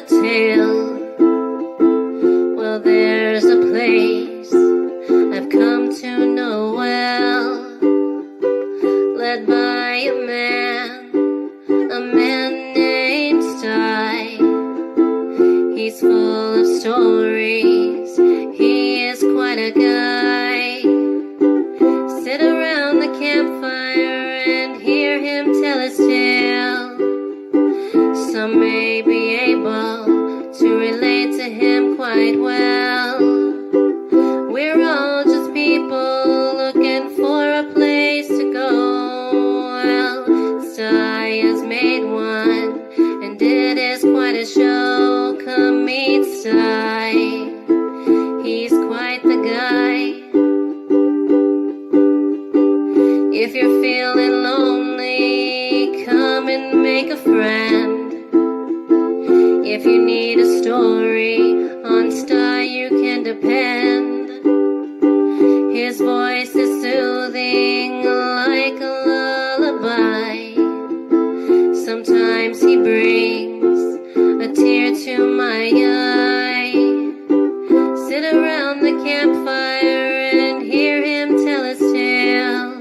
a tale. Well, there's a place I've come to know well, led by a man named Sty. He's full of stories, he is quite a guy. Sit around the campfire and hear him tell his tale. Some may be able to relate to him quite well. We're all just people looking for a place to go. Well, Sty has made one, and it is quite a show. Come meet Sty, he's quite the guy. If you're feeling lonely, come and make a friend. If you need a story, on Sty you can depend. His voice is soothing like a lullaby. Sometimes he brings a tear to my eye. Sit around the campfire and hear him tell his tale.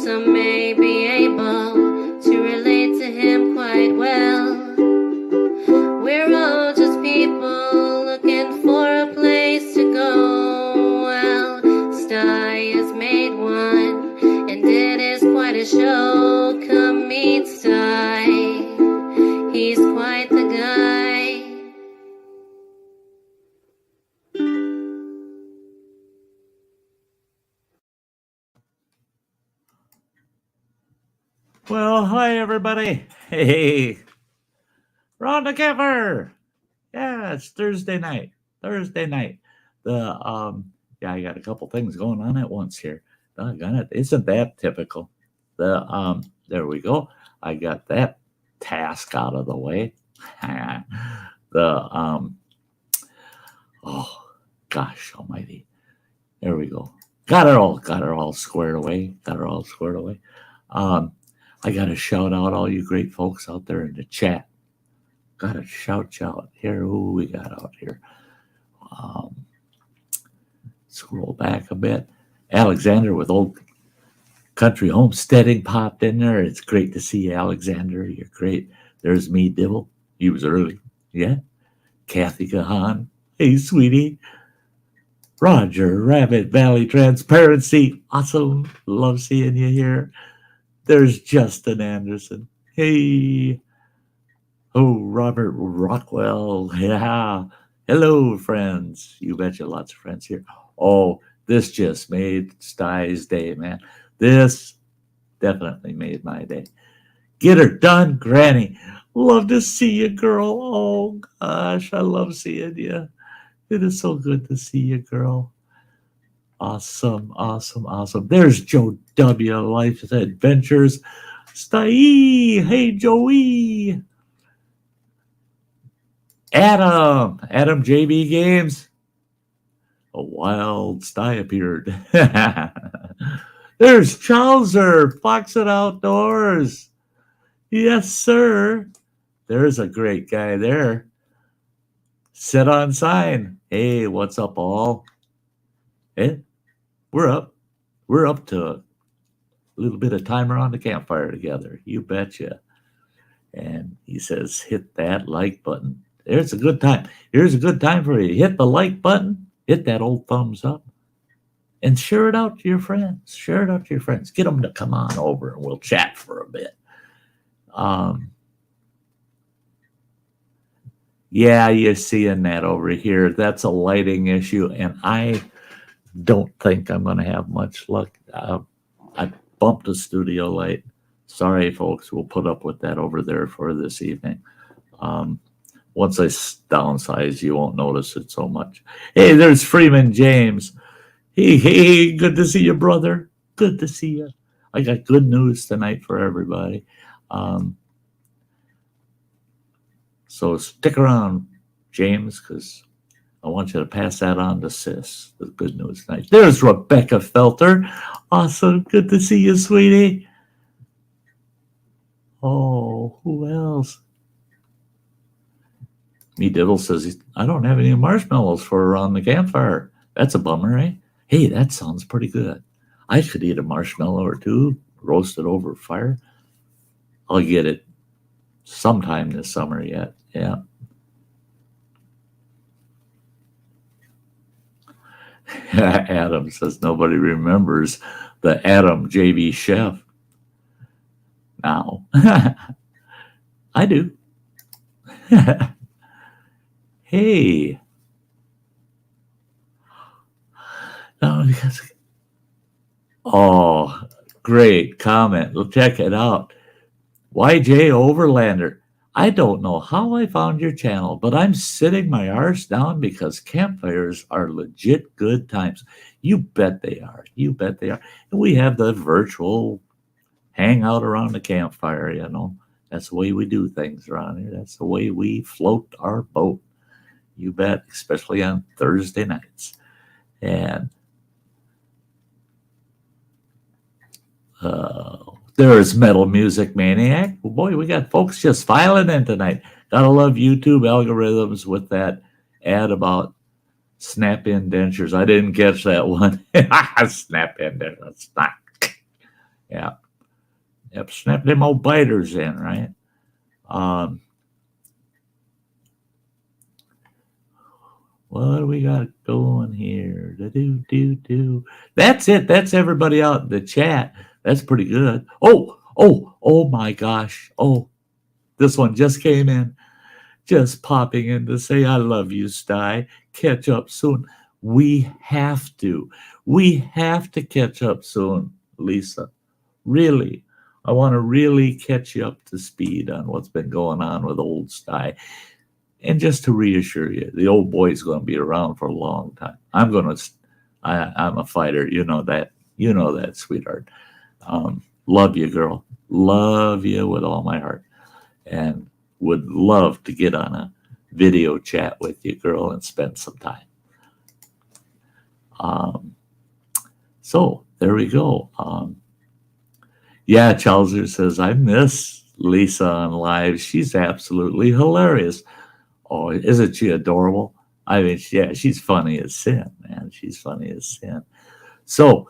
Some may be able to relate to him quite well. We're all just people looking for a place to go. Well, Sty has made one, and it is quite a show. Come meet Sty, he's quite the guy. Well, hi everybody. Hey, we're on the Campfire. Yeah, it's Thursday night. Yeah, I got a couple things going on at once here. Doggone it. Isn't that typical? There we go. I got that task out of the way. Oh gosh almighty. There we go. Got her all squared away. I got to shout out all you great folks out there in the chat. Got to shout here. Who we got out here? Scroll back a bit. Alexander with Old Country Homesteading popped in there. It's great to see you, Alexander. You're great. There's me, Dibble. He was early. Yeah. Kathy Gahan. Hey, sweetie. Roger, Rabbit Valley Transparency. Awesome. Love seeing you here. There's Justin Anderson. Hey. Oh, Robert Rockwell. Yeah. Hello, friends. You betcha, lots of friends here. Oh, this just made Sty's day, man. This definitely made my day. Get her done, Granny. Love to see you, girl. Oh, gosh, I love seeing you. It is so good to see you, girl. Awesome. There's Joe W. Life's Adventures. Sty. Hey, Joey. Adam JB Games. A wild Sty appeared. There's Chowser, Foxit Outdoors. Yes, sir. There's a great guy there. Sit on sign. Hey, what's up, all? Hey, we're up to a little bit of time around the campfire together. You betcha. And he says, hit that like button. There's a good time. Here's a good time for you. Hit the like button. Hit that old thumbs up. And share it out to your friends. Get them to come on over and we'll chat for a bit. Yeah, you're seeing that over here. That's a lighting issue. And I don't think I'm going to have much luck. I bumped the studio light. Sorry, folks. We'll put up with that over there for this evening. Once I downsize, you won't notice it so much. Hey, there's Freeman James. Hey, good to see you, brother. Good to see you. I got good news tonight for everybody. So stick around, James, because I want you to pass that on to Sis. The good news tonight. There's Rebecca Felter. Awesome. Good to see you, sweetie. Oh, who else? Me Diddle says, I don't have any marshmallows for around the campfire. That's a bummer, eh? Hey, that sounds pretty good. I could eat a marshmallow or two, roasted over fire. I'll get it sometime this summer yet. Yeah. Adam says nobody remembers the Adam JB Chef now. I do. Hey. No, oh, great comment. We'll check it out. YJ Overlander. I don't know how I found your channel, but I'm sitting my arse down because campfires are legit good times. You bet they are. You bet they are. And we have the virtual hangout around the campfire, you know. That's the way we do things around here. That's the way we float our boat. You bet, especially on Thursday nights. And there's Metal Music Maniac. Well, boy, we got folks just filing in tonight. Gotta love YouTube algorithms with that ad about snap-in dentures. I didn't catch that one. Snap-in dentures. Yeah. Yep, snap them old biters in, right? What do we got going here? That's it. That's everybody out in the chat. That's pretty good. Oh my gosh. Oh, this one just came in. Just popping in to say, I love you, Sty. Catch up soon. We have to. We have to catch up soon, Lisa. Really. I want to really catch you up to speed on what's been going on with old Sty. And just to reassure you, the old boy's going to be around for a long time. I'm a fighter. You know that. You know that, sweetheart. Love you, girl. Love you with all my heart. And would love to get on a video chat with you, girl, and spend some time. So there we go. Yeah, Chalzer says, I miss Lisa on live. She's absolutely hilarious. Oh, isn't she adorable? I mean, yeah, she's funny as sin, man. She's funny as sin. So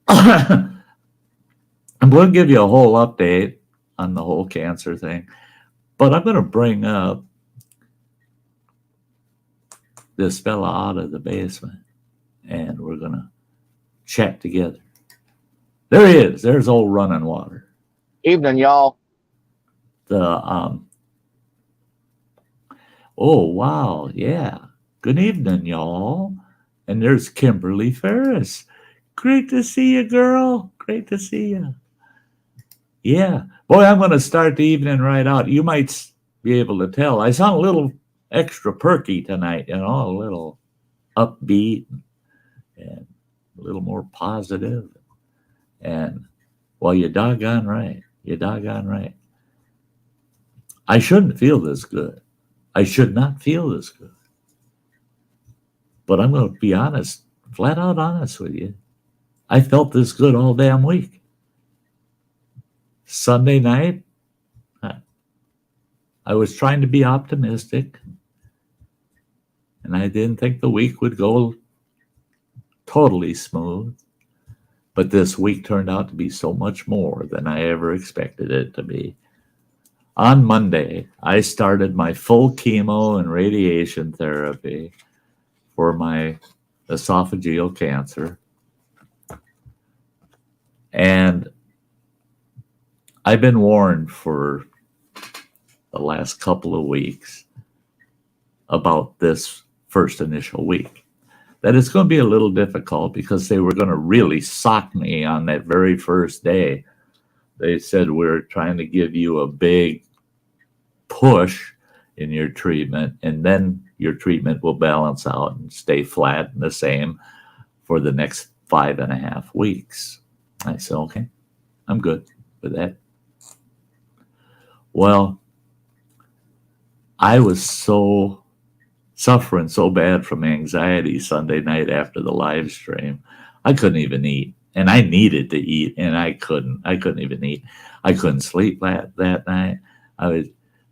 I'm going to give you a whole update on the whole cancer thing, but I'm going to bring up this fella out of the basement, and we're going to chat together. There he is. There's old Running Water. Evening, y'all. Oh, wow. Yeah. Good evening, y'all. And there's Kimberly Ferris. Great to see you, girl. Great to see you. Yeah. Boy, I'm going to start the evening right out. You might be able to tell. I sound a little extra perky tonight, you know, a little upbeat and a little more positive. And, well, you're doggone right. You're doggone right. I shouldn't feel this good. I should not feel this good. But I'm going to be honest, flat out honest with you. I felt this good all damn week. Sunday night, I was trying to be optimistic, and I didn't think the week would go totally smooth. But this week turned out to be so much more than I ever expected it to be. On Monday, I started my full chemo and radiation therapy for my esophageal cancer. And I've been warned for the last couple of weeks about this first initial week, that it's going to be a little difficult because they were going to really sock me on that very first day. They said, we're trying to give you a big push in your treatment, and then your treatment will balance out and stay flat and the same for the next 5.5 weeks. I said, okay, I'm good with that. Well, I was suffering so bad from anxiety Sunday night after the live stream. I couldn't even eat, and I needed to eat, and I couldn't even eat. I couldn't sleep that night.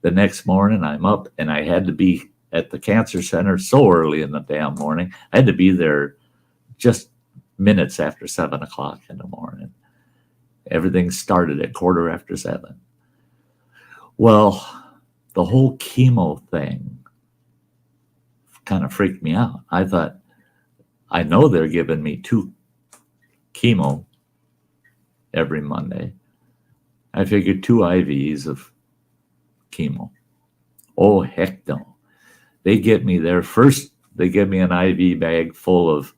The next morning, I'm up and I had to be at the cancer center so early in the damn morning. I had to be there just minutes after 7 o'clock in the morning. Everything started at 7:15. Well, the whole chemo thing kind of freaked me out. I thought, I know they're giving me 2 chemo every Monday. I figured 2 IVs of chemo. Oh, heck no. They get me there first. They give me an IV bag full of,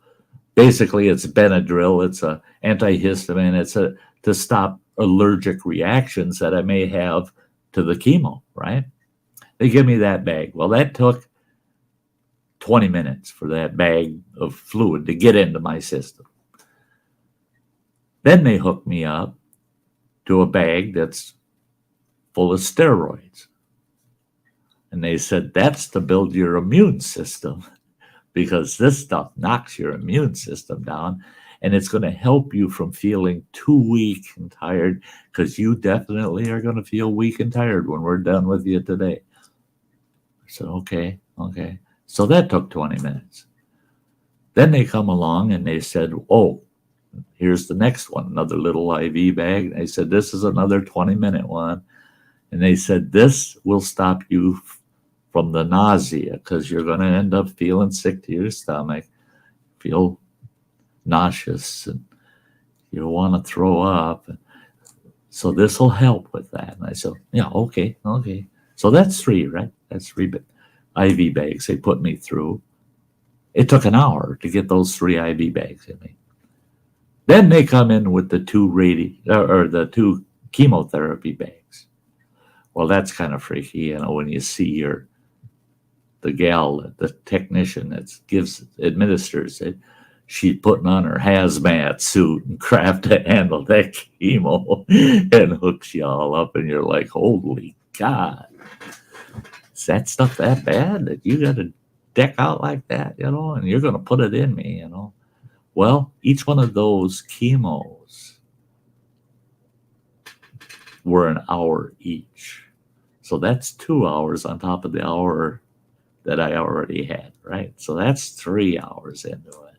basically it's Benadryl. It's a antihistamine. It's to stop allergic reactions that I may have to the chemo, right? They give me that bag. Well, that took 20 minutes for that bag of fluid to get into my system. Then they hook me up to a bag that's full of steroids. And they said, that's to build your immune system, because this stuff knocks your immune system down, and it's going to help you from feeling too weak and tired, because you definitely are going to feel weak and tired when we're done with you today. I said, okay. So that took 20 minutes. Then they come along and they said, oh, here's the next one, another little IV bag. They said, this is another 20-minute one. And they said, this will stop you from the nausea, because you're going to end up feeling sick to your stomach, feel nauseous, and you want to throw up. So this will help with that. And I said, yeah, okay. So that's 3, right? That's 3 IV bags they put me through. It took an hour to get those 3 IV bags in me. Then they come in with the 2 chemotherapy bags. Well, that's kind of freaky, when you see the gal, the technician that administers it, she's putting on her hazmat suit and crap to handle that chemo and hooks you all up, and you're like, holy God, is that stuff that bad that you got to deck out like that, and you're going to put it in me, Well, each one of those chemos were an hour each. So that's 2 hours on top of the hour that I already had, right? So that's 3 hours into it.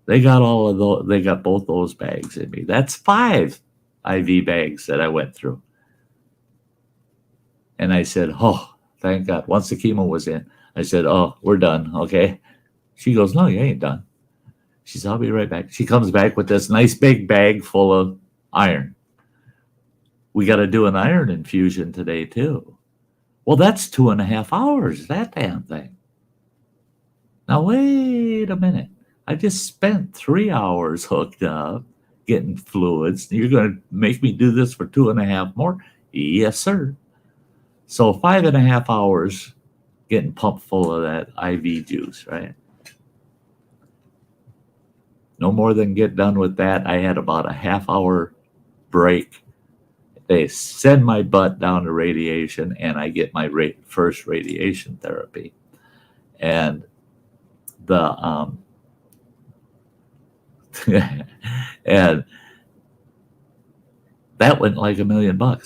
They got all of those, they got both those bags in me. That's 5 IV bags that I went through. And I said, oh, thank God. Once the chemo was in, I said, oh, we're done, okay? She goes, no, you ain't done. She said, I'll be right back. She comes back with this nice big bag full of iron. We got to do an iron infusion today, too. Well, that's 2.5 hours, that damn thing. Now, wait a minute. I just spent 3 hours hooked up, getting fluids. You're going to make me do this for 2.5 more? Yes, sir. So 5.5 hours getting pumped full of that IV juice, right? No more than get done with that. I had about a half-hour break. They send my butt down to radiation, and I get my first radiation therapy. And and that went like $1 million.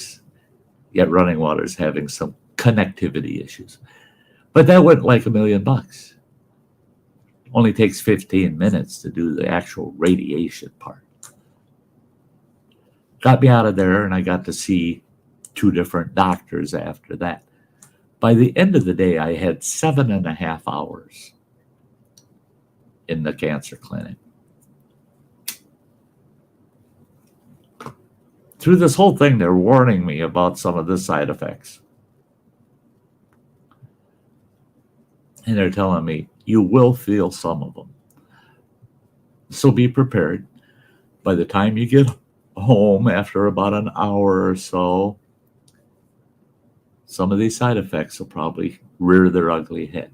Yet Running Water's having some connectivity issues, but that went like $1 million. Only takes 15 minutes to do the actual radiation part. Got me out of there, and I got to see 2 different doctors after that. By the end of the day, I had 7.5 hours in the cancer clinic. Through this whole thing, they're warning me about some of the side effects. And they're telling me, you will feel some of them. So be prepared. By the time you get home after about an hour or so, some of these side effects will probably rear their ugly head.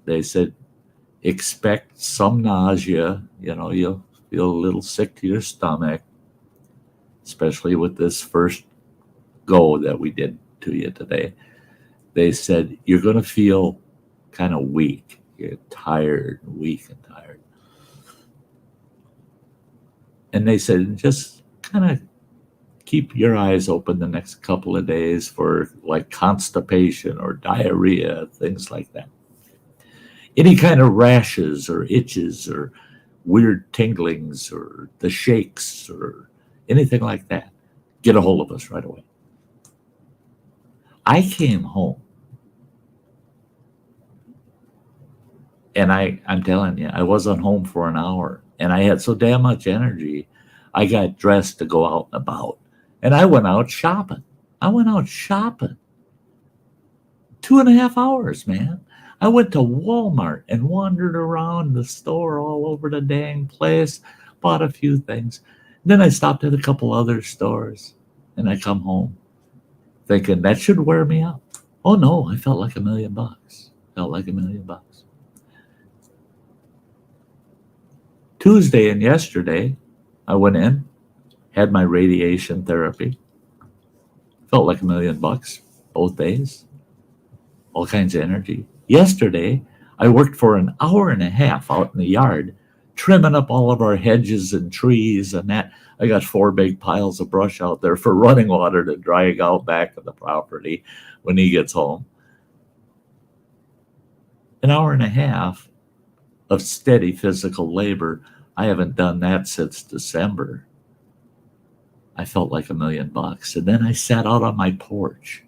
They said, expect some nausea. You'll feel a little sick to your stomach, especially with this first go that we did to you today. They said, you're going to feel kind of weak. You're tired, weak and tired. And they said, just kind of keep your eyes open the next couple of days for like constipation or diarrhea, things like that. Any kind of rashes or itches or weird tinglings or the shakes or anything like that, get a hold of us right away. I came home and I'm telling you, I wasn't home for an hour and I had so damn much energy. I got dressed to go out and about and I went out shopping. I went out shopping 2.5 hours, man. I went to Walmart and wandered around the store all over the dang place, bought a few things. Then I stopped at a couple other stores and I come home thinking that should wear me out. Oh no, I felt like $1 million. Felt like $1 million. Tuesday and yesterday, I went in, had my radiation therapy. Felt like $1 million both days. All kinds of energy. Yesterday, I worked for an hour and a half out in the yard, trimming up all of our hedges and trees and that. I got 4 big piles of brush out there for running water to drag out back of the property when he gets home. An hour and a half of steady physical labor. I haven't done that since December. I felt like $1 million. And then I sat out on my porch.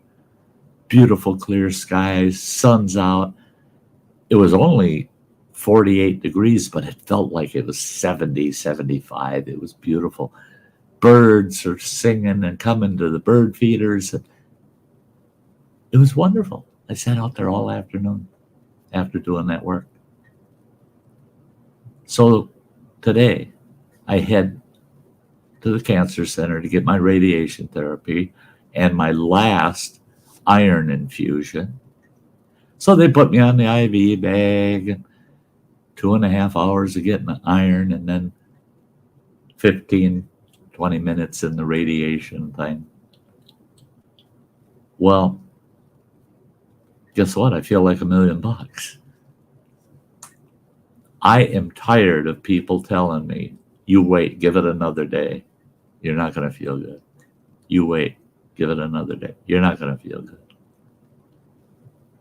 Beautiful clear skies, sun's out. It was only 48 degrees, but it felt like it was 70, 75. It was beautiful. Birds are singing and coming to the bird feeders. It was wonderful. I sat out there all afternoon after doing that work. So today I head to the cancer center to get my radiation therapy and my last iron infusion. So they put me on the IV bag, 2.5 hours of getting the iron, and then 15, 20 minutes in the radiation thing. Well, guess what? I feel like $1 million. I am tired of people telling me, you wait, give it another day. You're not going to feel good. You wait, give it another day. You're not going to feel good.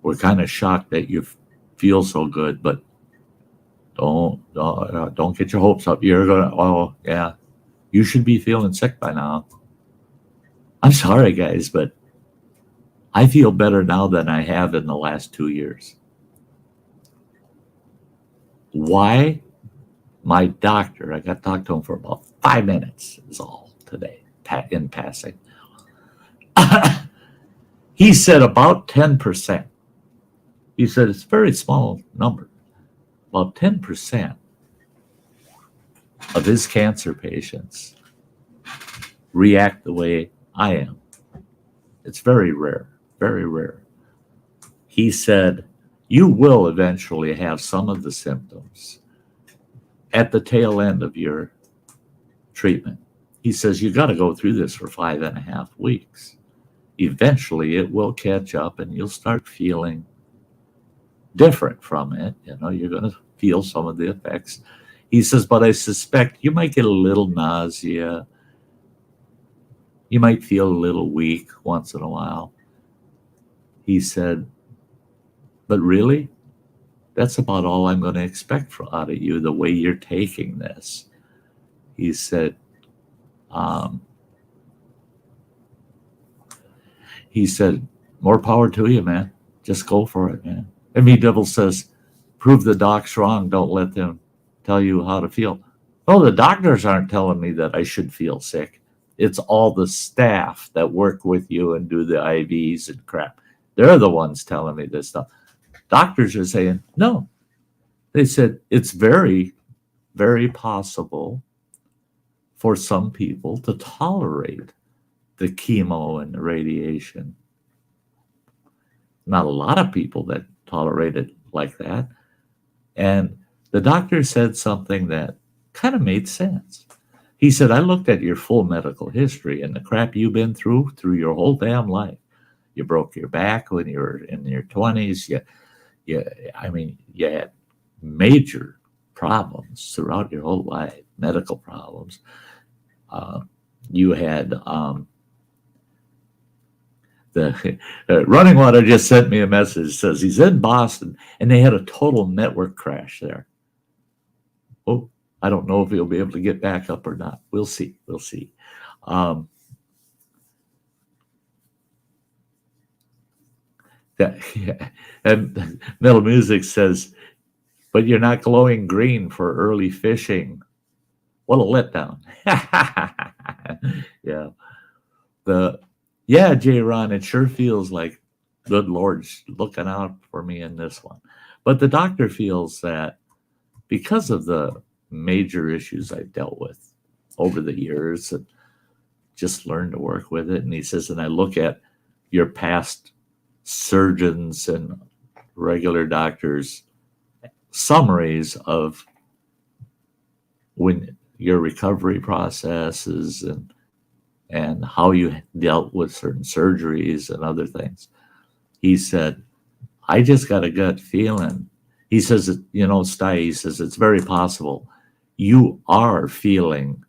We're kind of shocked that you feel so good, but don't get your hopes up. You're going to, oh, yeah, you should be feeling sick by now. I'm sorry, guys, but I feel better now than I have in the last 2 years. Why? My doctor, I got to talk to him for about 5 minutes is all today, in passing. He said about 10%. He said it's a very small number. About 10% of his cancer patients react the way I am. It's very rare, very rare. He said, you will eventually have some of the symptoms at the tail end of your treatment. He says, you got to go through this for 5.5 weeks. Eventually it will catch up and you'll start feeling different from it. You know, you're going to feel some of the effects. He says, but I suspect you might get a little nausea. You might feel a little weak once in a while. He said, but really, that's about all I'm going to expect out of you, the way you're taking this. He said, more power to you, man. Just go for it, man. And me devil says, prove the docs wrong. Don't let them tell you how to feel. Oh, the doctors aren't telling me that I should feel sick. It's all the staff that work with you and do the IVs and crap. They're the ones telling me this stuff. Doctors are saying, no. They said, it's very, very possible for some people to tolerate the chemo and the radiation. Not a lot of people that tolerate it like that. And the doctor said something that kind of made sense. He said, I looked at your full medical history and the crap you've been through your whole damn life. You broke your back when you were in your 20s. You had major problems throughout your whole life, medical problems. You had The Running Water just sent me a message. Says he's in Boston and they had a total network crash there. Oh, I don't know if he'll be able to get back up or not. We'll see. We'll see. Yeah. And Metal Music says, but you're not glowing green for early fishing. What a letdown. Yeah. J. Ron, it sure feels like good Lord's looking out for me in this one. But the doctor feels that because of the major issues I've dealt with over the years and just learned to work with it. And he says, and I look at your past surgeons and regular doctors' summaries of when your recovery processes and how you dealt with certain surgeries and other things. He said, I just got a gut feeling. He says, Sty, he says, it's very possible you are feeling,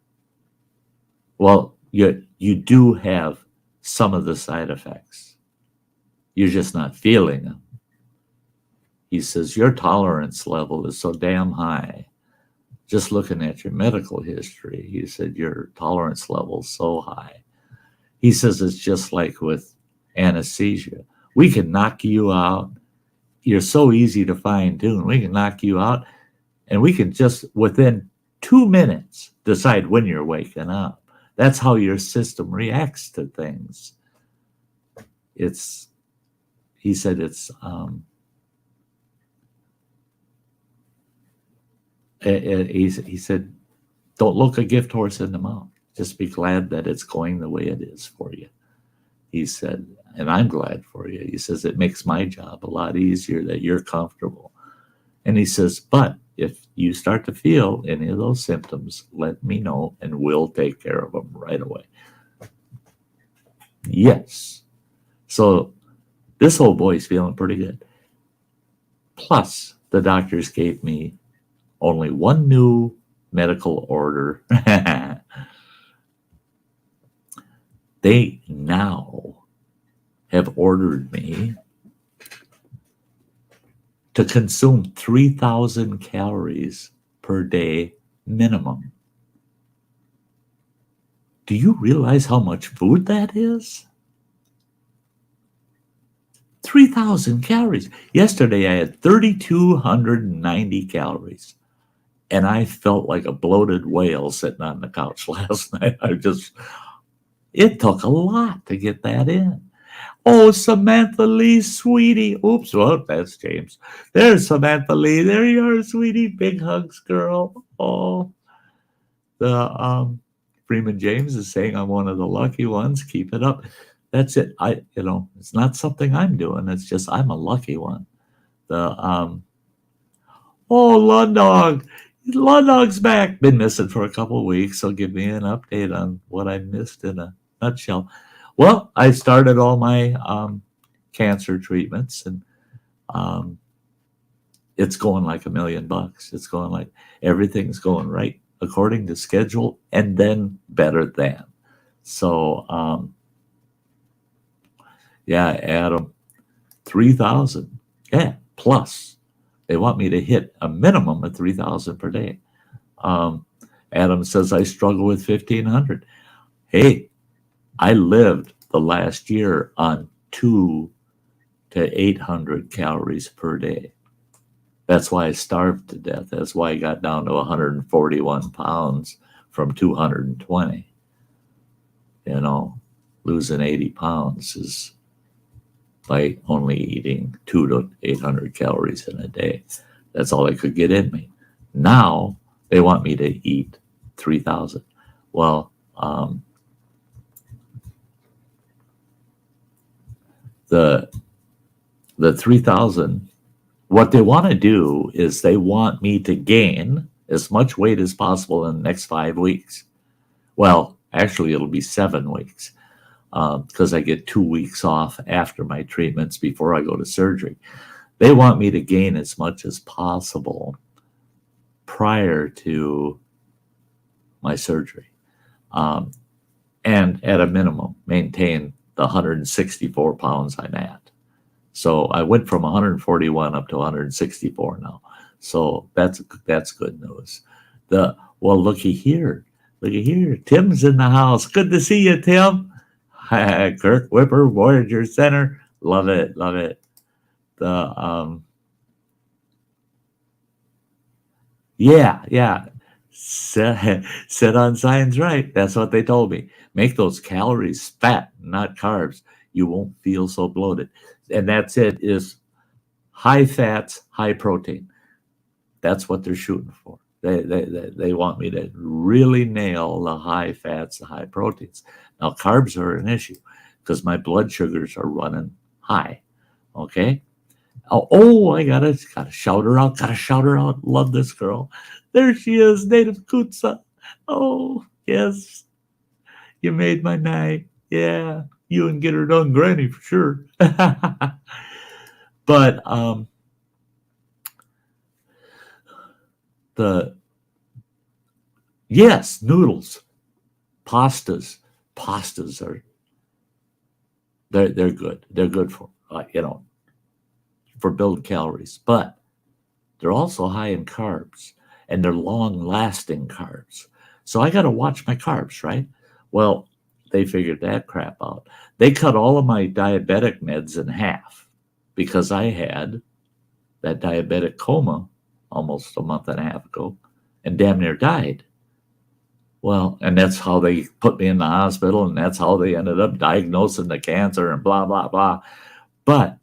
well, you do have some of the side effects. You're just not feeling them. He says, your tolerance level is so damn high. Just looking at your medical history, he said, your tolerance level is so high. He says, it's just like with anesthesia. We can knock you out. You're so easy to fine tune. We can knock you out and we can just within 2 minutes decide when you're waking up. That's how your system reacts to things. He said, he said, don't look a gift horse in the mouth. Just be glad that it's going the way it is for you. He said, and I'm glad for you. He says, it makes my job a lot easier that you're comfortable. And he says, but if you start to feel any of those symptoms, let me know and we'll take care of them right away. Yes. So this old boy's feeling pretty good. Plus, the doctors gave me only one new medical order. They now have ordered me to consume 3,000 calories per day minimum. Do you realize how much food that is? 3,000 calories. Yesterday I had 3,290 calories. And I felt like a bloated whale sitting on the couch last night. It took a lot to get that in. Oh, Samantha Lee, sweetie. Oops, well, that's James. There's Samantha Lee. There you are, sweetie. Big hugs, girl. Oh, the Freeman James is saying I'm one of the lucky ones. Keep it up. That's it. It's not something I'm doing. It's just I'm a lucky one. Lundog. Lundog's back. Been missing for a couple of weeks, so give me an update on what I missed in a nutshell. Well, I started all my cancer treatments, and it's going like $1 million. It's going like everything's going right according to schedule, and then better than. So, Adam, 3,000. Yeah, plus they want me to hit a minimum of 3,000 per day. Adam says I struggle with 1,500. Hey, I lived the last year on 200 to 800 calories per day. That's why I starved to death. That's why I got down to 141 pounds from 220. Losing 80 pounds is by only eating 200 to 800 calories in a day. That's all I could get in me. Now they want me to eat 3,000. Well, the 3,000, what they want to do is they want me to gain as much weight as possible in the next 5 weeks. Well, actually, it'll be 7 weeks because I get 2 weeks off after my treatments before I go to surgery. They want me to gain as much as possible prior to my surgery, and at a minimum, maintain the 164 pounds I'm at. So I went from 141 up to 164 now. So that's good news. Looky here. Looky here. Tim's in the house. Good to see you, Tim. Kirk Whipper, Voyager Center. Love it. Love it. Yeah. Sit on signs right. That's what they told me. Make those calories fat, not carbs. You won't feel so bloated. And that's it, is high fats, high protein. That's what they're shooting for. They want me to really nail the high fats, the high proteins. Now, carbs are an issue because my blood sugars are running high. Okay. I gotta shout her out. Gotta shout her out. Love this girl. There she is, Native Kutsa. Oh, yes. You made my night. Yeah. You and get her done, Granny, for sure. But noodles, pastas are they're good. They're good for for building calories, but they're also high in carbs, and they're long-lasting carbs. So I got to watch my carbs, right? Well, they figured that crap out. They cut all of my diabetic meds in half because I had that diabetic coma almost a month and a half ago and damn near died. Well, and that's how they put me in the hospital, and that's how they ended up diagnosing the cancer and blah, blah, blah. But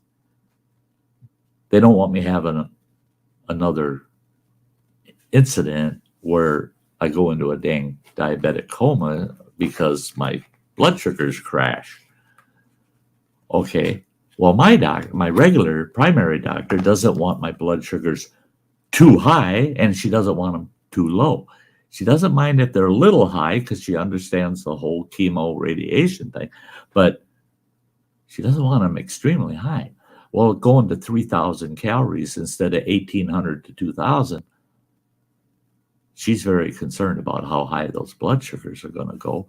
they don't want me having another incident where I go into a dang diabetic coma because my blood sugars crash. Okay. Well, my regular primary doctor doesn't want my blood sugars too high, and she doesn't want them too low. She doesn't mind if they're a little high because she understands the whole chemo radiation thing, but she doesn't want them extremely high. Well, going to 3,000 calories instead of 1,800 to 2,000, she's very concerned about how high those blood sugars are going to go.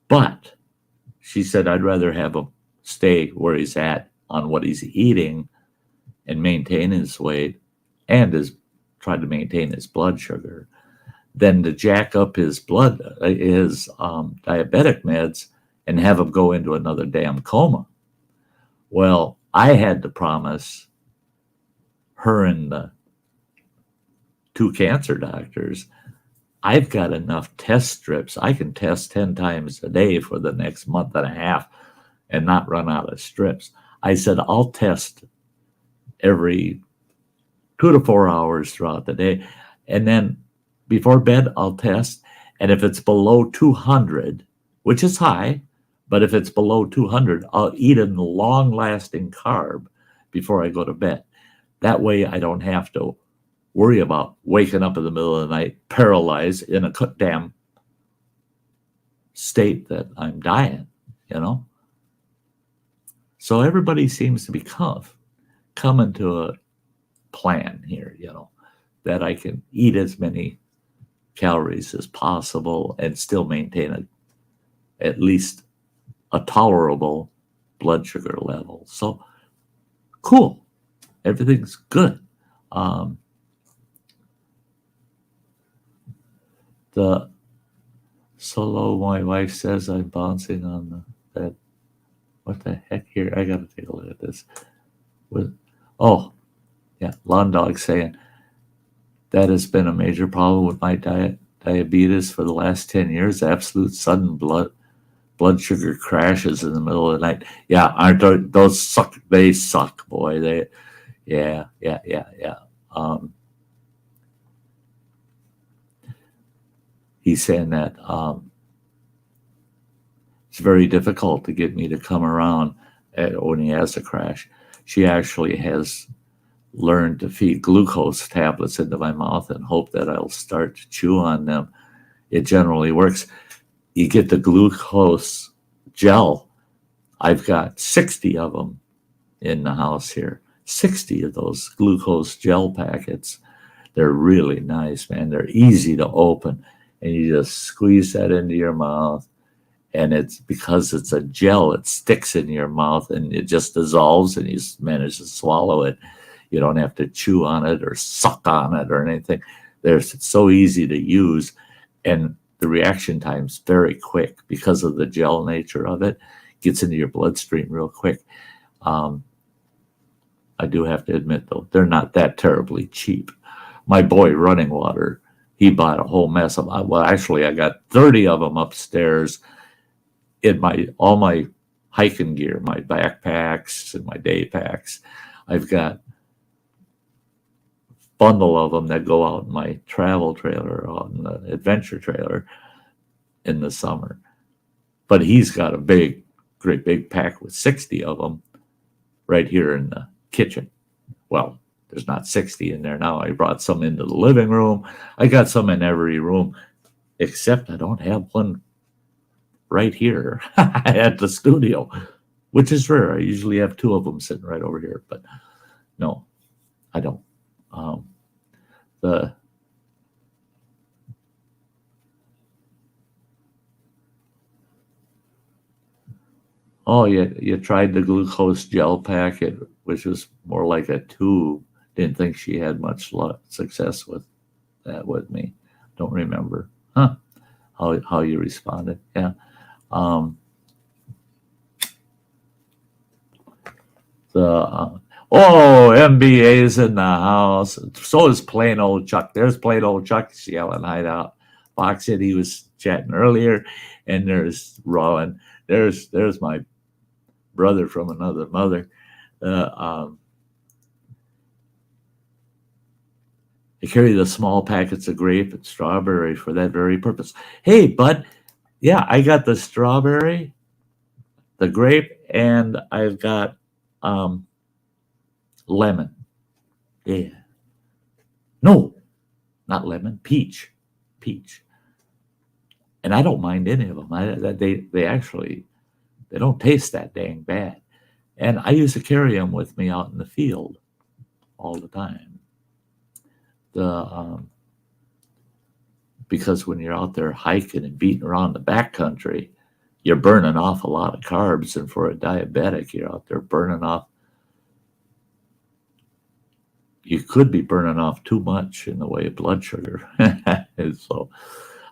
But she said, I'd rather have him stay where he's at on what he's eating and maintain his weight and try to maintain his blood sugar than to jack up his diabetic meds and have him go into another damn coma. Well, I had to promise her and the 2 cancer doctors, I've got enough test strips. I can test 10 times a day for the next month and a half and not run out of strips. I said, I'll test every 2 to 4 hours throughout the day. And then before bed, I'll test. And if it's below 200, which is high, but if it's below 200, I'll eat a long-lasting carb before I go to bed. That way I don't have to worry about waking up in the middle of the night, paralyzed in a damn state that I'm dying, So everybody seems to be coming to a plan here, that I can eat as many calories as possible and still maintain at least a tolerable blood sugar level. So cool. Everything's good. My wife says I'm bouncing on that. What the heck here? I got to take a look at this. Lawn Dog saying that has been a major problem with my diabetes for the last 10 years. Absolute sudden blood sugar crashes in the middle of the night. Yeah, aren't those suck? They suck, boy. Yeah. He's saying that it's very difficult to get me to come around when he has a crash. She actually has learned to feed glucose tablets into my mouth and hope that I'll start to chew on them. It generally works. You get the glucose gel. I've got 60 of them in the house here. 60 of those glucose gel packets. They're really nice, man. They're easy to open. And you just squeeze that into your mouth And it's because it's a gel, it sticks in your mouth and it just dissolves and you manage to swallow it. You don't have to chew on it or suck on it or anything. It's so easy to use, and the reaction time's very quick because of the gel nature of it. Gets into your bloodstream real quick. I do have to admit, though, they're not that terribly cheap. My boy, Running Water, he bought a whole mess of them. Well, actually, I got 30 of them upstairs in all my hiking gear, my backpacks and my day packs. I've got a bundle of them that go out in my travel trailer, out in the adventure trailer in the summer. But he's got a great big pack with 60 of them right here in the kitchen. Well, there's not 60 in there now. I brought some into the living room. I got some in every room, except I don't have one right here at the studio, which is rare. I usually have 2 of them sitting right over here, but no, I don't. You tried the glucose gel packet, which was more like a tube. Didn't think she had much success with that with me. Don't remember. How you responded. Yeah. MBA's in the house. So is plain old Chuck. There's plain old Chuck yelling hideout. Fox said he was chatting earlier, and there's Rowan. There's my brother from another mother. I carry the small packets of grape and strawberry for that very purpose. Hey, bud, yeah, I got the strawberry, the grape, and I've got lemon. Yeah. No, not lemon, peach. And I don't mind any of them. They don't taste that dang bad. And I used to carry them with me out in the field all the time. Because when you're out there hiking and beating around the backcountry, you're burning off a lot of carbs. And for a diabetic, you're out there burning off. You could be burning off too much in the way of blood sugar. And so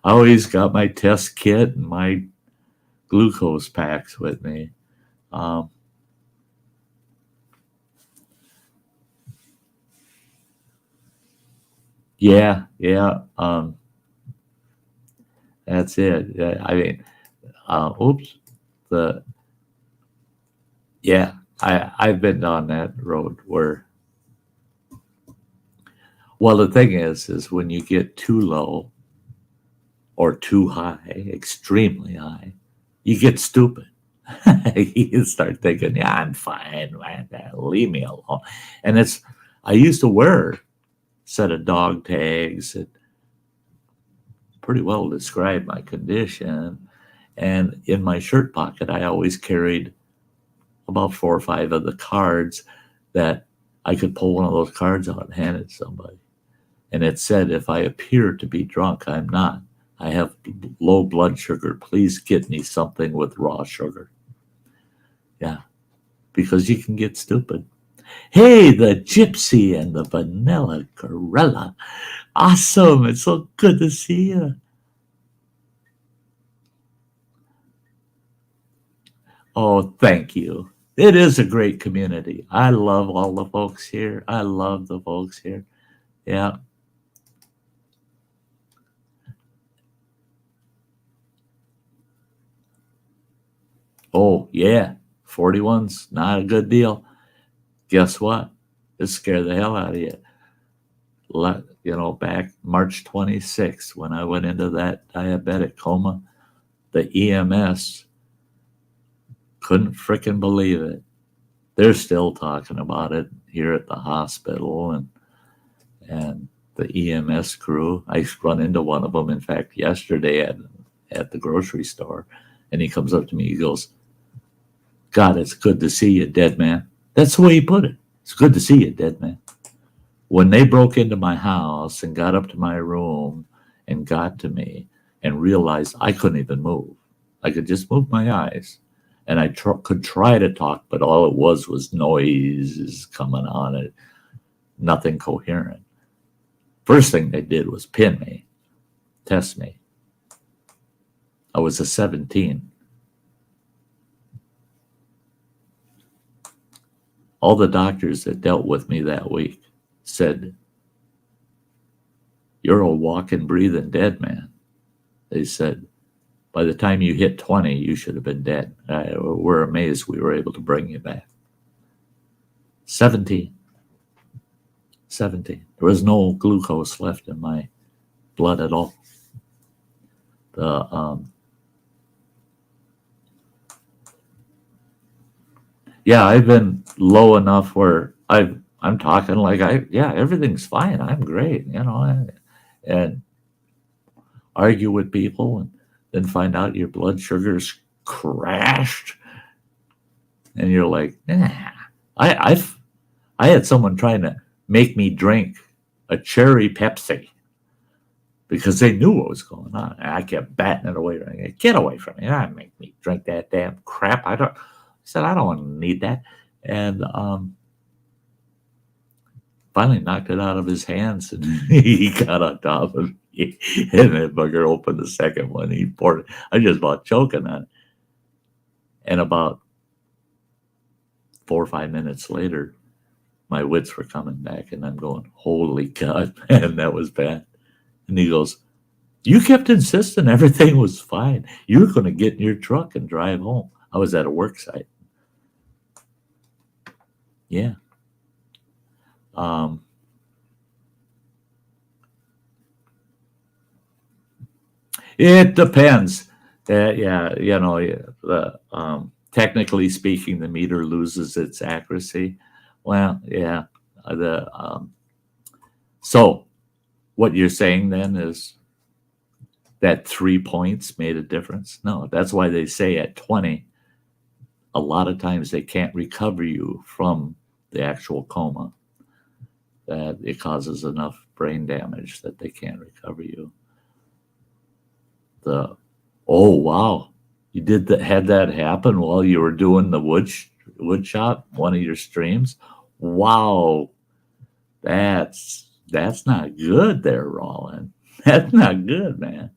I always got my test kit and my glucose packs with me. Yeah. That's it. I mean, I've been down that road where, well, the thing is when you get too low or too high, extremely high, you get stupid. You start thinking, yeah, I'm fine, man, leave me alone. And I used to wear a set of dog tags that pretty well describe my condition. And in my shirt pocket, I always carried about 4 or 5 of the cards that I could pull one of those cards out and hand it to somebody. And it said, if I appear to be drunk, I'm not. I have low blood sugar. Please get me something with raw sugar. Yeah, because you can get stupid. Hey, the Gypsy and the Vanilla Gorilla. Awesome. It's so good to see you. Oh, thank you. It is a great community. I love all the folks here. I love the folks here. Yeah. Oh, yeah. 41's not a good deal. Guess what? It scared the hell out of you. Back March 26th, when I went into that diabetic coma, the EMS couldn't frickin' believe it. They're still talking about it here at the hospital and the EMS crew. I run into one of them, in fact, yesterday at the grocery store, and he comes up to me. He goes, God, it's good to see you, dead man. That's the way he put it. It's good to see you, dead man. When they broke into my house and got up to my room and got to me and realized I couldn't even move, I could just move my eyes. And I could try to talk, but all it was noises coming on it, nothing coherent. First thing they did was pin me, test me. I was a 17. All the doctors that dealt with me that week said, "You're a walking, breathing dead man." They said, "By the time you hit 20, you should have been dead." We're amazed we were able to bring you back. 17. 17. There was no glucose left in my blood at all. I've been low enough where I'm talking like everything's fine. I'm great, and argue with people and then find out your blood sugar's crashed, and you're like, nah. I had someone trying to make me drink a cherry Pepsi because they knew what was going on. And I kept batting it away. Get away from me! Don't make me drink that damn crap. I said I don't need that, and finally knocked it out of his hands, and he got on top of me. And that bugger opened the second one. He poured it. I just about choking on it. And about 4 or 5 minutes later, my wits were coming back, and I'm going, "Holy God, man, that was bad." And he goes, "You kept insisting everything was fine. You were going to get in your truck and drive home." I was at a work site. Yeah. It depends. Technically speaking, the meter loses its accuracy. Well, yeah. So what you're saying then is that 3 points made a difference? No, that's why they say at 20, a lot of times they can't recover you from the actual coma, that it causes enough brain damage that they can't recover you. Oh wow, you had that happen while you were doing the wood shop, one of your streams? Wow, that's not good there, Roland. That's not good, man.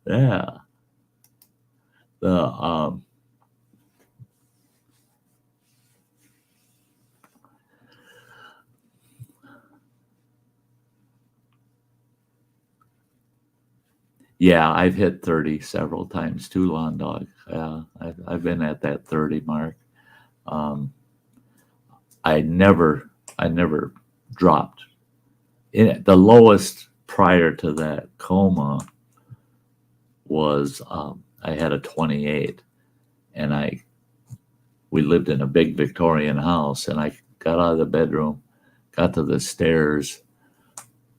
Yeah. Yeah, I've hit 30 several times too, Lawn Dog. I've been at that 30 mark. I never dropped. The lowest prior to that coma was I had a 28, and we lived in a big Victorian house, and I got out of the bedroom, got to the stairs,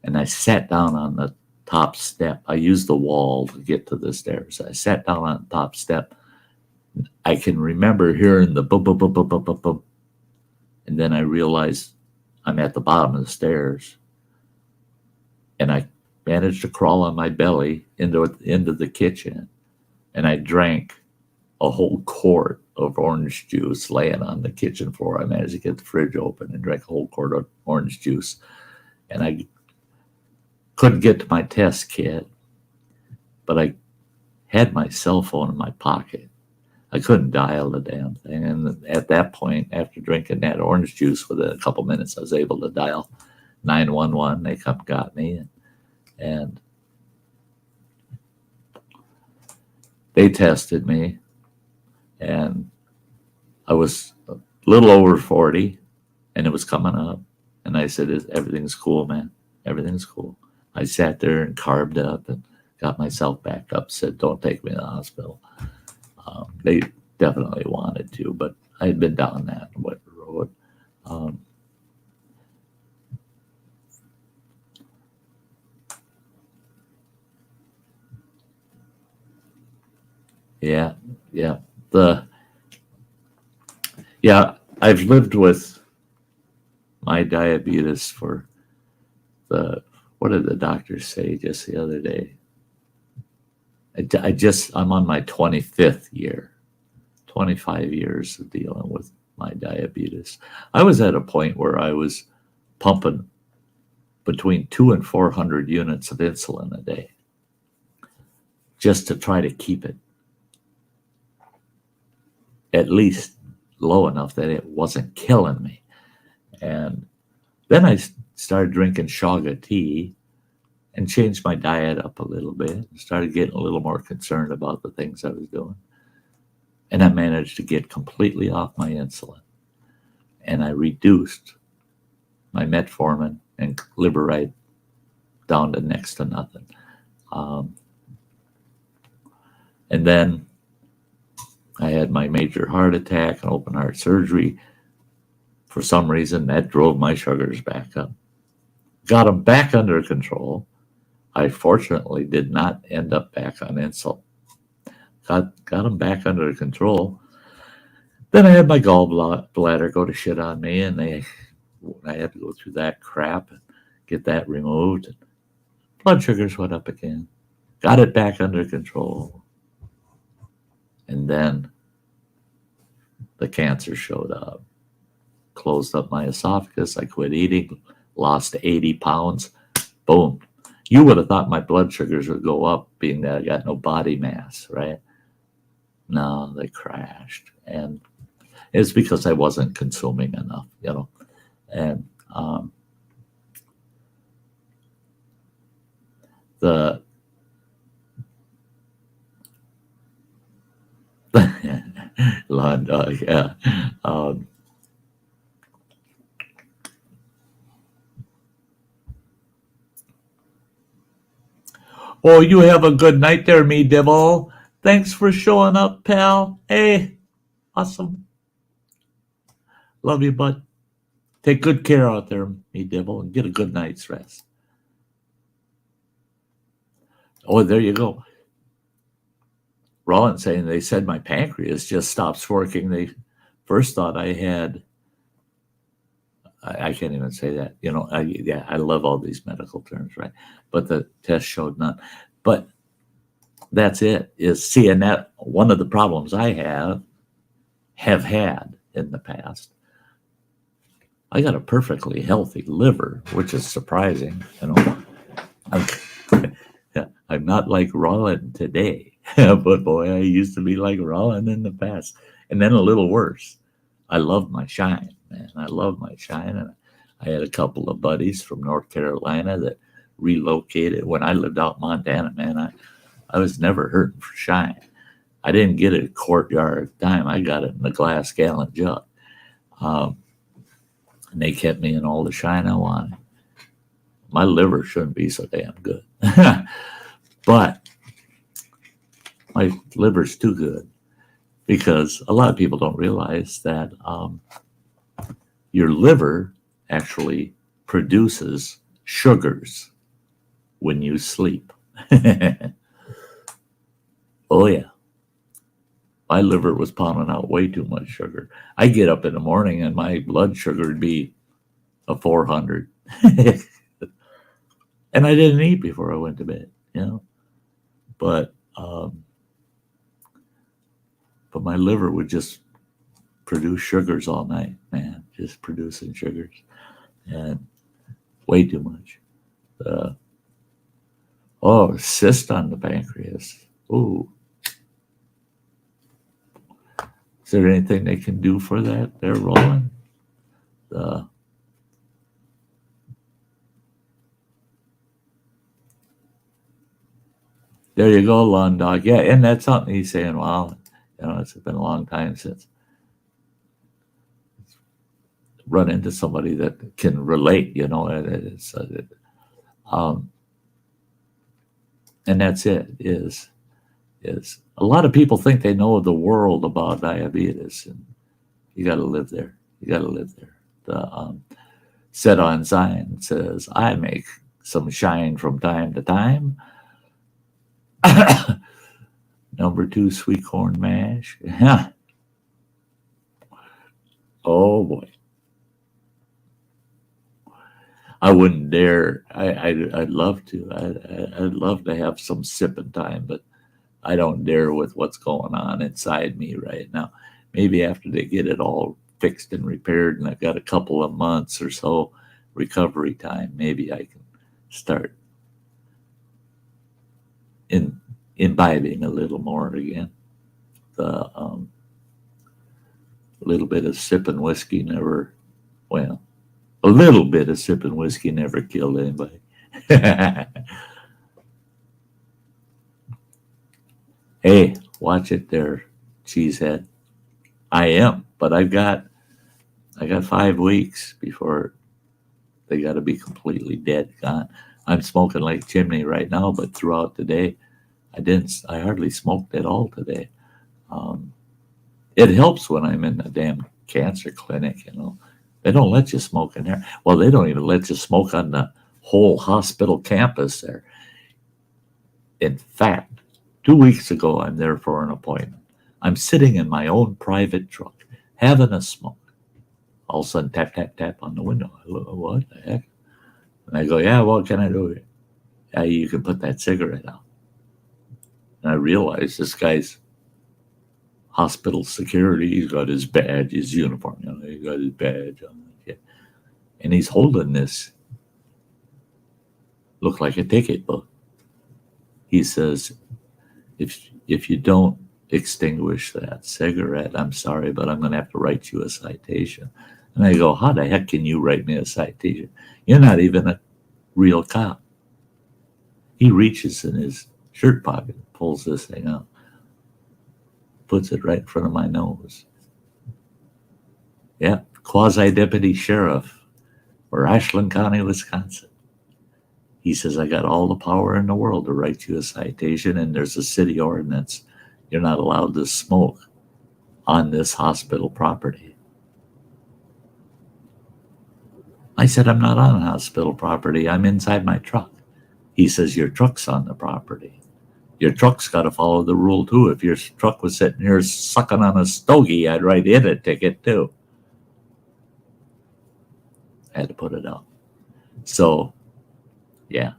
and I sat down on the top step. I used the wall to get to the stairs. I sat down on the top step. I can remember hearing the boom, boom, boom, boom, boom, boom, boom. And then I realized I'm at the bottom of the stairs. And I managed to crawl on my belly into the kitchen. And I drank a whole quart of orange juice laying on the kitchen floor. I managed to get the fridge open and drank a whole quart of orange juice. And I couldn't get to my test kit, but I had my cell phone in my pocket. I couldn't dial the damn thing. And at that point, after drinking that orange juice, within a couple minutes, I was able to dial 911. They got me, and they tested me, and I was a little over 40, and it was coming up. And I said, "Everything's cool, man. Everything's cool." I sat there and carved up and got myself back up, said, "Don't take me to the hospital." They definitely wanted to, but I had been down that road. I've lived with my diabetes for what did the doctors say just the other day? I'm on my 25th year, 25 years of dealing with my diabetes. I was at a point where I was pumping between 200 and 400 units of insulin a day just to try to keep it at least low enough that it wasn't killing me. And then I started drinking shaga tea and changed my diet up a little bit and started getting a little more concerned about the things I was doing. And I managed to get completely off my insulin. And I reduced my metformin and liberite down to next to nothing. And then I had my major heart attack and open heart surgery. For some reason, that drove my sugars back up. Got them back under control. I fortunately did not end up back on insulin. Got them back under control. Then I had my gallbladder go to shit on me, and I had to go through that crap and get that removed. And blood sugars went up again. Got it back under control. And then the cancer showed up. Closed up my esophagus. I quit eating. Lost 80 pounds. Boom. You would have thought my blood sugars would go up, being that I got no body mass, right? No, they crashed. And it's because I wasn't consuming enough, And the lawn dog, yeah. Oh, you have a good night there, me devil. Thanks for showing up, pal. Hey, awesome. Love you, bud. Take good care out there, me devil, and get a good night's rest. Oh, there you go. Rollins saying they said my pancreas just stops working. They first thought I had, I can't even say that, I love all these medical terms, right? But the test showed none. But that's it, is seeing that one of the problems I have had in the past. I got a perfectly healthy liver, which is surprising. I'm not like Rollin today, but boy, I used to be like Rollin in the past. And then a little worse. I love my shine, man. I love my shine. And I had a couple of buddies from North Carolina that relocated. When I lived out in Montana, man, I was never hurting for shine. I didn't get it a courtyard at the time. I got it in a glass gallon jug. And they kept me in all the shine I wanted. My liver shouldn't be so damn good. But my liver's too good, because a lot of people don't realize that your liver actually produces sugars when you sleep. Oh, yeah. My liver was pounding out way too much sugar. I get up in the morning and my blood sugar would be a 400. And I didn't eat before I went to bed, But my liver would just produce sugars all night, man. Just producing sugars. And way too much. Cyst on the pancreas. Ooh. Is there anything they can do for that? They're rolling. There you go, lawn dog. Yeah, and that's something he's saying. Wow, it's been a long time since run into somebody that can relate. And that's it. Is a lot of people think they know the world about diabetes, and you got to live there. You got to live there. The Set on Zion says, I make some shine from time to time. Number 2, sweet corn mash. Oh boy. I wouldn't dare. I'd love to. I'd love to have some sipping time, but I don't dare with what's going on inside me right now. Maybe after they get it all fixed and repaired, and I've got a couple of months or so recovery time, maybe I can start in imbibing a little more again. The little bit of sipping whiskey never, well, a little bit of sipping whiskey never killed anybody. Hey, watch it there, cheesehead. I am, but I got 5 weeks before they got to be completely dead, gone. I'm smoking like chimney right now, but throughout the day, I didn't. I hardly smoked at all today. Um, it helps when I'm in the damn cancer clinic. They don't let you smoke in there. Well, they don't even let you smoke on the whole hospital campus there. In fact, 2 weeks ago, I'm there for an appointment. I'm sitting in my own private truck, having a smoke. All of a sudden, tap, tap, tap on the window. I look, what the heck? And I go, yeah, what can I do? Yeah, you can put that cigarette out. And I realize this guy's hospital security. He's got his badge, his uniform. He got his badge on. And he's holding this, look like a ticket book. He says, if you don't extinguish that cigarette, I'm sorry, but I'm going to have to write you a citation. And I go, how the heck can you write me a citation? You're not even a real cop. He reaches in his shirt pocket, pulls this thing out, puts it right in front of my nose. Yeah, quasi-deputy sheriff for Ashland County, Wisconsin. He says, I got all the power in the world to write you a citation, and there's a city ordinance. You're not allowed to smoke on this hospital property. I said, I'm not on hospital property. I'm inside my truck. He says, your truck's on the property. Your truck's got to follow the rule, too. If your truck was sitting here sucking on a stogie, I'd write it a ticket, too. I had to put it out. So, yeah.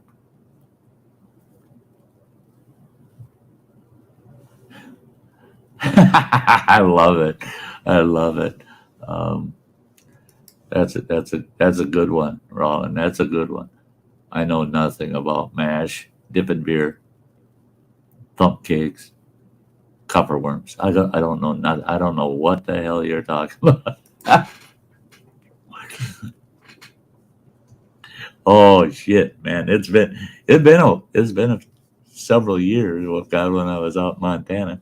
I love it. I love it. That's a good one, Roland. That's a good one. I know nothing about mash, dipping beer, thump cakes, copper worms. I don't know. I don't know what the hell you're talking about. Oh shit, man! It's been several years. Well, God, when I was out in Montana,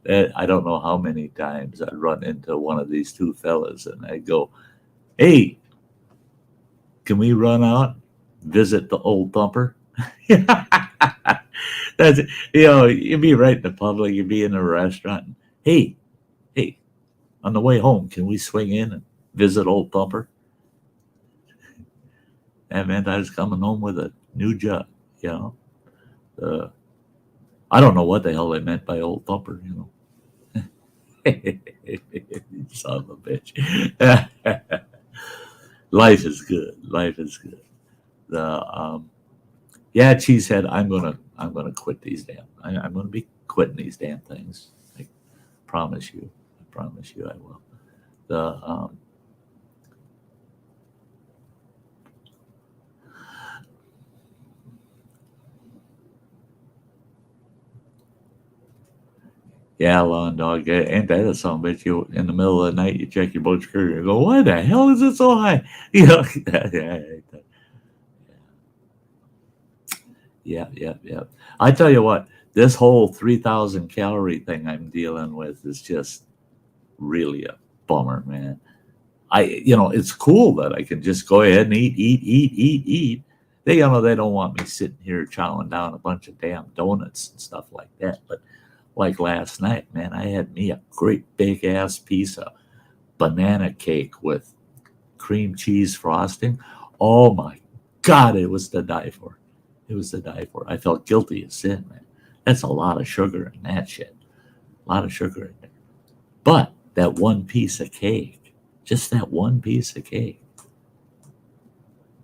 I don't know how many times I'd run into one of these two fellas, and I'd go, "Hey, can we run out, visit the old thumper?" That's you'd be right in the public, you'd be in a restaurant. And, hey, on the way home, can we swing in and visit old thumper? That meant I was coming home with a new jug. You know, I don't know what the hell they meant by old thumper. Son of a bitch. Life is good. Life is good. Yeah, cheesehead. I'm gonna quit these I'm gonna be quitting these damn things. I promise you. I promise you, I will. The Yeah, lawn dog. Ain't that a son bitch? You in the middle of the night, you check your blood sugar, you go, "Why the hell is it so high?" Yeah, yeah. I tell you what, this whole 3,000 calorie thing I'm dealing with is just really a bummer, man. It's cool that I can just go ahead and eat. They don't want me sitting here chowing down a bunch of damn donuts and stuff like that. But like last night, man, I had me a great big ass piece of banana cake with cream cheese frosting. Oh my God, it was to die for. It was to die for. I felt guilty as sin, man. That's a lot of sugar in that shit. A lot of sugar in there. But that one piece of cake, just that one piece of cake,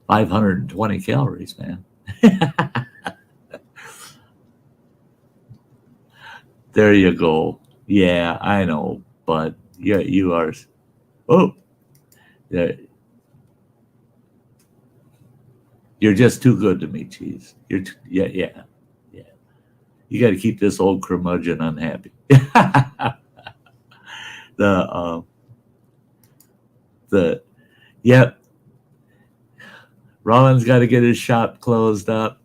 520 calories, man. There you go. Yeah, I know, but yeah, you are. Oh, yeah, you're just too good to me, Cheese. Yeah, yeah, yeah. You got to keep this old curmudgeon unhappy. the the Yep. Roland's got to get his shop closed up.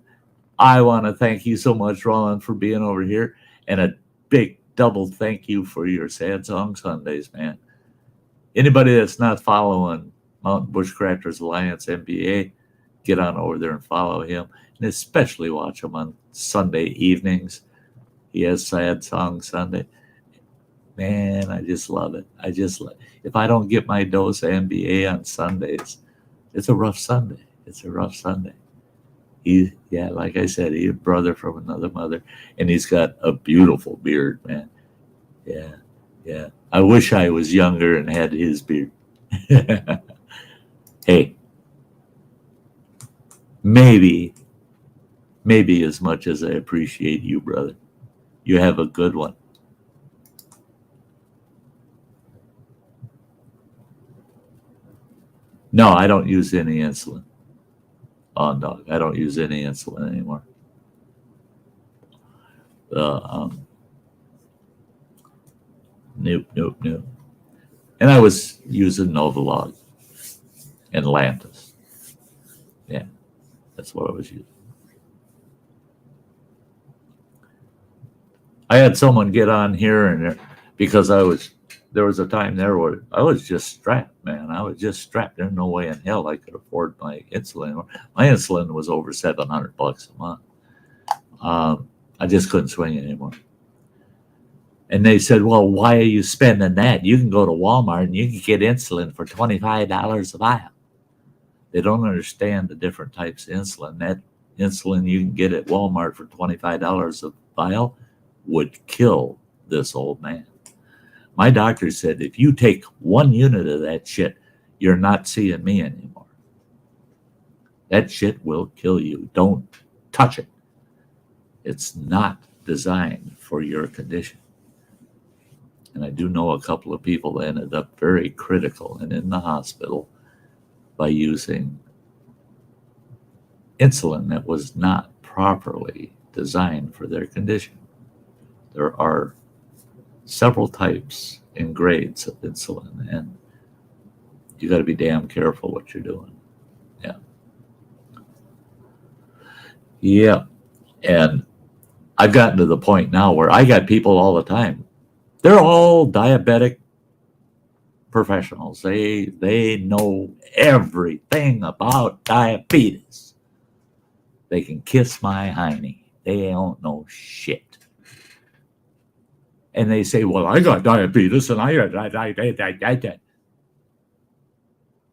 I want to thank you so much, Roland, for being over here, and a big double thank you for your Sad Song Sundays, man. Anybody that's not following Mountain Bushcrafters Alliance MBA, get on over there and follow him, and especially watch him on Sunday evenings. He has Sad Song Sunday. Man, I just love it. If I don't get my dose of MBA on Sundays, it's a rough Sunday. It's a rough Sunday. Yeah, like I said, he's a brother from another mother, and he's got a beautiful beard, man. Yeah, yeah. I wish I was younger and had his beard. Hey, maybe as much as I appreciate you, brother. You have a good one. No, I don't use any insulin. On dog, I don't use any insulin anymore. Nope. And I was using Novolog and Lantus. Yeah, that's what I was using. I had someone get on here, and because there was a time there where I was just strapped, man. I was just strapped. There's no way in hell I could afford my insulin. My insulin was over $700 a month. I just couldn't swing it anymore. And they said, well, why are you spending that? You can go to Walmart and you can get insulin for $25 a vial. They don't understand the different types of insulin. That insulin you can get at Walmart for $25 a vial would kill this old man. My doctor said, if you take 1 unit of that shit, you're not seeing me anymore. That shit will kill you. Don't touch it. It's not designed for your condition. And I do know a couple of people that ended up very critical and in the hospital by using insulin that was not properly designed for their condition. There are several types and grades of insulin, and you got to be damn careful what you're doing. Yeah. And I've gotten to the point now where I got people all the time. They're all diabetic professionals. They know everything about diabetes. They can kiss my hiney. They don't know shit. And they say, well, I got diabetes and I got.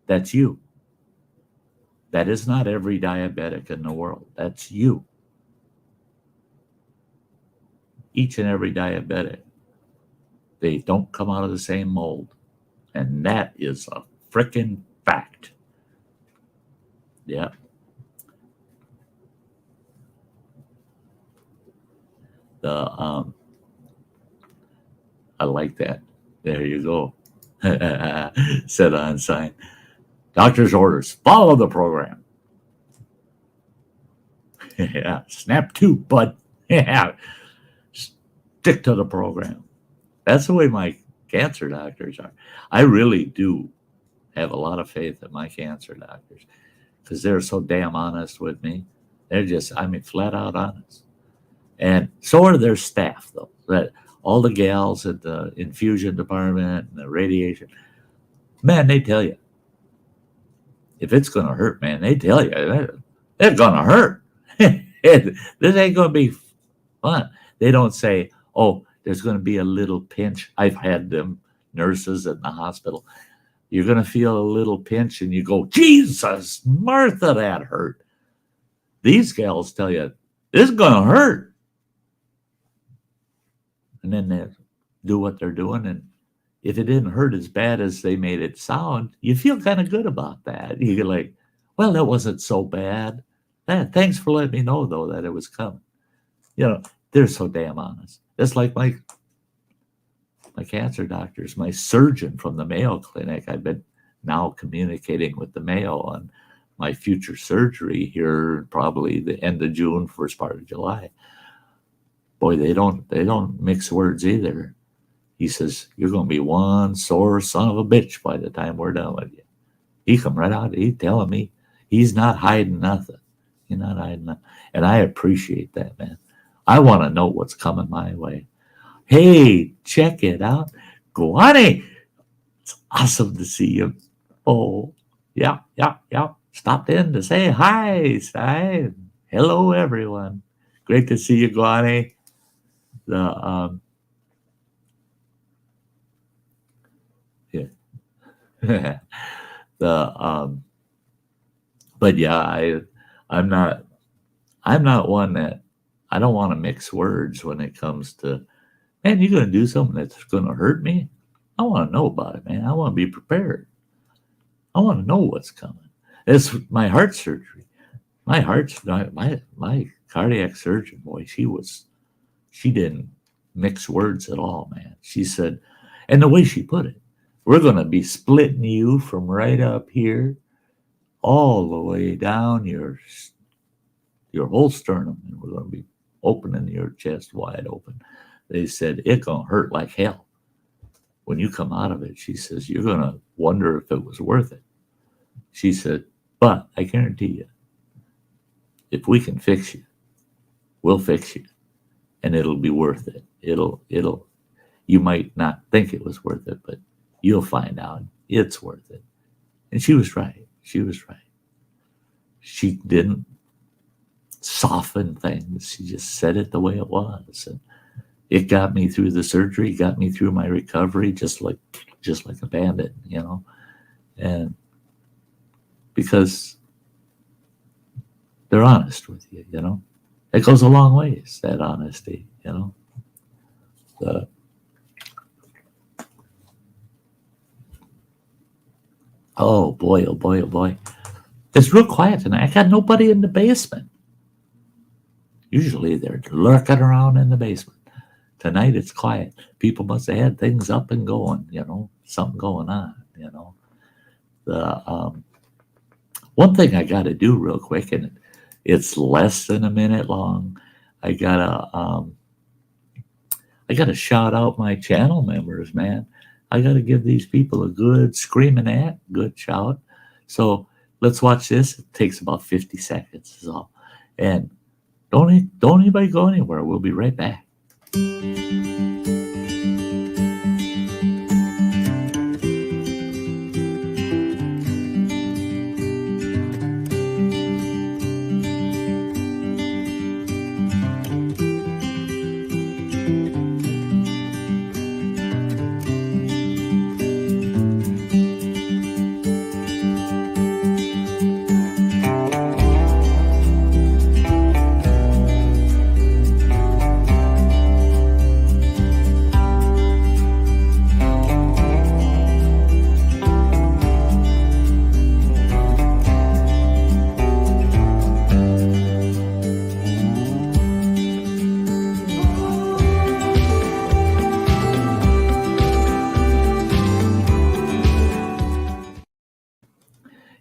That's you. That is not every diabetic in the world. That's you. Each and every diabetic. They don't come out of the same mold. And that is a frickin' fact. Yeah. I like that. There you go. Said on sign. Doctor's orders. Follow the program. Yeah. Snap to, bud. Yeah. Stick to the program. That's the way my cancer doctors are. I really do have a lot of faith in my cancer doctors because they're so damn honest with me. They're just, flat out honest. And so are their staff, though. That all the gals at the infusion department and the radiation, man, they tell you. If it's going to hurt, man, they tell you. It's going to hurt. This ain't going to be fun. They don't say, oh, there's going to be a little pinch. I've had them nurses in the hospital. You're going to feel a little pinch and you go, Jesus, Martha, that hurt. These gals tell you, this is going to hurt. And then they do what they're doing. And if it didn't hurt as bad as they made it sound, you feel kind of good about that. You're like, well, that wasn't so bad. Thanks for letting me know, though, that it was coming. They're so damn honest. It's like my cancer doctors, my surgeon from the Mayo Clinic. I've been now communicating with the Mayo on my future surgery here, probably the end of June, first part of July. Boy, they don't mix words either. He says, you're going to be one sore son of a bitch by the time we're done with you. He come right out. He telling me he's not hiding nothing. He's not hiding nothing. And I appreciate that, man. I want to know what's coming my way. Hey, check it out. Guani. It's awesome to see you. Oh, yeah. Stopped in to say hi, Sty. Hello, everyone. Great to see you, Guani. But yeah, I'm not one that I don't want to mix words when it comes to, man, you're going to do something that's going to hurt me. I want to know about it, man. I want to be prepared. I want to know what's coming. It's my heart surgery. My cardiac surgeon, boy, she didn't mix words at all, man. She said, and the way she put it, we're going to be splitting you from right up here all the way down your whole sternum, and we're going to be opening your chest wide open. They said, it's going to hurt like hell. When you come out of it, she says, you're going to wonder if it was worth it. She said, but I guarantee you, if we can fix you, we'll fix you, and it'll be worth it. You might not think it was worth it, but you'll find out it's worth it. And she was right. She didn't soften things. She just said it the way it was. And it got me through the surgery, got me through my recovery, just like a bandit, and because they're honest with you, it goes a long ways, that honesty, oh boy. It's real quiet tonight. I got nobody in the basement. Usually they're lurking around in the basement. Tonight it's quiet. People must have had things up and going, something going on, The one thing I got to do real quick, and it's less than a minute long. I gotta shout out my channel members, man. I gotta give these people a good screaming good shout. So let's watch this. It takes about 50 seconds is all. And don't anybody go anywhere. We'll be right back.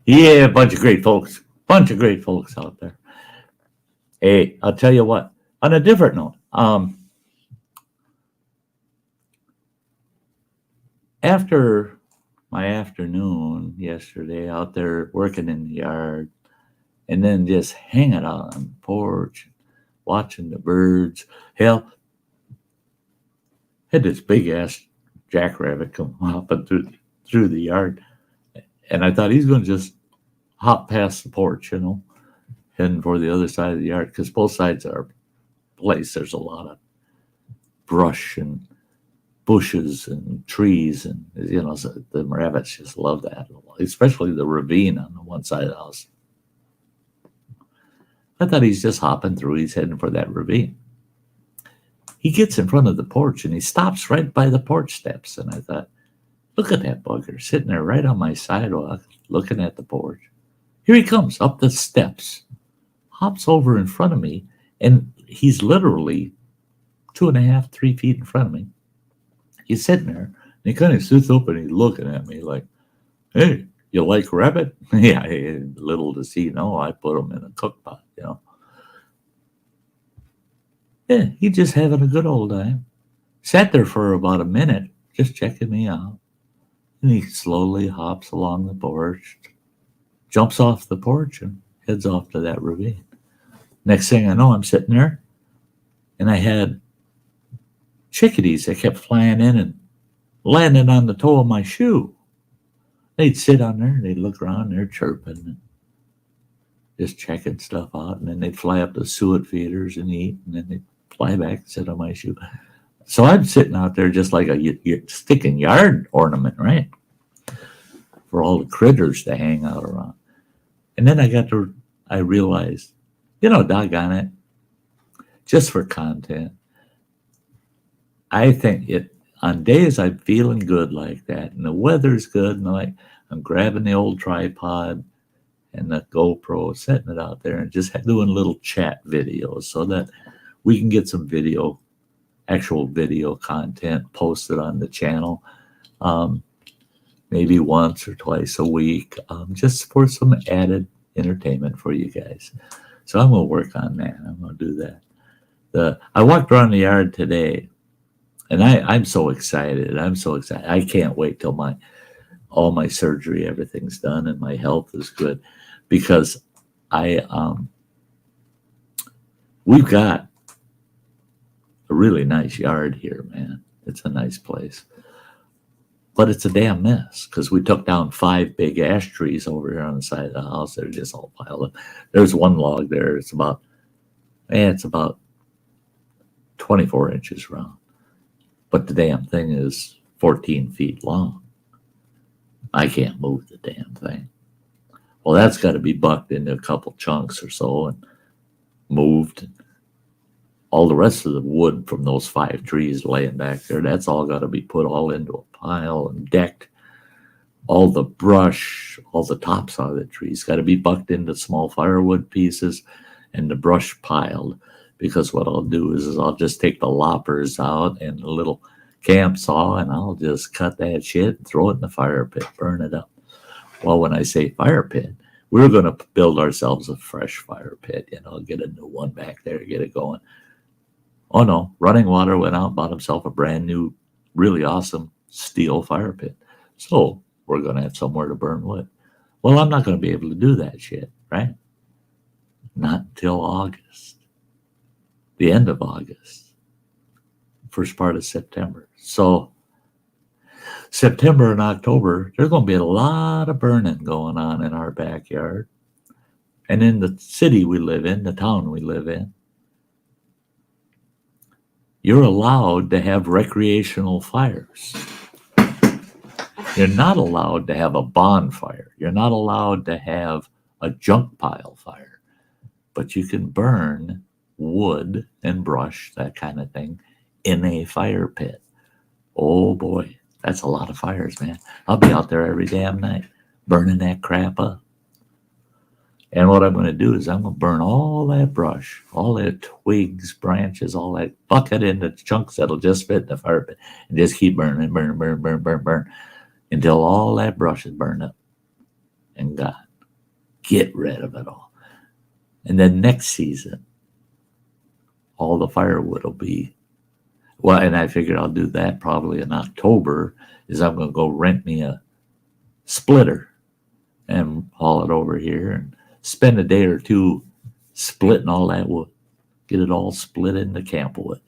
Yeah, a bunch of great folks out there. Hey, I'll tell you what, on a different note, after my afternoon yesterday out there working in the yard and then just hanging out on the porch, watching the birds, hell, had this big ass jackrabbit come hopping through the yard. And I thought he's going to just hop past the porch, heading for the other side of the yard, because both sides of our place, there's a lot of brush and bushes and trees. And, so the rabbits just love that, especially the ravine on the one side of the house. I thought he's just hopping through. He's heading for that ravine. He gets in front of the porch, and he stops right by the porch steps. And I thought, look at that bugger sitting there right on my sidewalk, looking at the porch. Here he comes up the steps, hops over in front of me, and he's literally 2.5, 3 feet in front of me. He's sitting there, and he kind of sits up and he's looking at me like, "Hey, you like rabbit?" Yeah, little does he know, I put him in a cook pot, Yeah, he just having a good old time. Sat there for about a minute, just checking me out. And he slowly hops along the porch, jumps off the porch, and heads off to that ravine. Next thing I know, I'm sitting there, and I had chickadees that kept flying in and landing on the toe of my shoe. They'd sit on there, and they'd look around, and they're chirping, and just checking stuff out, and then they'd fly up to suet feeders and eat, and then they'd fly back and sit on my shoe. So I'm sitting out there just like a sticking yard ornament, right? For all the critters to hang out around. And then I realized, doggone it, just for content, I think on days I'm feeling good like that, and the weather's good, and I'm grabbing the old tripod and the GoPro, setting it out there, and just doing little chat videos so that we can get some actual video content posted on the channel, maybe once or twice a week, just for some added entertainment for you guys. So I'm going to work on that. I'm going to do that. I walked around the yard today, and I'm so excited. I can't wait till all my surgery, everything's done, and my health is good, because we've got a really nice yard here, man. It's a nice place. But it's a damn mess, because we took down 5 big ash trees over here on the side of the house. They're just all piled up. There's one log there. It's about 24 inches round. But the damn thing is 14 feet long. I can't move the damn thing. Well, that's got to be bucked into a couple chunks or so and moved. All the rest of the wood from those 5 trees laying back there, that's all got to be put all into a pile and decked. All the brush, all the tops of the trees got to be bucked into small firewood pieces and the brush piled. Because what I'll do is I'll just take the loppers out and a little camp saw, and I'll just cut that shit and throw it in the fire pit, burn it up. Well, when I say fire pit, we're going to build ourselves a fresh fire pit, get a new one back there, get it going. Oh no, Running Water went out and bought himself a brand new, really awesome steel fire pit. So we're going to have somewhere to burn wood. Well, I'm not going to be able to do that shit, right? Not until August. The end of August. First part of September. So September and October, there's going to be a lot of burning going on in our backyard. And in the city we live in, the town we live in, you're allowed to have recreational fires. You're not allowed to have a bonfire. You're not allowed to have a junk pile fire. But you can burn wood and brush, that kind of thing, in a fire pit. Oh boy, that's a lot of fires, man. I'll be out there every damn night burning that crap up. And what I'm going to do is I'm going to burn all that brush, all that twigs, branches, all that, bucket into chunks that'll just fit in the fire pit, and just keep burning, burn, until all that brush is burned up and gone. Get rid of it all. And then next season, all the firewood will be, well, and I figured I'll do that probably in October, is I'm going to go rent me a splitter and haul it over here and spend a day or two splitting all that wood, get it all split into camp wood.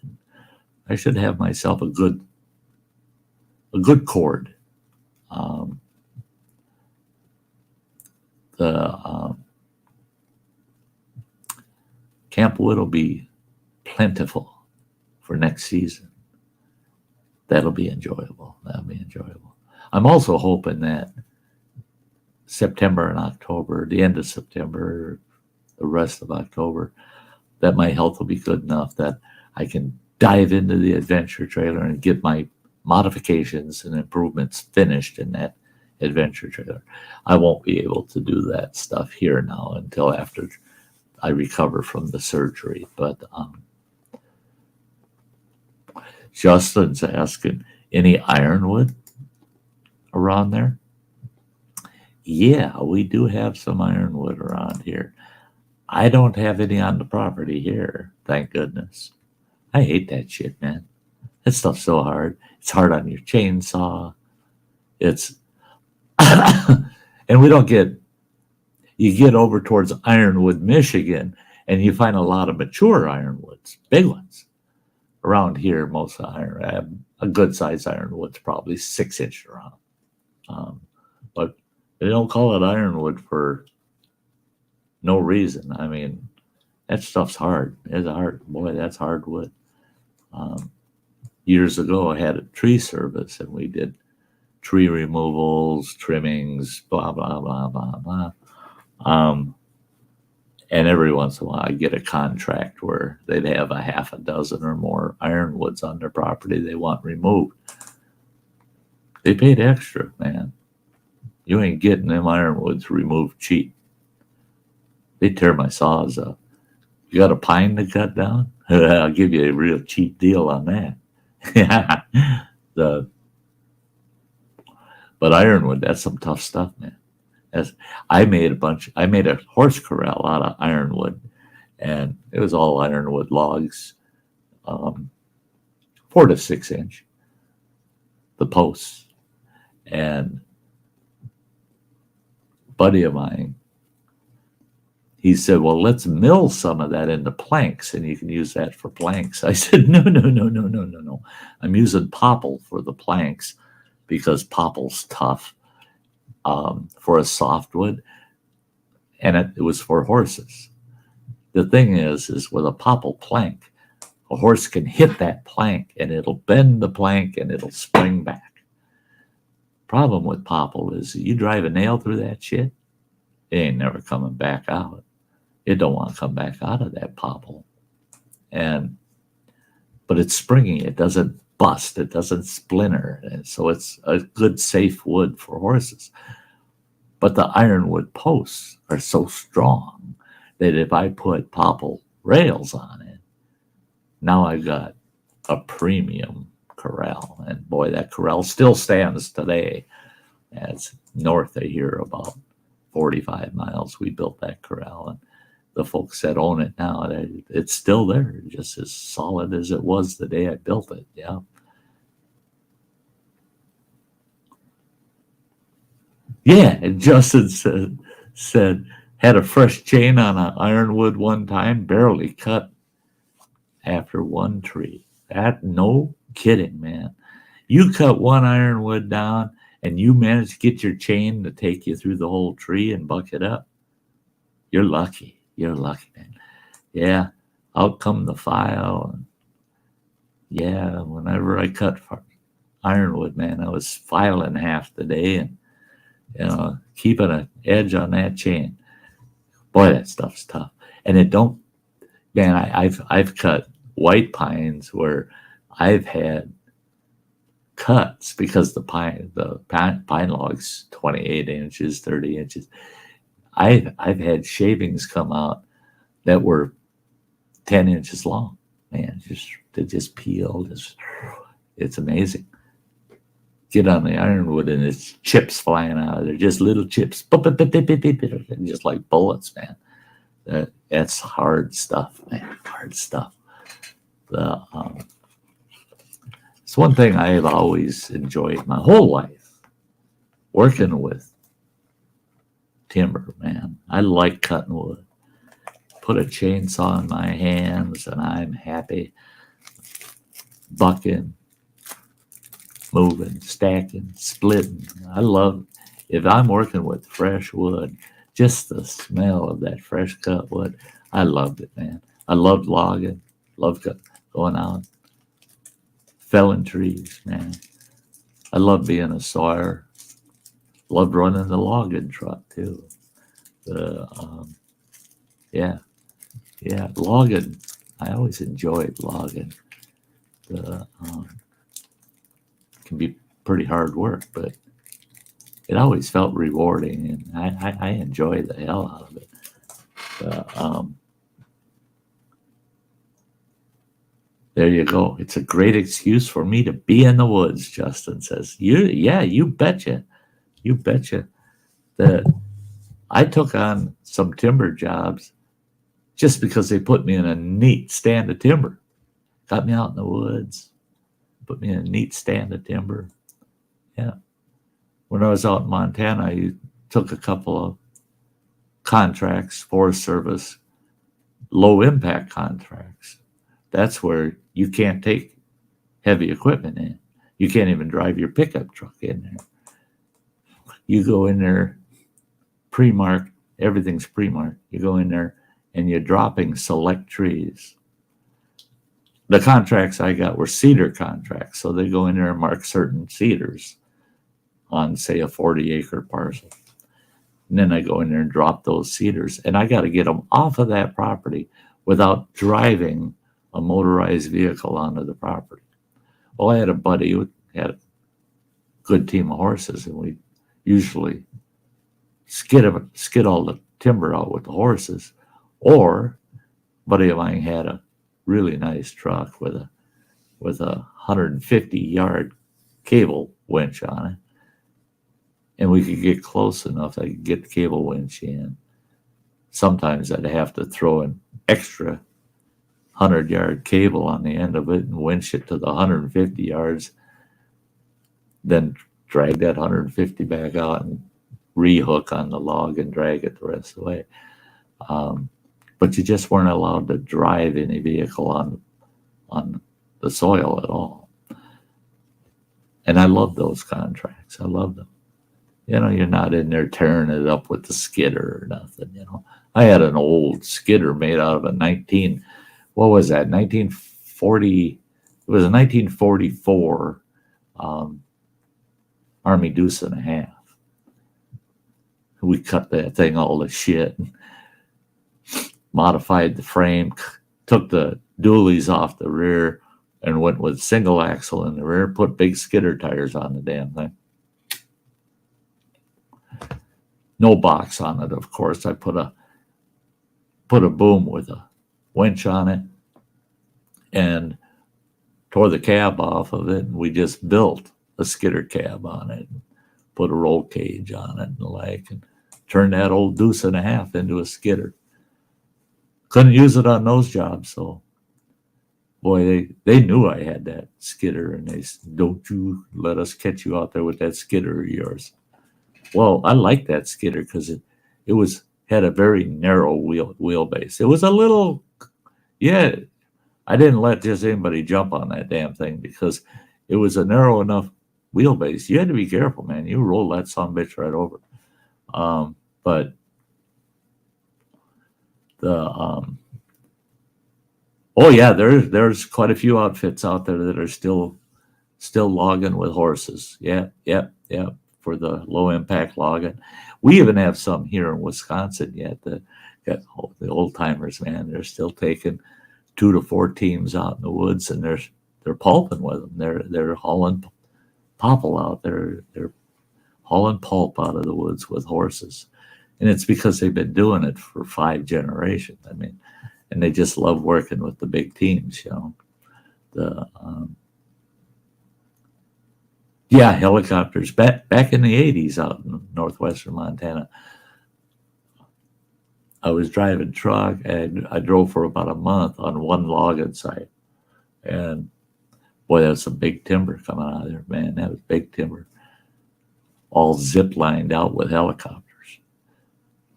I should have myself a good cord. The camp wood will be plentiful for next season. That'll be enjoyable. I'm also hoping that September and October, the end of September, the rest of October, that my health will be good enough that I can dive into the adventure trailer and get my modifications and improvements finished in that adventure trailer. I won't be able to do that stuff here now until after I recover from the surgery, but Justin's asking, any ironwood around there? Yeah, we do have some ironwood around here. I don't have any on the property here, thank goodness. I hate that shit, man. That stuff's so hard. It's hard on your chainsaw. It's and we don't get you get over towards Ironwood, Michigan, and you find a lot of mature ironwoods, big ones. Around here, most of a good sized ironwood's probably 6 inch around. But they don't call it ironwood for no reason. I mean, that stuff's hard. It's hard. Boy, that's hard wood. Years ago, I had a tree service, and we did tree removals, trimmings, blah, blah, blah, blah, blah. And every once in a while, I get a contract where they'd have a half a dozen or more ironwoods on their property they want removed. They paid extra, man. You ain't getting them ironwoods removed cheap. They tear my saws up. You got a pine to cut down? I'll give you a real cheap deal on that. But ironwood, that's some tough stuff, man. I made a horse corral out of ironwood, and it was all ironwood logs, 4 to 6 inch, the posts. And a buddy of mine, he said, well, let's mill some of that into planks, and you can use that for planks. I said, no. I'm using popple for the planks because popple's tough. For a softwood, and it was for horses. The thing is with a popple plank, a horse can hit that plank and it'll bend the plank and it'll spring back. Problem with popple is you drive a nail through that shit, it ain't never coming back out. It don't want to come back out of that popple. But it's springy, it doesn't bust, it doesn't splinter, and so it's a good safe wood for horses. But the ironwood posts are so strong that if I put popple rails on it, now I've got a premium corral. And boy, that corral still stands today. It's north of here, about 45 miles. We built that corral, and the folks that own it now, it's still there, just as solid as it was the day I built it. Yeah. Yeah, and Justin said had a fresh chain on an ironwood one time, barely cut after one tree. That, no kidding, man. You cut one ironwood down and you manage to get your chain to take you through the whole tree and buck it up. You're lucky. You're lucky, man. Yeah, out come the file. And yeah, whenever I cut ironwood, man, I was filing half the day and keeping an edge on that chain. Boy, that stuff's tough. And it don't, man, I've cut white pines where I've had cuts because the pine log's 28 inches, 30 inches. I've had shavings come out that were 10 inches long. Man, they just peel. It's amazing. Get on the ironwood and it's chips flying out of there, just little chips, just like bullets, man. That's hard stuff, man. Hard stuff. It's one thing I have always enjoyed my whole life, working with timber, man. I like cutting wood. Put a chainsaw in my hands and I'm happy. Bucking, moving, stacking, splitting. I love, if I'm working with fresh wood, just the smell of that fresh cut wood, I loved it, man. I loved logging, loved going out, felling trees, man. I loved being a sawyer. Loved running the logging truck too. Logging. I always enjoyed logging. Can be pretty hard work, but it always felt rewarding, and I enjoyed the hell out of it. There you go. It's a great excuse for me to be in the woods, Justin says. You betcha. You betcha. That I took on some timber jobs just because they put me in a neat stand of timber. Got me out in the woods, put me in a neat stand of timber. Yeah. When I was out in Montana, I took a couple of contracts, Forest Service, low impact contracts. That's where you can't take heavy equipment in. You can't even drive your pickup truck in there. You go in there, pre-marked, everything's pre-marked. You go in there and you're dropping select trees. The contracts I got were cedar contracts, so they go in there and mark certain cedars on, say, a 40-acre parcel. And then I go in there and drop those cedars, and I got to get them off of that property without driving a motorized vehicle onto the property. Well, I had a buddy who had a good team of horses, and we usually skid all the timber out with the horses. Or a buddy of mine had a really nice truck with a 150-yard cable winch on it, and we could get close enough. I could get the cable winch in. Sometimes I'd have to throw an extra 100-yard cable on the end of it and winch it to the 150 yards, then drag that 150 back out and rehook on the log and drag it the rest of the way. But you just weren't allowed to drive any vehicle on the soil at all. And I love those contracts. I love them. You know, you're not in there tearing it up with the skidder or nothing, you know. I had an old skidder made out of a 1940, it was a 1944 Army Deuce and a half. We cut that thing all to shit, modified the frame, took the dualies off the rear, and went with single axle in the rear, put big skidder tires on the damn thing. No box on it, of course. I put a boom with a winch on it and tore the cab off of it, and we just built a skidder cab on it, and put a roll cage on it and the like, and turned that old Deuce and a half into a skidder. Couldn't use it on those jobs, so boy, they knew I had that skidder, and they said, "Don't you let us catch you out there with that skidder of yours." Well, I liked that skidder because it had a very narrow wheelbase. It was a little, yeah. I didn't let just anybody jump on that damn thing because it was a narrow enough wheelbase. You had to be careful, man. You roll that sumbitch right over. But oh yeah, there's quite a few outfits out there that are still logging with horses. Yeah. For the low impact logging. We even have some here in Wisconsin yet. The old timers, man, they're still taking 2 to 4 teams out in the woods, and they're pulping with them. They're hauling popple out there. They're hauling pulp out of the woods with horses, and it's because they've been doing it for 5 generations. I mean, and they just love working with the big teams, you know. Yeah, helicopters. Back in the 80s out in northwestern Montana, I was driving truck, and I drove for about a month on one logging site. And boy, that was some big timber coming out of there, man. That was big timber. All zip-lined out with helicopters.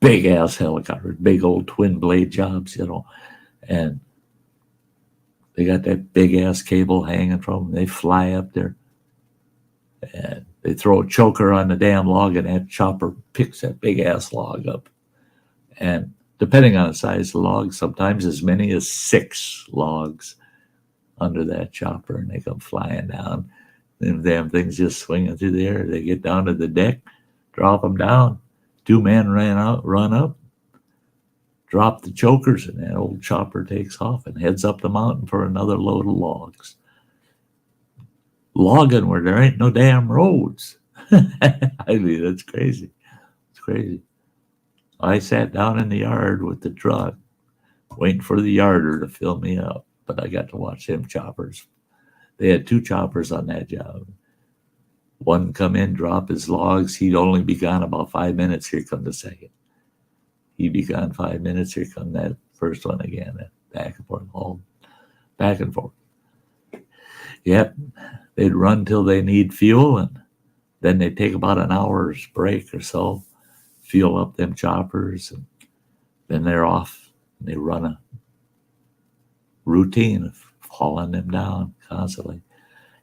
Big-ass helicopters, big old twin-blade jobs, you know. And they got that big-ass cable hanging from them. They fly up there. And they throw a choker on the damn log, and that chopper picks that big ass log up. And depending on the size of the log, sometimes as many as 6 logs under that chopper, and they come flying down. Them damn things just swinging through the air. They get down to the deck, drop them down. 2 men run up, drop the chokers, and that old chopper takes off and heads up the mountain for another load of logs. Logging where there ain't no damn roads. I mean, that's crazy. It's crazy. I sat down in the yard with the truck, waiting for the yarder to fill me up. but I got to watch them choppers. They had 2 choppers on that job. One come in, drop his logs. He'd only be gone about 5 minutes. Here come the second. He'd be gone 5 minutes. Here come that first one again. Back and forth, all back and forth. Yep, they'd run till they need fuel, and then they'd take about an hour's break or so, fuel up them choppers, and then they're off. And they run a routine of hauling them down constantly.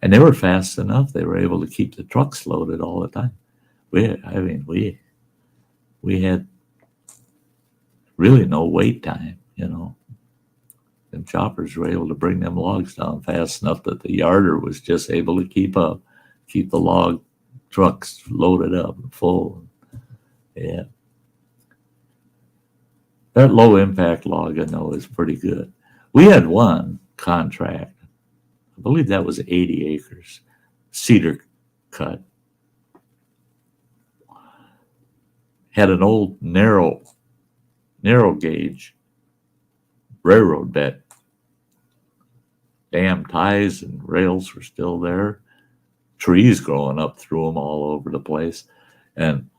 And they were fast enough. They were able to keep the trucks loaded all the time. We had really no wait time, you know. Them choppers were able to bring them logs down fast enough that the yarder was just able to keep up, keep the log trucks loaded up and full. Yeah. That low impact log, I know, is pretty good. We had one contract. I believe that was 80 acres, cedar cut. Had an old narrow gauge railroad bed. Damn ties and rails were still there. Trees growing up through them all over the place. And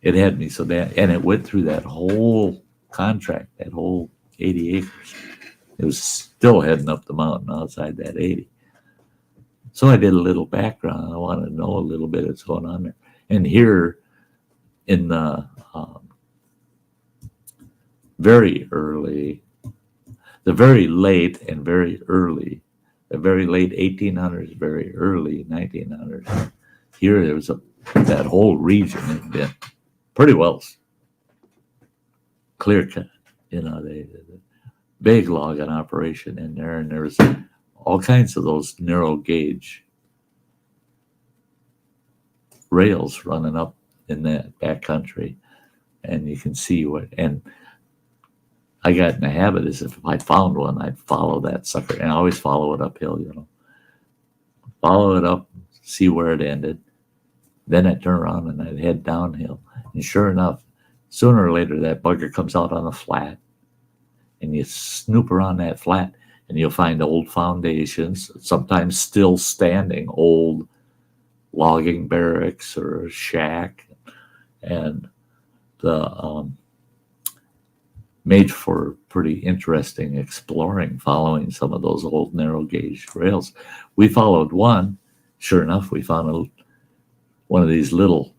it had me so bad. And it went through that whole contract, that whole 80 acres. It was still heading up the mountain outside that 80. So I did a little background. I wanted to know a little bit what's going on there. And here in the very late 1800s, very early 1900s, here there was that whole region had been pretty well clear cut. You know, they big logging operation in there, and there was all kinds of those narrow gauge rails running up in that back country, and you can see what. And I got in the habit is if I found one, I'd follow that sucker, and I always follow it uphill. You know, follow it up, see where it ended. Then I'd turn around and I'd head downhill, and sure enough, sooner or later that bugger comes out on a flat. And you snoop around that flat, and you'll find old foundations, sometimes still standing, old logging barracks or a shack, and the made for pretty interesting exploring, following some of those old narrow gauge rails. We followed one. Sure enough, we found one of these little.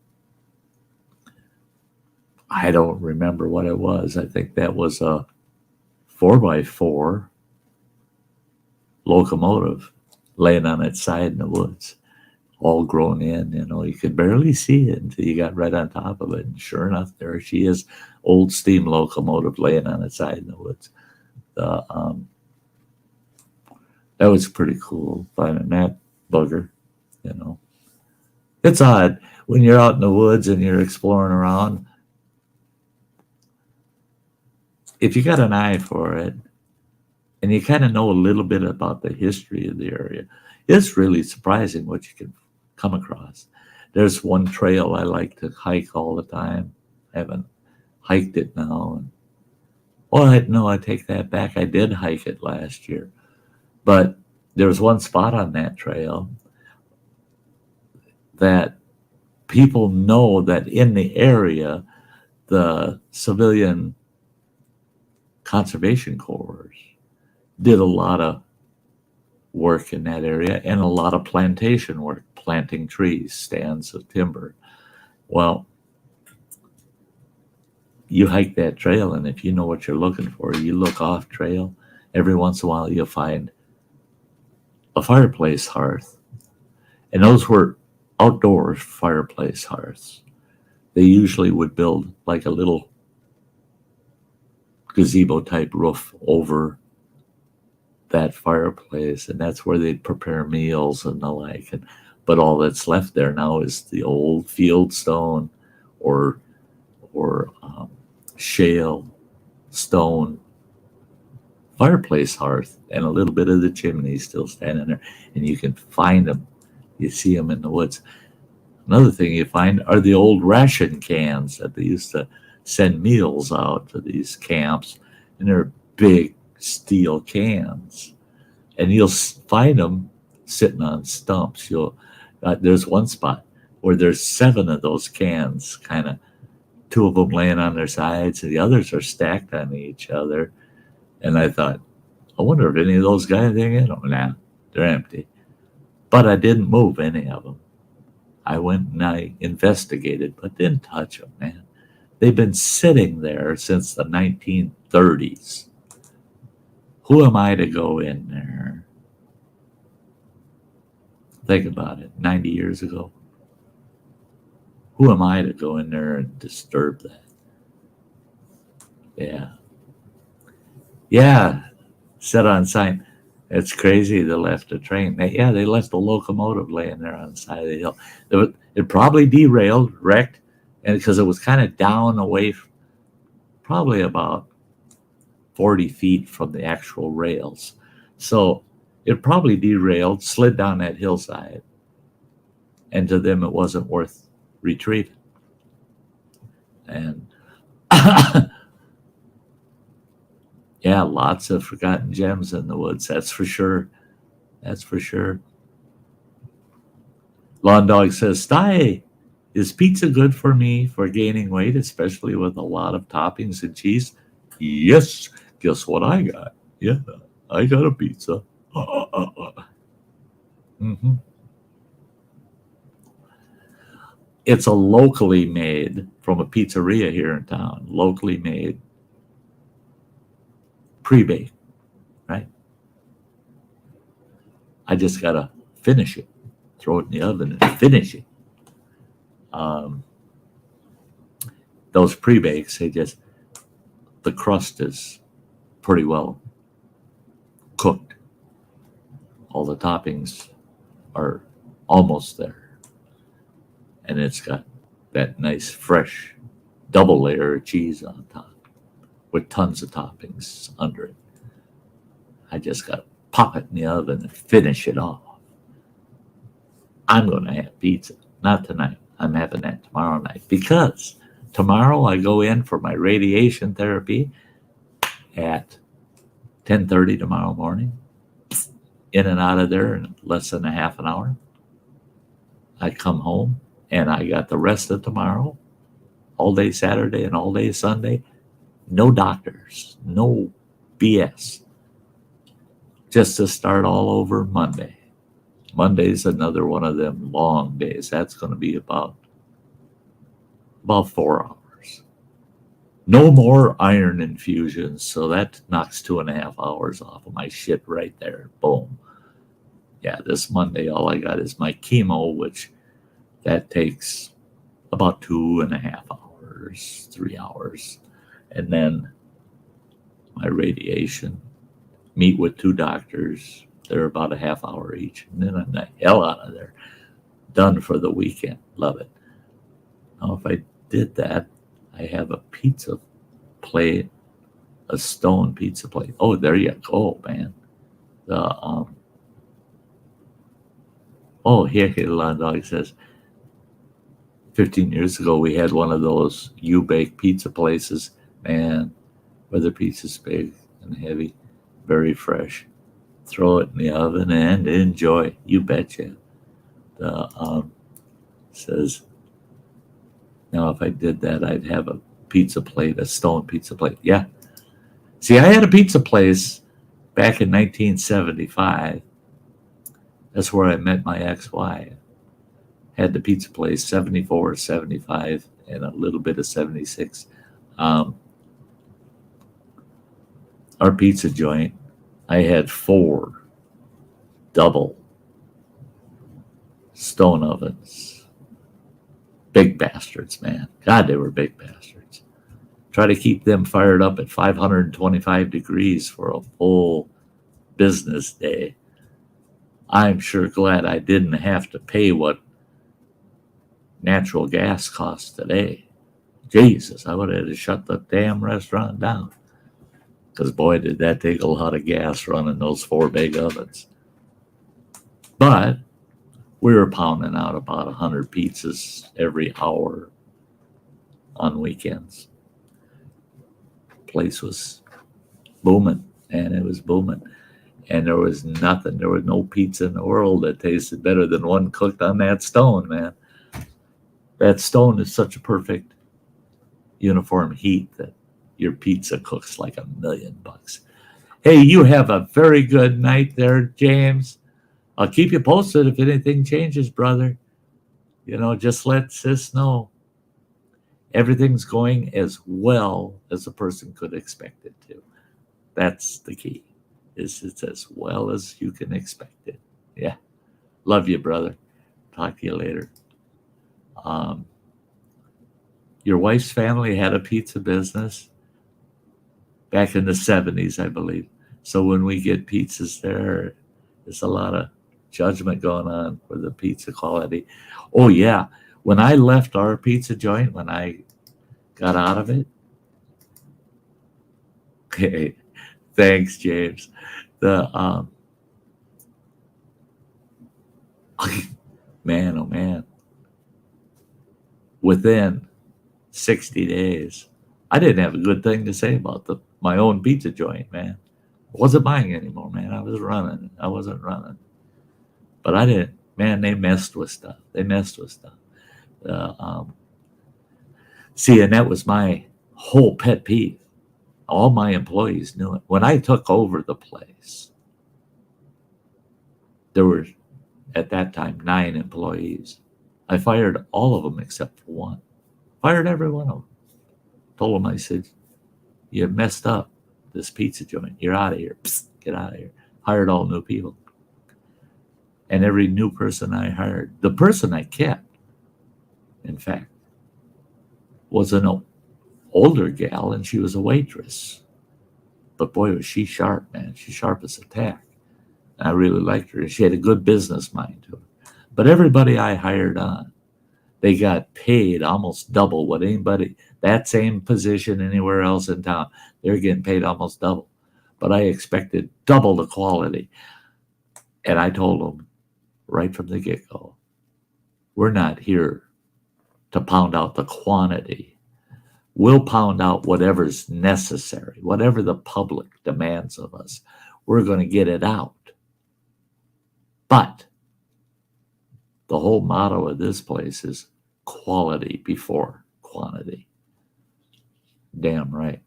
I don't remember what it was. I think that was a 4x4 locomotive laying on its side in the woods, all grown in. You know, you could barely see it until you got right on top of it. And sure enough, there she is, old steam locomotive laying on its side in the woods. That was pretty cool, finding that bugger, you know. It's odd when you're out in the woods and you're exploring around. If you got an eye for it, and you kind of know a little bit about the history of the area, it's really surprising what you can come across. There's one trail I like to hike all the time. I haven't hiked it now. I take that back. I did hike it last year. But there's one spot on that trail that people know that in the area, the civilian conservation corps did a lot of work in that area and a lot of plantation work, planting trees, stands of timber. Well, you hike that trail, and if you know what you're looking for, you look off trail, every once in a while you'll find a fireplace hearth. And those were outdoor fireplace hearths. They usually would build like a little gazebo type roof over that fireplace, and that's where they'd prepare meals and the like. But all that's left there now is the old field stone or shale stone fireplace hearth, and a little bit of the chimney still standing there, and you can find them. You see them in the woods. Another thing you find are the old ration cans that they used to send meals out to these camps, and they're big steel cans, and you'll find them sitting on stumps. There's one spot where there's 7 of those cans, kind of 2 of them laying on their sides, and the others are stacked on each other. And I thought, I wonder if any of those guys are in them. Nah, they're empty. But I didn't move any of them. I went and I investigated, but didn't touch them, man. They've been sitting there since the 1930s. Who am I to go in there? Think about it, 90 years ago. Who am I to go in there and disturb that? Yeah, set on sign. It's crazy they left a train. They left a locomotive laying there on the side of the hill. It probably derailed, wrecked, and because it was kind of down away, probably about 40 feet from the actual rails. So it probably derailed, slid down that hillside, and to them it wasn't worth retrieving. And yeah, lots of forgotten gems in the woods, that's for sure. That's for sure. Lawn Dog says, Sty, is pizza good for me for gaining weight, especially with a lot of toppings and cheese? Yes. Guess what I got? Yeah, I got a pizza. Mm-hmm. It's a locally made, from a pizzeria here in town, locally made, pre-baked, right? I just got to finish it, throw it in the oven and finish it. Those pre-bakes, the crust is pretty well cooked. All the toppings are almost there. And it's got that nice, fresh, double layer of cheese on top with tons of toppings under it. I just got to pop it in the oven and finish it off. I'm going to have pizza. Not tonight. I'm having that tomorrow night because tomorrow I go in for my radiation therapy at 10:30 tomorrow morning. In and out of there in less than a half an hour. I come home and I got the rest of tomorrow, all day Saturday and all day Sunday. No doctors, no BS. Just to start all over Monday. Monday's another one of them long days. That's going to be about 4 hours. No more iron infusions, so that knocks 2.5 hours off of my shit right there. Boom. Yeah, this Monday, all I got is my chemo, which that takes about 2.5 hours, 3 hours. And then my radiation, meet with 2 doctors. They're about a half hour each. And then I'm the hell out of there. Done for the weekend. Love it. Now, if I did that, I have a pizza plate, a stone pizza plate. Oh, there you go, man. Here, Lawn Dog says, 15 years ago, we had one of those U-bake pizza places. Man, where the pizza's big and heavy, very fresh. Throw it in the oven and enjoy. You betcha. Says, now if I did that, I'd have a pizza plate, a stone pizza plate. Yeah. See, I had a pizza place back in 1975. That's where I met my ex-wife. Had the pizza place, 74, 75, and a little bit of 76. Our pizza joint, I had 4 double stone ovens. Big bastards, man. God, they were big bastards. Try to keep them fired up at 525 degrees for a full business day. I'm sure glad I didn't have to pay what natural gas costs today. Jesus, I would have had to shut the damn restaurant down. Because boy, did that take a lot of gas running those 4 big ovens. But we were pounding out about 100 pizzas every hour on weekends. Place was booming. and it was booming. And there was nothing. There was no pizza in the world that tasted better than one cooked on that stone, man. That stone is such a perfect uniform heat that your pizza cooks like $1,000,000. Hey, you have a very good night there, James. I'll keep you posted if anything changes, brother. Just let sis know. Everything's going as well as a person could expect it to. That's the key. It's as well as you can expect it. Yeah. Love you, brother. Talk to you later. Your wife's family had a pizza business back in the 70s, I believe. So when we get pizzas there, there's a lot of judgment going on for the pizza quality. Oh, yeah. When I left our pizza joint, when I got out of it, hey, thanks, James. The man, oh man, within 60 days, I didn't have a good thing to say about my own pizza joint, man. I wasn't buying anymore, man. I wasn't running. But I didn't, man, they messed with stuff. See, and that was my whole pet peeve. All my employees knew it. When I took over the place, there were, at that time, 9 employees. I fired all of them except for one. Fired every one of them. Told them, I said, you messed up this pizza joint. You're out of here. Psst, get out of here. Hired all new people. And every new person I hired, the person I kept, in fact, was an older gal, and she was a waitress. But boy, was she sharp, man. She's sharp as a tack. And I really liked her. She had a good business mind to her. But everybody I hired on, they got paid almost double what anybody, that same position anywhere else in town, they're getting paid almost double. But I expected double the quality. And I told them right from the get-go, we're not here to pound out the quantity. We'll pound out whatever's necessary, whatever the public demands of us. We're going to get it out. But the whole motto of this place is quality before quantity. Damn right.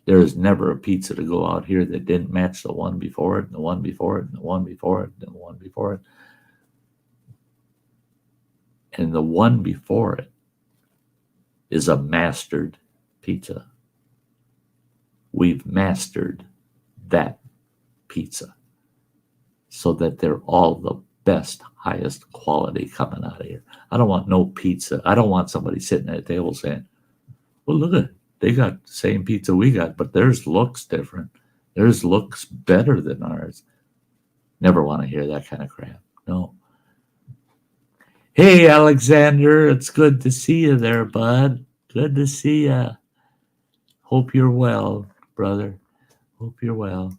There is never a pizza to go out here that didn't match the one before it, and the one before it, and the one before it, and the one before it. And the one before it is a mastered pizza. We've mastered that pizza so that they're all the best, highest quality coming out of here. I don't want no pizza. I don't want somebody sitting at a table saying, well, look at it. They got the same pizza we got, but theirs looks different. Theirs looks better than ours. Never want to hear that kind of crap. No. Hey, Alexander, it's good to see you there, bud. Good to see you. Hope you're well, brother. Hope you're well.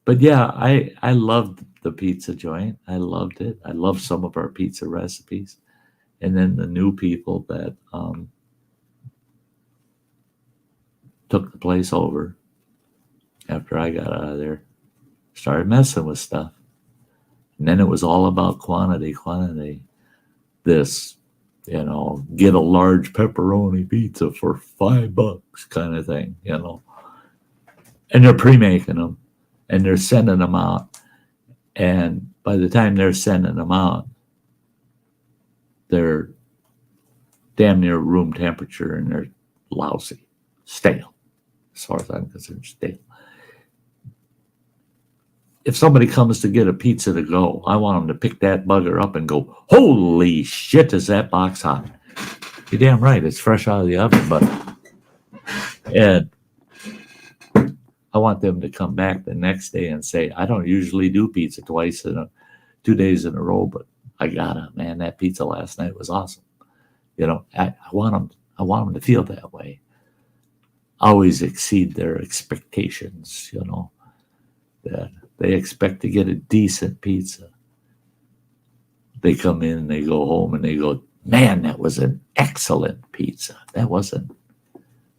But yeah, I loved the pizza joint. I loved it. I loved some of our pizza recipes. And then the new people that took the place over after I got out of there started messing with stuff. And then it was all about quantity. This, get a large pepperoni pizza for $5 kind of thing, And they're pre-making them, and they're sending them out. And by the time they're sending them out, they're damn near room temperature, and they're lousy, stale, as far as I'm concerned, stale. If somebody comes to get a pizza to go, I want them to pick that bugger up and go, holy shit, is that box hot? You're damn right, it's fresh out of the oven, but and I want them to come back the next day and say, I don't usually do pizza 2 days in a row, but I gotta, man, that pizza last night was awesome. I want them to feel that way. Always exceed their expectations, that they expect to get a decent pizza. They come in and they go home and they go, man, that was an excellent pizza. That wasn't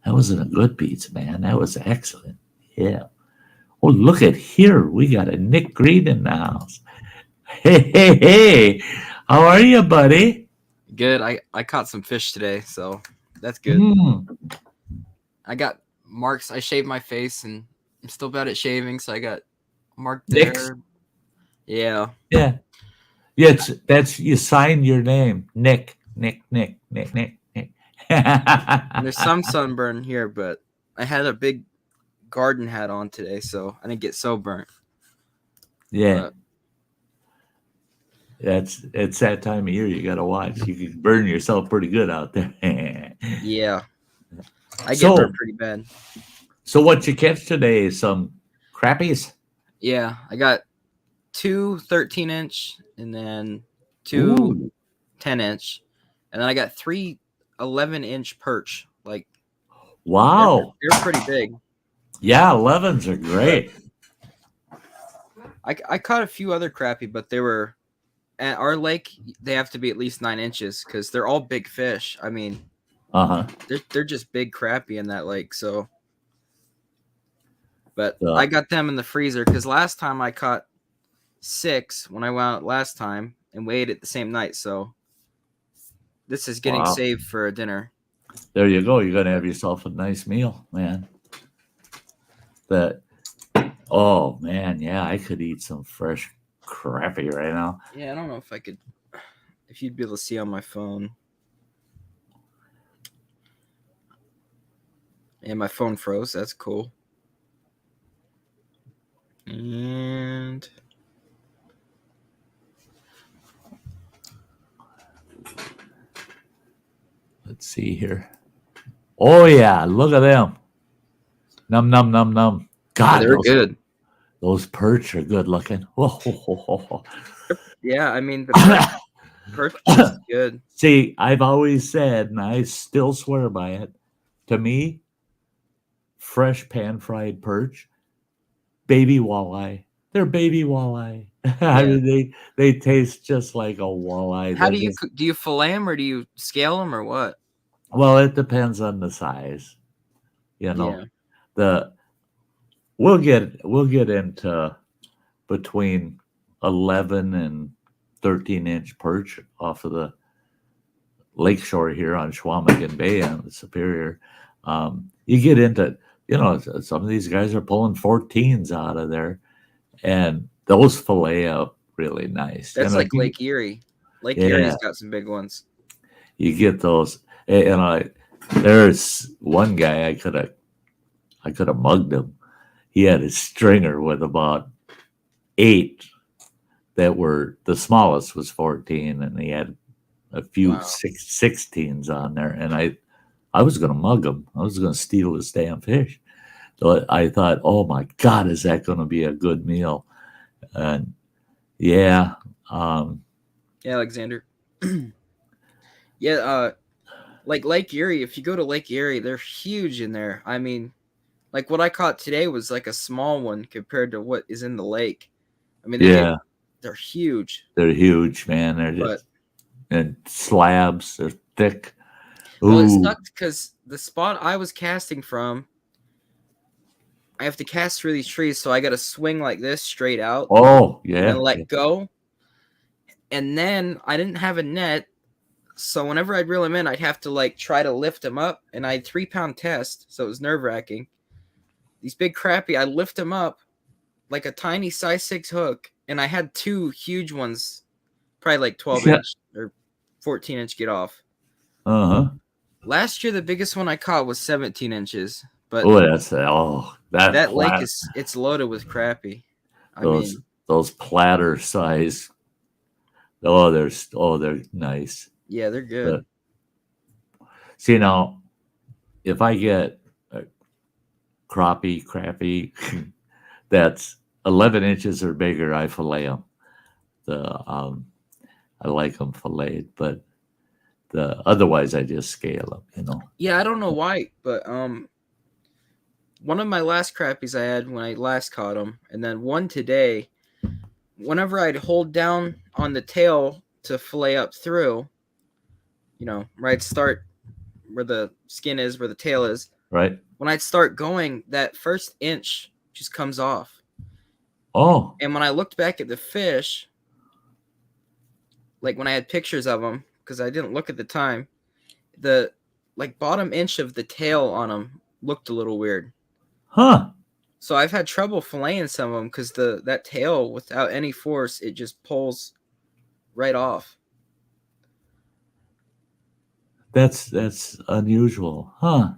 a good pizza, man. That was excellent. Yeah. Oh, look at here. We got a Nick Green in the house. Hey, hey, hey. How are you, buddy? Good. I caught some fish today, so that's good. Mm, I got marks. I shaved my face, and I'm still bad at shaving, so I got marked Nick's. there. Yeah. Yeah. Yeah, that's you signed your name. Nick. Nick, Nick, Nick, Nick, Nick. And there's some sunburn here, but I had a big garden hat on today, so I didn't get so burnt. Yeah. But It's that time of year you gotta watch. You can burn yourself pretty good out there. yeah, I get So burnt pretty bad. so what you catch today? Some crappies? Yeah, I got two 13-inch and then two Ooh. 10-inch, and then I got three 11-inch perch. Like Wow. they're pretty big. Yeah, 11s are great. I caught a few other crappie, but they were at our lake. They have to be at least 9 inches because they're all big fish. I mean, Uh-huh. they're just big crappie in that lake. So, but Yeah. I got them in the freezer because last time I caught 6 when I went out last time and weighed it the same night. So this is getting Wow. saved for a dinner. There you go. You're gonna have yourself a nice meal, man. That oh man, yeah, I could eat some fresh crappie right now. Yeah, I don't know if I could, if you'd be able to see on my phone. And my phone froze. That's cool. And Let's see here. Oh yeah, look at them. Num num num num. God, they're good. those perch are good looking. Oh. Yeah, I mean the perch is good. See, I've always said, and I still swear by it. To me, fresh pan-fried perch, baby walleye. They're baby walleye. I Yeah. mean, they taste just like a walleye. How They're do you just- do you fillet them or do you scale them or what? well, it depends on the size. You know, Yeah. we'll get into between 11 and 13-inch perch off of the lakeshore here on Schwamigan Bay on the Superior. You get into, some of these guys are pulling 14s out of there, and those fillet up really nice. That's You know, like Lake Erie. Lake Yeah. Erie's got some big ones. you get those, and there's one guy I could have mugged him. He had a stringer with about 8 that were, the smallest was 14, and he had a few Wow. 16s on there, and I was going to mug him. I was going to steal his damn fish. So I thought, oh my God, is that going to be a good meal? And yeah, Yeah, Alexander. Yeah, like Lake Erie, if you go to Lake Erie, they're huge in there. I mean, like what I caught today was like a small one compared to what is in the lake. I mean, they're huge. they're huge, man. They're But just, and slabs, they're thick. well, it Ooh. sucked because the spot I was casting from, I have to cast through these trees, so I got to swing like this straight out Oh, yeah. and let go. And then I didn't have a net, so whenever I'd reel him in, I'd have to like try to lift him up, and I had 3-pound test, so it was nerve-wracking. These big crappie, I lift them up like a tiny size 6 hook, and I had 2 huge ones, probably like 12-inch or 14-inch get off. Uh-huh. Last year, the biggest one I caught was 17 inches, but Oh, that lake plat- it's loaded with crappie. I mean, those platter size. Oh, they're nice. yeah, they're good. See, now, if I get a crappie that's 11 inches or bigger, I fillet them. I like them filleted, but otherwise I just scale them. Yeah, I don't know why, but one of my last crappies I had when I last caught them, and then one today, whenever I'd hold down on the tail to fillet up through, where I'd start where the skin is, where the tail is, Right? when I'd start going, that first inch just comes off. Oh, And when I looked back at the fish, like when I had pictures of them, because I didn't look at the time, the like bottom inch of the tail on them looked a little weird. huh. So I've had trouble filleting some of them because that tail, without any force, it just pulls right off. That's unusual, huh?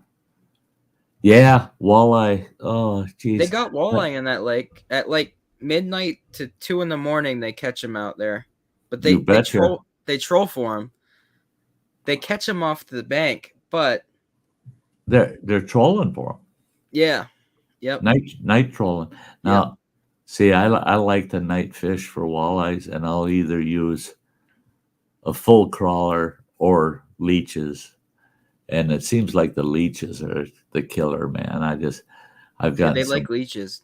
Yeah, walleye. Oh, geez. They got walleye in that lake at like midnight to 2 a.m. They catch them out there, but You betcha. they troll for them. They catch them off the bank, but They're trolling for them. yeah, yep. Night trolling. Now, see, I like to night fish for walleyes, and I'll either use a full crawler or leeches. And it seems like the leeches are the killer, man. I've Yeah, gotten they some like leeches.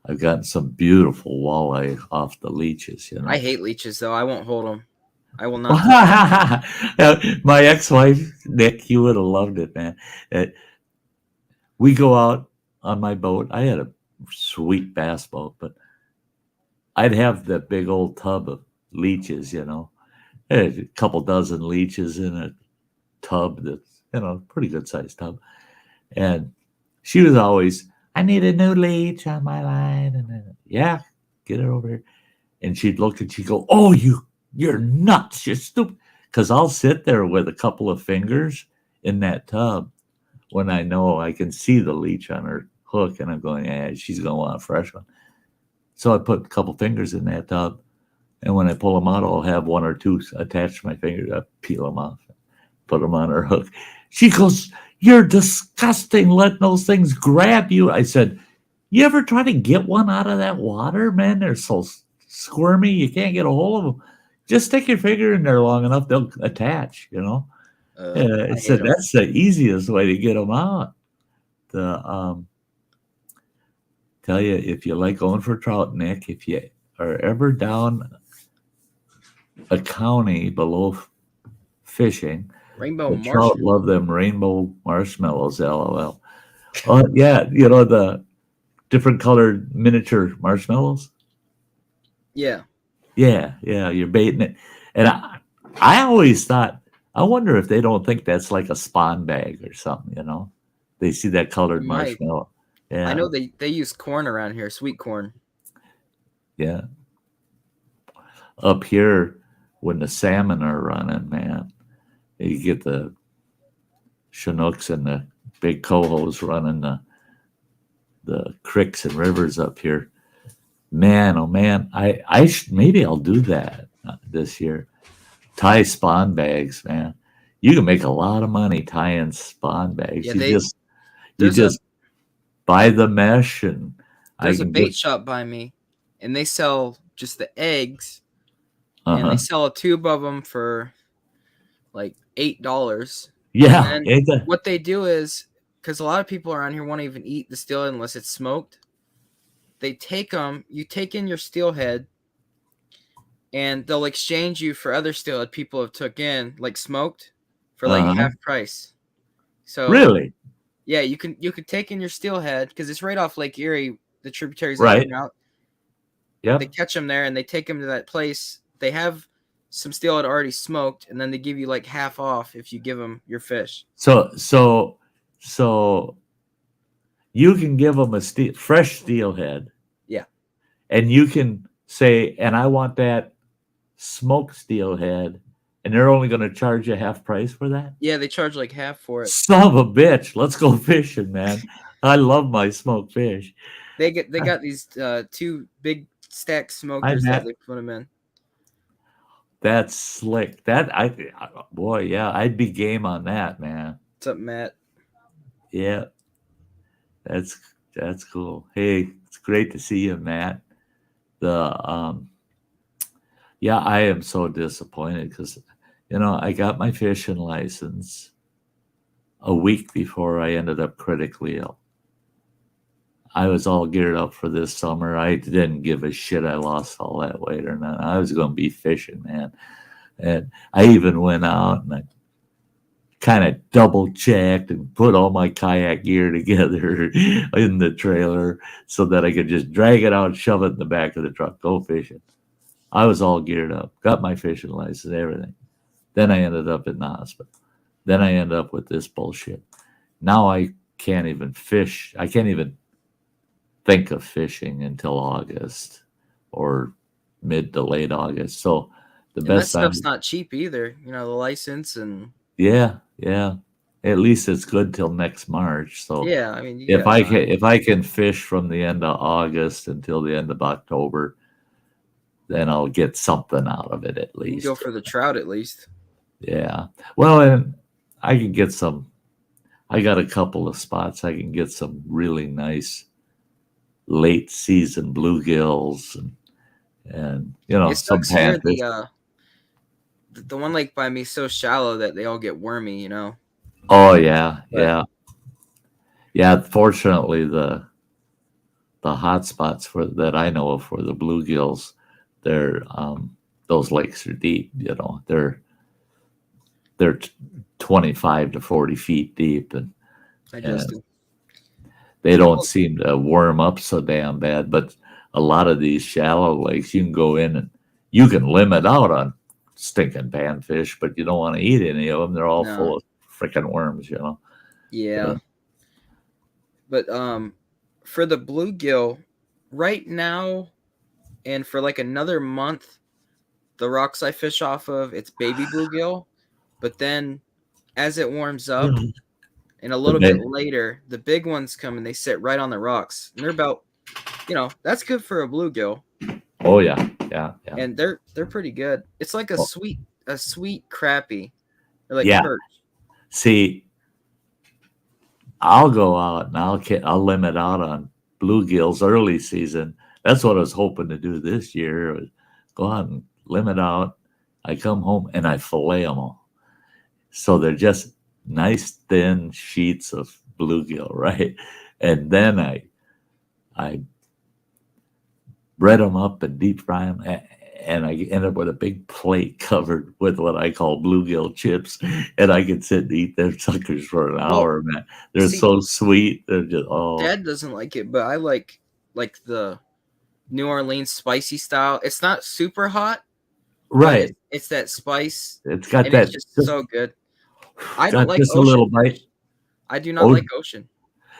I've gotten some beautiful walleye off the leeches, you know. I hate leeches though. I won't hold them. I will not. My ex-wife, Nick, you would have loved it, man. We go out on my boat. I had a sweet bass boat, but I'd have the big old tub of leeches, you know. A couple dozen leeches in a tub that's, you know, pretty good sized tub. And she was always, I need a new leech on my line. And then, yeah, get it over here. And she'd look and she'd go, oh, you're nuts. You're stupid. Because I'll sit there with a couple of fingers in that tub when I know I can see the leech on her hook. And I'm going, yeah, she's going to want a fresh one. So I put a couple fingers in that tub. And when I pull them out, I'll have one or two attached to my fingers. I peel them off, put them on her hook. She goes, you're disgusting letting those things grab you. I said, you ever try to get one out of that water, man? They're so squirmy, you can't get a hold of them. Just stick your finger in there long enough, they'll attach, you know. I said, that's the easiest way to get them out. Tell you, if you like going for trout, Nick, if you are ever down a county below fishing, Rainbow the trout love them rainbow marshmallows, LOL. Yeah, you know, the different colored miniature marshmallows. Yeah, you're baiting it. And I always thought, I wonder if they don't think that's like a spawn bag or something, you know. They see that colored marshmallow. Yeah. I know they use corn around here, sweet corn. Yeah. Up here, when the salmon are running, man, you get the Chinooks and the big cohos running the creeks and rivers up here. Man, oh man, maybe I'll do that this year. Tie spawn bags, man. You can make a lot of money tying spawn bags. Yeah, you just buy the mesh, and there's a bait shop by me, and they sell just the eggs, and they sell a tube of them for like $8. Yeah, and what they do is, because a lot of people around here won't even eat the steelhead unless it's smoked. They take them, you take in your steelhead, and they'll exchange you for other steelhead people have took in, like smoked, for like half price. So really, yeah, you could take in your steelhead because it's right off Lake Erie, the tributaries right out. Yeah, they catch them there and they take them to that place. They have some steelhead already smoked, and then they give you like half off if you give them your fish. So you can give them a fresh steelhead. Yeah. And you can say, and I want that smoked steelhead, and they're only going to charge you half price for that? Yeah, they charge like half for it. Son of a bitch. Let's go fishing, man. I love my smoked fish. They got these two big stack smokers that they put them in. That's slick. Boy, yeah, I'd be game on that, man. What's up, Matt? Yeah. That's cool. Hey, it's great to see you, Matt. I am so disappointed because, you know, I got my fishing license a week before I ended up critically ill. I was all geared up for this summer. I didn't give a shit I lost all that weight or not. I was going to be fishing, man. And I even went out and I kind of double checked and put all my kayak gear together in the trailer so that I could just drag it out, shove it in the back of the truck, go fishing. I was all geared up, got my fishing license, everything. Then I ended up in the hospital. Then I end up with this bullshit. Now I can't even fish. I can't even think of fishing until August or mid to late August. So the And that best time, stuff's not cheap either. You know, the license and yeah. At least it's good till next March. So yeah, I mean, you got time. if I can fish from the end of August until the end of October, then I'll get something out of it at You can least. go for the trout at least. Yeah. Well, and I can get some. I got a couple of spots. I can get some really nice late season bluegills and It some sucks here. panfish. The one lake by me is so shallow that they all get wormy. You know. Oh yeah, But- yeah. Fortunately, the hot spots for that I know of for the bluegills, they're those lakes are deep. They're 25 to 40 feet deep, and I just they don't seem to worm up so damn bad. But a lot of these shallow lakes, you can go in and you can limit out on stinking panfish, but you don't want to eat any of them. They're all No. full of freaking worms, yeah. But for the bluegill, right now, and for like another month, the rocks I fish off of, it's baby bluegill. But then, as it warms up, and a little bit later, the big ones come and they sit right on the rocks, and they're about, that's good for a bluegill. Oh yeah. And they're pretty good. It's like a sweet crappie, or like Yeah. perch. See, I'll go out and I'll limit out on bluegills early season. That's what I was hoping to do this year. Was go out and limit out. I come home and I fillet them all. So they're just nice thin sheets of bluegill, right? And then I bread them up and deep fry them, and I end up with a big plate covered with what I call bluegill chips, and I can sit and eat them suckers for an hour, man. They're so sweet. They're just Dad doesn't like it, but I like the New Orleans spicy style. It's not super hot, right. It's that spice. It's got and that. It's just so good. I got don't like just ocean a little fish. bite. I do not like ocean.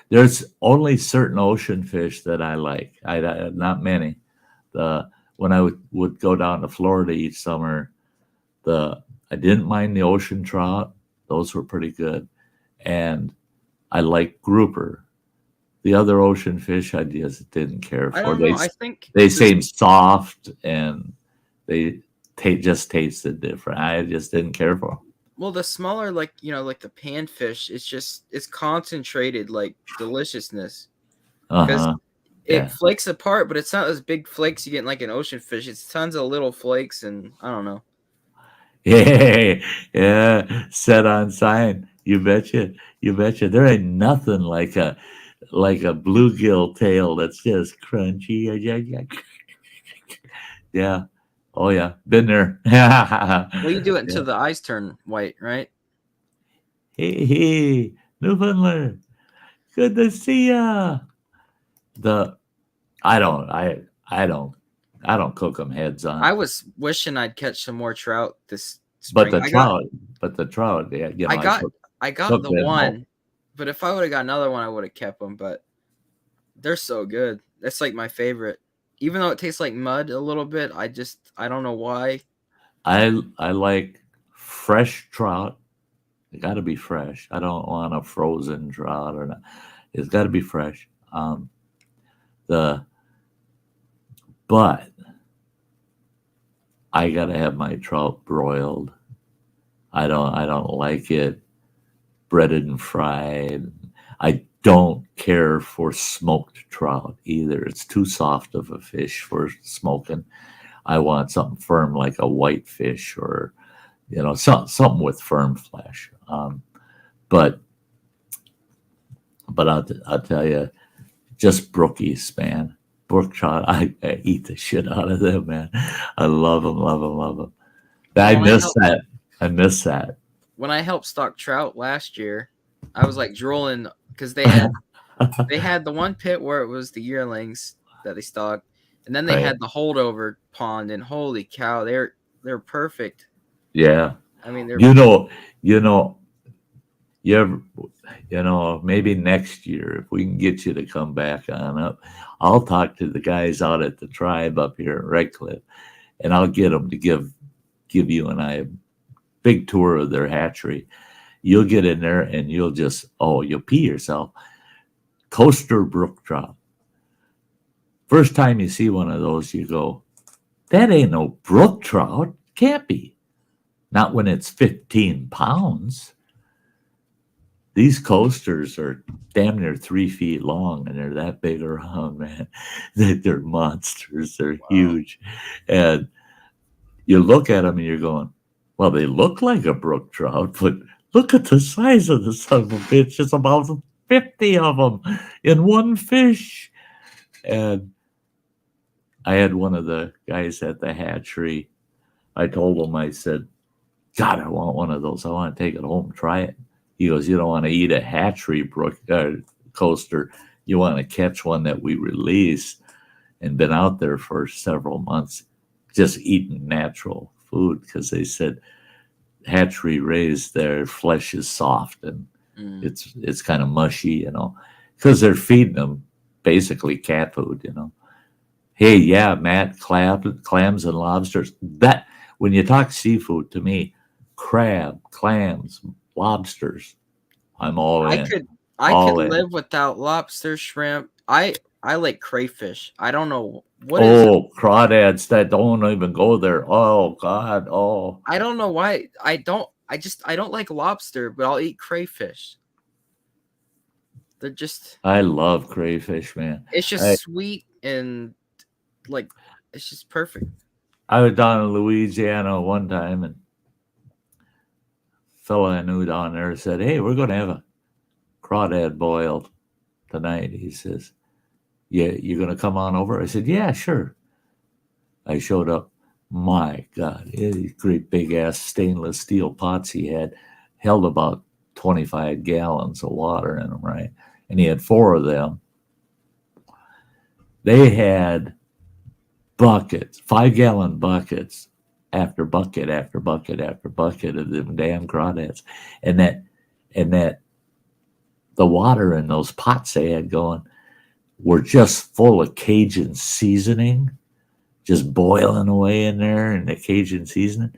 There's only certain ocean fish that I like. I not many. When I would go down to Florida each summer, I didn't mind the ocean trout; those were pretty good, and I like grouper. The other ocean fish I just didn't care for. I don't know. I think they seem soft and they just tasted different. I just didn't care for them. Well, the smaller, like the panfish, it's concentrated like deliciousness because it flakes apart, but it's not as big flakes you get in like an ocean fish. It's tons of little flakes, and I don't know. Yeah, set on sign. You betcha. There ain't nothing like a bluegill tail that's just crunchy. Yeah. Oh yeah, been there. Well, you do it until the eyes turn white, right? Hey, Newfoundland, good to see ya. I don't cook them heads on. I was wishing I'd catch some more trout this spring. But the trout, yeah. I got the one, but if I would have got another one, I would have kept them. But they're so good. That's like my favorite. Even though it tastes like mud a little bit, I don't know why. I like fresh trout. It got to be fresh. I don't want a frozen trout or not. It's got to be fresh. But I got to have my trout broiled. I don't like it breaded and fried. I don't care for smoked trout either. It's too soft of a fish for smoking. I want something firm like a whitefish or something with firm flesh. But I'll tell you, just brookies, man. Brook trout, I eat the shit out of them, man. I love them. I miss that. when I helped stock trout last year, I was like drooling because they had the one pit where it was the yearlings that they stocked, and then they Right. had the holdover pond, and holy cow, they're perfect. Yeah. I mean, they're You know, you know, you ever, maybe next year if we can get you to come back on up, I'll talk to the guys out at the tribe up here in Red Cliff, and I'll get them to give you and I a big tour of their hatchery. You'll get in there and you'll pee yourself. Coaster brook trout. First time you see one of those, you go, that ain't no brook trout. Can't be. Not when it's 15 pounds. These coasters are damn near 3 feet long, and they're that big around, man. They're monsters. They're huge. And you look at them and you're going, well, they look like a brook trout, but look at the size of the son of a bitch. It's about 50 of them in one fish. And I had one of the guys at the hatchery. I told him, I said, God, I want one of those. I want to take it home, try it. He goes, you don't want to eat a hatchery brook coaster. You want to catch one that we release, and been out there for several months just eating natural food, because they said hatchery raised, their flesh is soft and it's kind of mushy, because they're feeding them basically cat food, Hey, yeah, Matt, clams and lobsters. That when you talk seafood to me, crab, clams, lobsters, I'm all in. I could live without lobster, shrimp. I like crayfish. I don't know what is it. Oh, crawdads that don't even go there. Oh God. Oh. I don't know why. I don't like lobster, but I'll eat crayfish. They're just. I love crayfish, man. It's just sweet and like it's just perfect. I was down in Louisiana one time, and a fella I knew down there said, "Hey, we're going to have a crawdad boiled tonight." He says, "Yeah, you're going to come on over?" I said, "Yeah, sure." I showed up. My God, these great big ass stainless steel pots he had held about 25 gallons of water in them, right? And he had 4 of them. They had buckets, 5-gallon buckets, after bucket after bucket after bucket of them damn crawdads, and that the water in those pots they had going were just full of Cajun seasoning, just boiling away in there in the Cajun seasoning,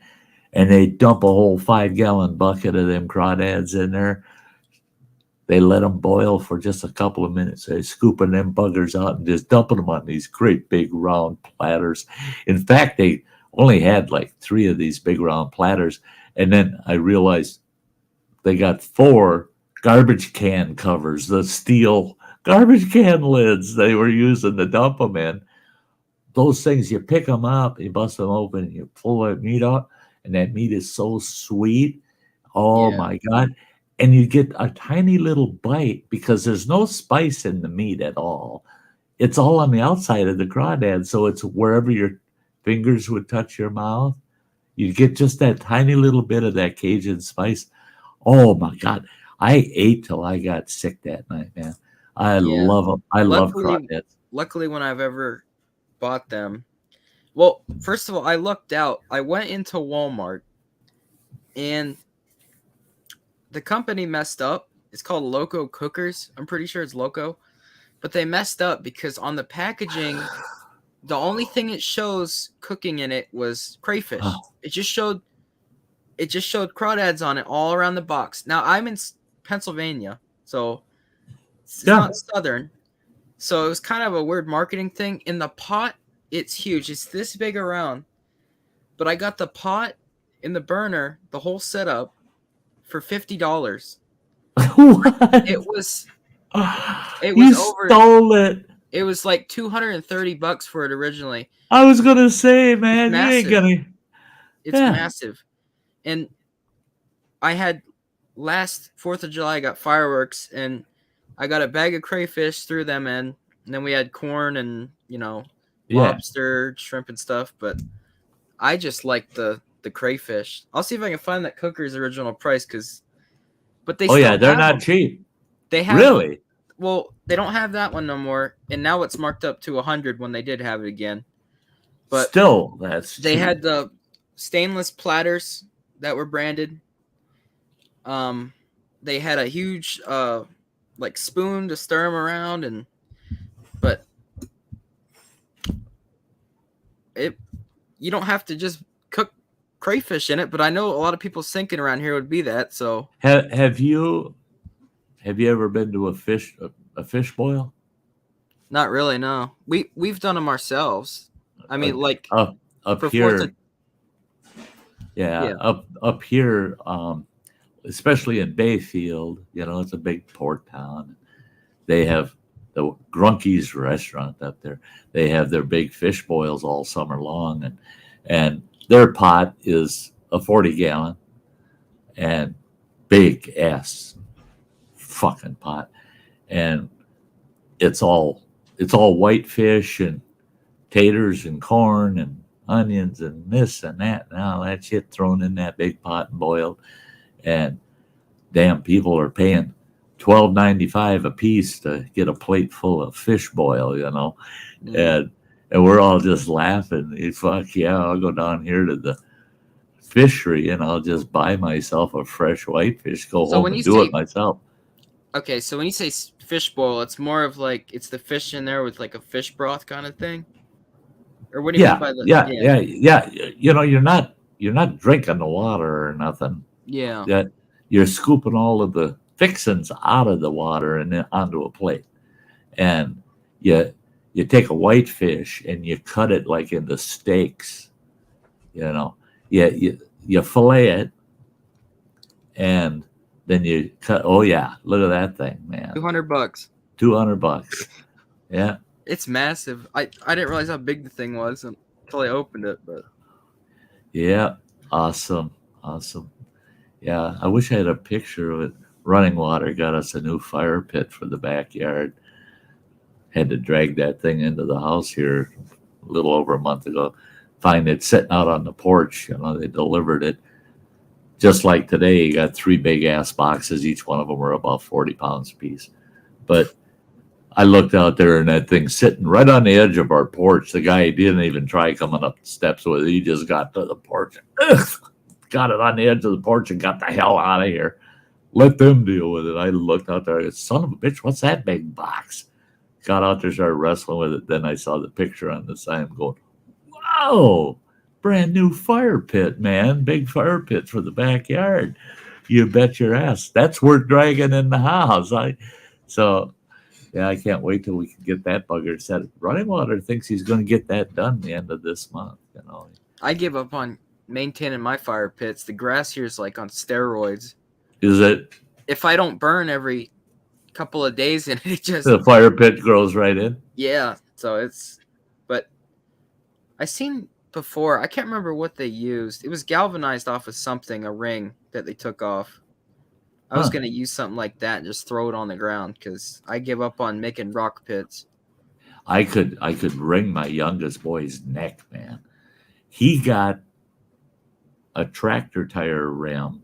and they dump a whole 5-gallon bucket of them crawdads in there. They let them boil for just a couple of minutes. They're scooping them buggers out and just dumping them on these great big round platters. In fact, they only had like 3 of these big round platters. And then I realized they got 4 garbage can covers, the steel garbage can lids they were using to dump them in. Those things, you pick them up, you bust them open, you pull that meat out, and that meat is so sweet. Oh my God. And you get a tiny little bite because there's no spice in the meat at all. It's all on the outside of the crawdad, so it's wherever your fingers would touch your mouth. You get just that tiny little bit of that Cajun spice. Oh my God. I ate till I got sick that night, man. I love them. I love crawdads. Luckily, when I've ever bought them, well, first of all, I looked out. I went into Walmart, and the company messed up. It's called Loco Cookers. I'm pretty sure it's Loco. But they messed up because on the packaging, the only thing it shows cooking in it was crayfish. Oh. It just showed crawdads on it all around the box. Now, I'm in Pennsylvania, so it's not southern. So it was kind of a weird marketing thing. In the pot, it's huge. It's this big around. But I got the pot in the burner, the whole setup, for $50. What? It was you stole it. It was like $230 for it originally. I was gonna say, man, you ain't gonna. It's massive. And I had last 4th of July, I got fireworks, and I got a bag of crayfish, threw them in, and then we had corn and lobster, shrimp and stuff. But I just like the the crayfish. I'll see if I can find that Cooker's original price, but they Oh still yeah, they're have not them. cheap. They have Really? Well, they don't have that one no more, and now it's marked up to 100 when they did have it again. But Still, that's they cheap. had the stainless platters that were branded. They had a huge like spoon to stir them around, but you don't have to just cook crayfish in it. But I know a lot of people thinking around here would be that. So Have you ever been to a fish boil? not really. No, we've done them ourselves. I mean, like Up for here, 4th yeah, yeah. up here, especially in Bayfield, it's a big port town. They have the Grunky's restaurant up there. They have their big fish boils all summer long, and their pot is a 40-gallon and big ass fucking pot, and it's all white fish and taters and corn and onions and this and that and all that shit thrown in that big pot and boiled. And damn, people are paying $12.95 a piece to get a plate full of fish boil, and we're all just laughing. Fuck yeah, I'll go down here to the fishery and I'll just buy myself a fresh whitefish, go home and do it myself. Okay, so when you say fish boil, it's more of like it's the fish in there with like a fish broth kind of thing, or what do you mean by the? Yeah. You're not drinking the water or nothing. Yeah. That you're scooping all of the fixins out of the water and then onto a plate, and you take a whitefish and you cut it like into steaks. You fillet it, and then you cut. Oh yeah, look at that thing, man. $200. $200. Yeah. It's massive. I didn't realize how big the thing was until I opened it, but yeah, awesome. Yeah, I wish I had a picture of it. Running Water got us a new fire pit for the backyard. Had to drag that thing into the house here a little over a month ago. Find it sitting out on the porch. They delivered it. Just like today, you got 3 big ass boxes. Each one of them were about 40 pounds a piece. But I looked out there and that thing sitting right on the edge of our porch. The guy didn't even try coming up the steps with it. He just got to the porch. Got it on the edge of the porch and got the hell out of here. Let them deal with it. I looked out there. I said, son of a bitch, what's that big box? Got out there, started wrestling with it. Then I saw the picture on the sign going, wow, brand new fire pit, man. Big fire pit for the backyard. You bet your ass. That's worth dragging in the house. Yeah, I can't wait till we can get that bugger set. Running Water thinks he's going to get that done the end of this month. I give up on maintaining my fire pits. The grass here is like on steroids. Is it? If I don't burn every couple of days, and it just the fire pit grows right in. Yeah, so but I seen before. I can't remember what they used. It was galvanized off of something, a ring that they took off. I was gonna use something like that and just throw it on the ground because I give up on making rock pits. I could wring my youngest boy's neck, man. He got a tractor tire rim,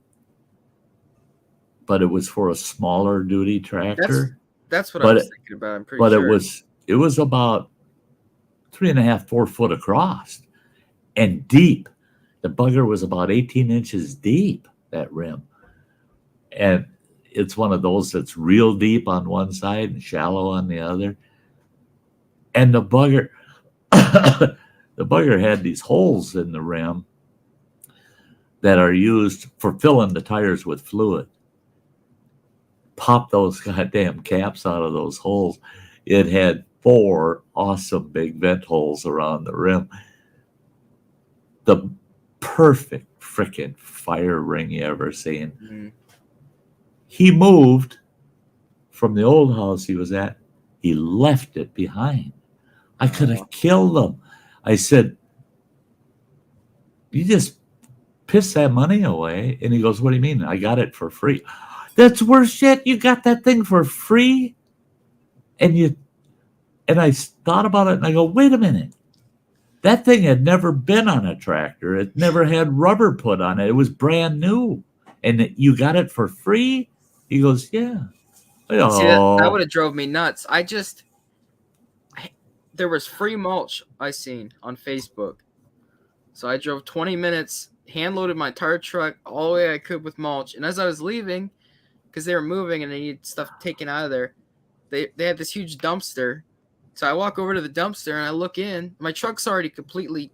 but it was for a smaller duty tractor. That's what I was thinking about. I'm pretty sure. But it was about 3.5, 4 foot across and deep. The bugger was about 18 inches deep, that rim. And it's one of those that's real deep on one side and shallow on the other. And the bugger had these holes in the rim that are used for filling the tires with fluid. Pop those goddamn caps out of those holes. It had 4 awesome big vent holes around the rim. The perfect freaking fire ring you ever seen. Mm-hmm. He moved from the old house he was at. He left it behind. I could have killed him. I said, you just pissed that money away. And he goes, what do you mean? I got it for free. That's worse shit. You got that thing for free? And I thought about it and I go, wait a minute. That thing had never been on a tractor. It never had rubber put on it. It was brand new. And you got it for free? He goes, yeah. See, that Oh, would have drove me nuts. There was free mulch I seen on Facebook. So I drove 20 minutes, hand loaded my entire truck all the way I could with mulch. And as I was leaving, because they were moving and they needed stuff taken out of there, they had this huge dumpster. So I walk over to the dumpster and I look in. My truck's already completely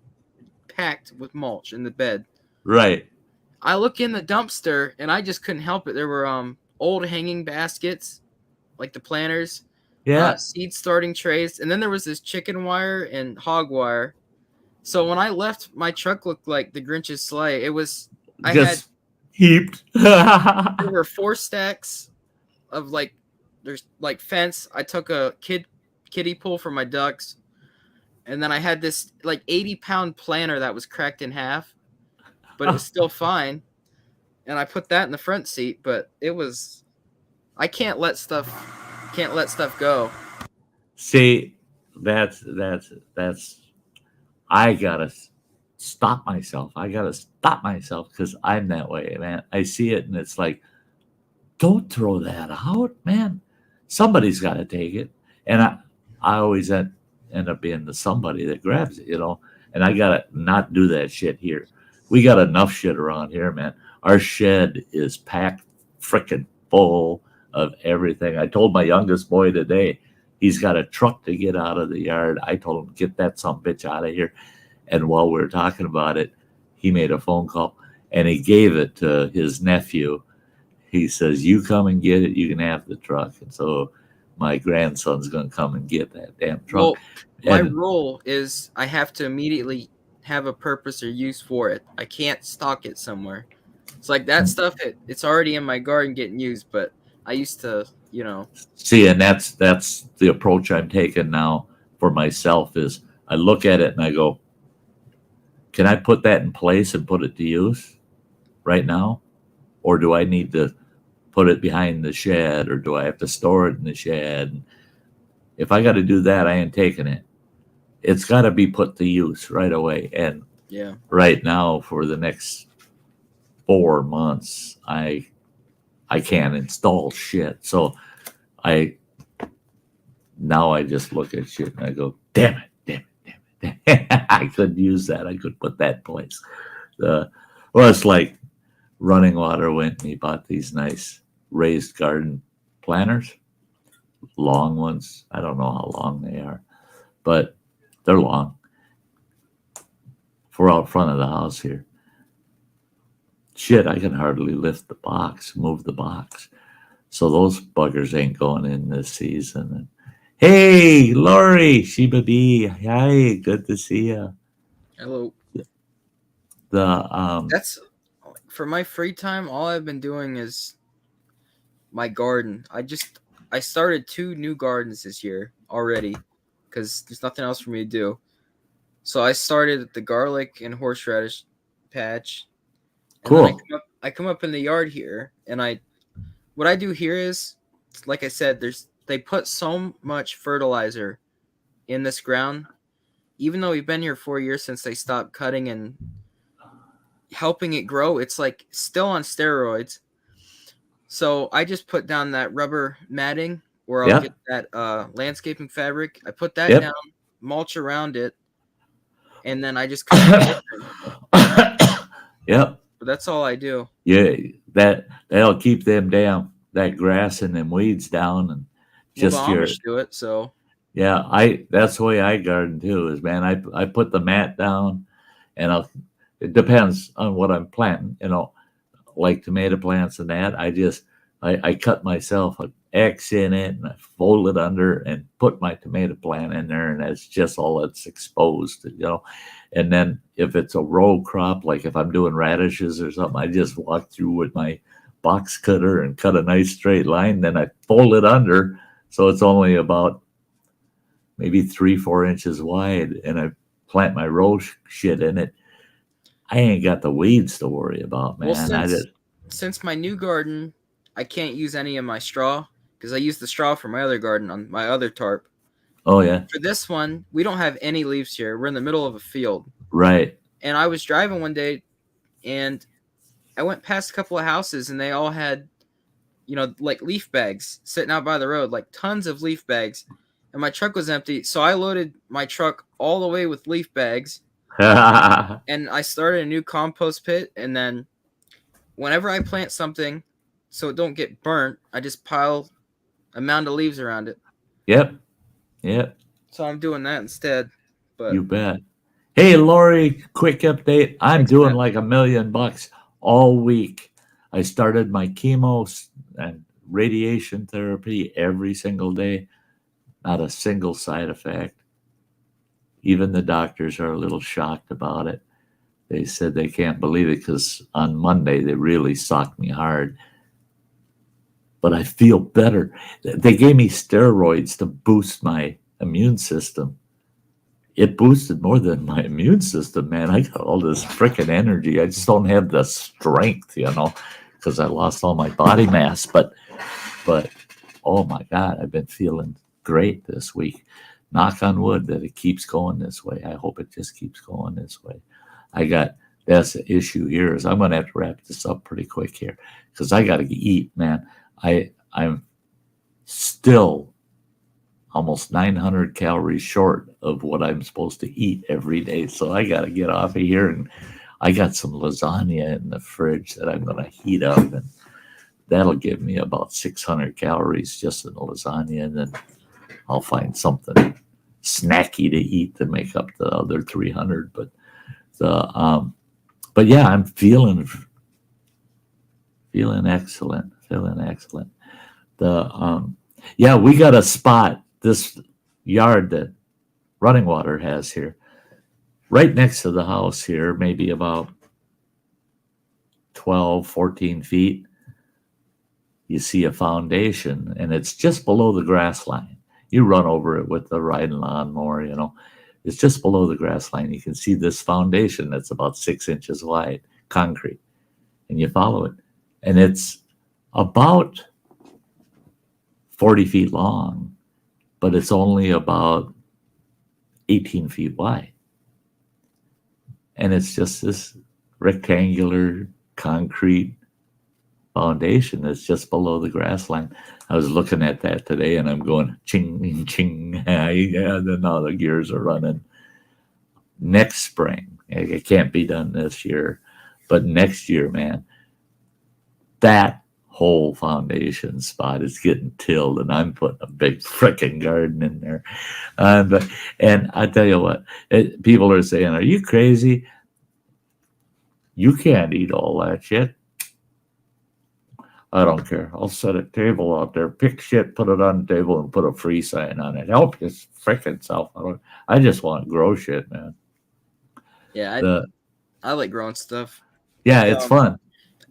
packed with mulch in the bed. right. I look in the dumpster and I just couldn't help it. There were old hanging baskets, like the planters, Yeah. seed starting trays, and then there was this chicken wire and hog wire. So when I left, my truck looked like the Grinch's sleigh. I had Just heaped. there were 4 stacks of there's like fence. I took a kiddie pool for my ducks, and then I had this like 80-pound planter that was cracked in half, but it was still fine. And I put that in the front seat, but I can't let stuff go. See, that's I gotta stop myself. I gotta stop myself because I'm that way, man. I see it and it's like, don't throw that out, man. Somebody's got to take it, and I always end up being the somebody that grabs it, And I gotta not do that shit here. We got enough shit around here, man. Our shed is packed freaking full of everything. I told my youngest boy today, he's got a truck to get out of the yard. I told him, get that some bitch out of here. And while we were talking about it, he made a phone call and he gave it to his nephew. He says, you come and get it. You can have the truck. And so my grandson's going to come and get that damn truck. Well, my rule is I have to immediately have a purpose or use for it. I can't stock it somewhere. It's like that stuff, it's already in my garden getting used, but I used to, See, and that's the approach I'm taking now for myself is I look at it and I go, can I put that in place and put it to use right now? Or do I need to put it behind the shed, or do I have to store it in the shed? If I got to do that, I ain't taking it. It's got to be put to use right away. And yeah, right now for the next 4 months, I can't install shit. So I just look at shit and I go, damn it. I could use that. I could put that in place. Well, it's like Running Water went and he bought these nice raised garden planters, long ones. I don't know how long they are, but they're long for out front of the house here. Shit, I can hardly lift the box, move the box. So those buggers ain't going in this season. And, hey, Lori, Sheba B, hi, good to see you. hello. The That's for my free time. All I've been doing is my garden. I started 2 new gardens this year already because there's nothing else for me to do. So I started the garlic and horseradish patch. And cool. then I come up in the yard here, and what I do here is, like I said, they put so much fertilizer in this ground. Even though we've been here 4 years since they stopped cutting and helping it grow, it's like still on steroids. So I just put down that rubber matting, or I'll get that landscaping fabric. I put that down, mulch around it, and then I just cut it. Yep. But that's all I do. Yeah, that'll keep them down, that grass and them weeds down, and just the Amish do it. So yeah, that's the way I garden too. Is man, I put the mat down, and it depends on what I'm planting. Like tomato plants and that. I cut myself an X in it and I fold it under and put my tomato plant in there, and that's just all that's exposed. And then if it's a row crop, like if I'm doing radishes or something, I just walk through with my box cutter and cut a nice straight line. Then I fold it under, so it's only about maybe 3-4 inches wide, and I plant my row shit in it. I ain't got the weeds to worry about, man. Well, since my new garden, I can't use any of my straw because I use the straw for my other garden on my other tarp. Oh yeah. For this one, we don't have any leaves here. We're in the middle of a field. Right. And I was driving one day, and I went past a couple of houses, and they all had, like leaf bags sitting out by the road, like tons of leaf bags. And my truck was empty, so I loaded my truck all the way with leaf bags, and I started a new compost pit. And then whenever I plant something, so it don't get burnt, I just pile a mound of leaves around it. Yep. Yep. So I'm doing that instead. But You bet. Hey, Lori, quick update. I'm Thanks, doing Matt. like $1 million all week. I started my chemo and radiation therapy every single day. Not a single side effect. Even the doctors are a little shocked about it. They said they can't believe it because on Monday they really socked me hard. But I feel better. They gave me steroids to boost my immune system. It boosted more than my immune system, man. I got all this freaking energy. I just don't have the strength, because I lost all my body mass. But oh my God, I've been feeling great this week. Knock on wood that it keeps going this way. I hope it just keeps going this way. That's the issue here is I'm going to have to wrap this up pretty quick here because I got to eat, man. I'm still almost 900 calories short of what I'm supposed to eat every day. So I got to get off of here. And I got some lasagna in the fridge that I'm going to heat up. And that'll give me about 600 calories just in the lasagna. And then I'll find something snacky to eat to make up the other 300. But yeah, I'm feeling excellent. Feeling excellent. We got a spot, this yard that Running Water has here, right next to the house here, maybe about 12, 14 feet. You see a foundation, and it's just below the grass line. You run over it with the riding lawnmower, It's just below the grass line. You can see this foundation that's about 6 inches wide, concrete, and you follow it. And it's about 40 feet long, but it's only about 18 feet wide. And it's just this rectangular concrete foundation that's just below the grass line. I was looking at that today and I'm going ching, ching. Yeah, then all the gears are running. Next spring, it can't be done this year, but next year, man, that whole foundation spot is getting tilled, and I'm putting a big freaking garden in there. And I tell you what, people are saying, "Are you crazy? You can't eat all that shit." I don't care. I'll set a table out there, pick shit, put it on the table, and put a free sign on it. Help your freaking self. I just want to grow shit, man. Yeah, I like growing stuff. Yeah, it's fun.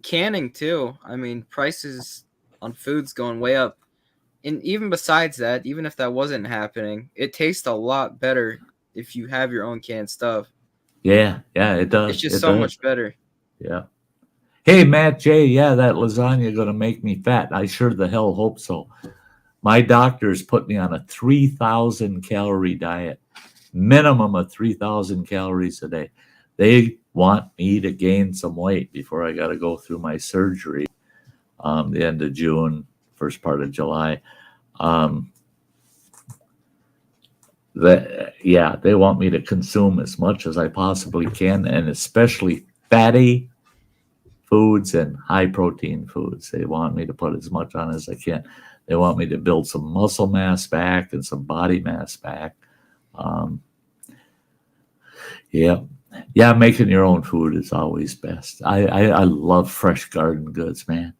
Canning too. I mean, prices on food's going way up. And even besides that, even if that wasn't happening, it tastes a lot better if you have your own canned stuff. Yeah, it does. It's just so much better. Yeah. Hey, Matt J, yeah, that lasagna going to make me fat. I sure the hell hope so. My doctors put me on a 3,000 calorie diet, minimum of 3,000 calories a day. They want me to gain some weight before I got to go through my surgery the end of June, first part of July. They want me to consume as much as I possibly can, and especially fatty foods and high protein foods. They want me to put as much on as I can. They want me to build some muscle mass back and some body mass back. Making your own food is always best. I love fresh garden goods, man.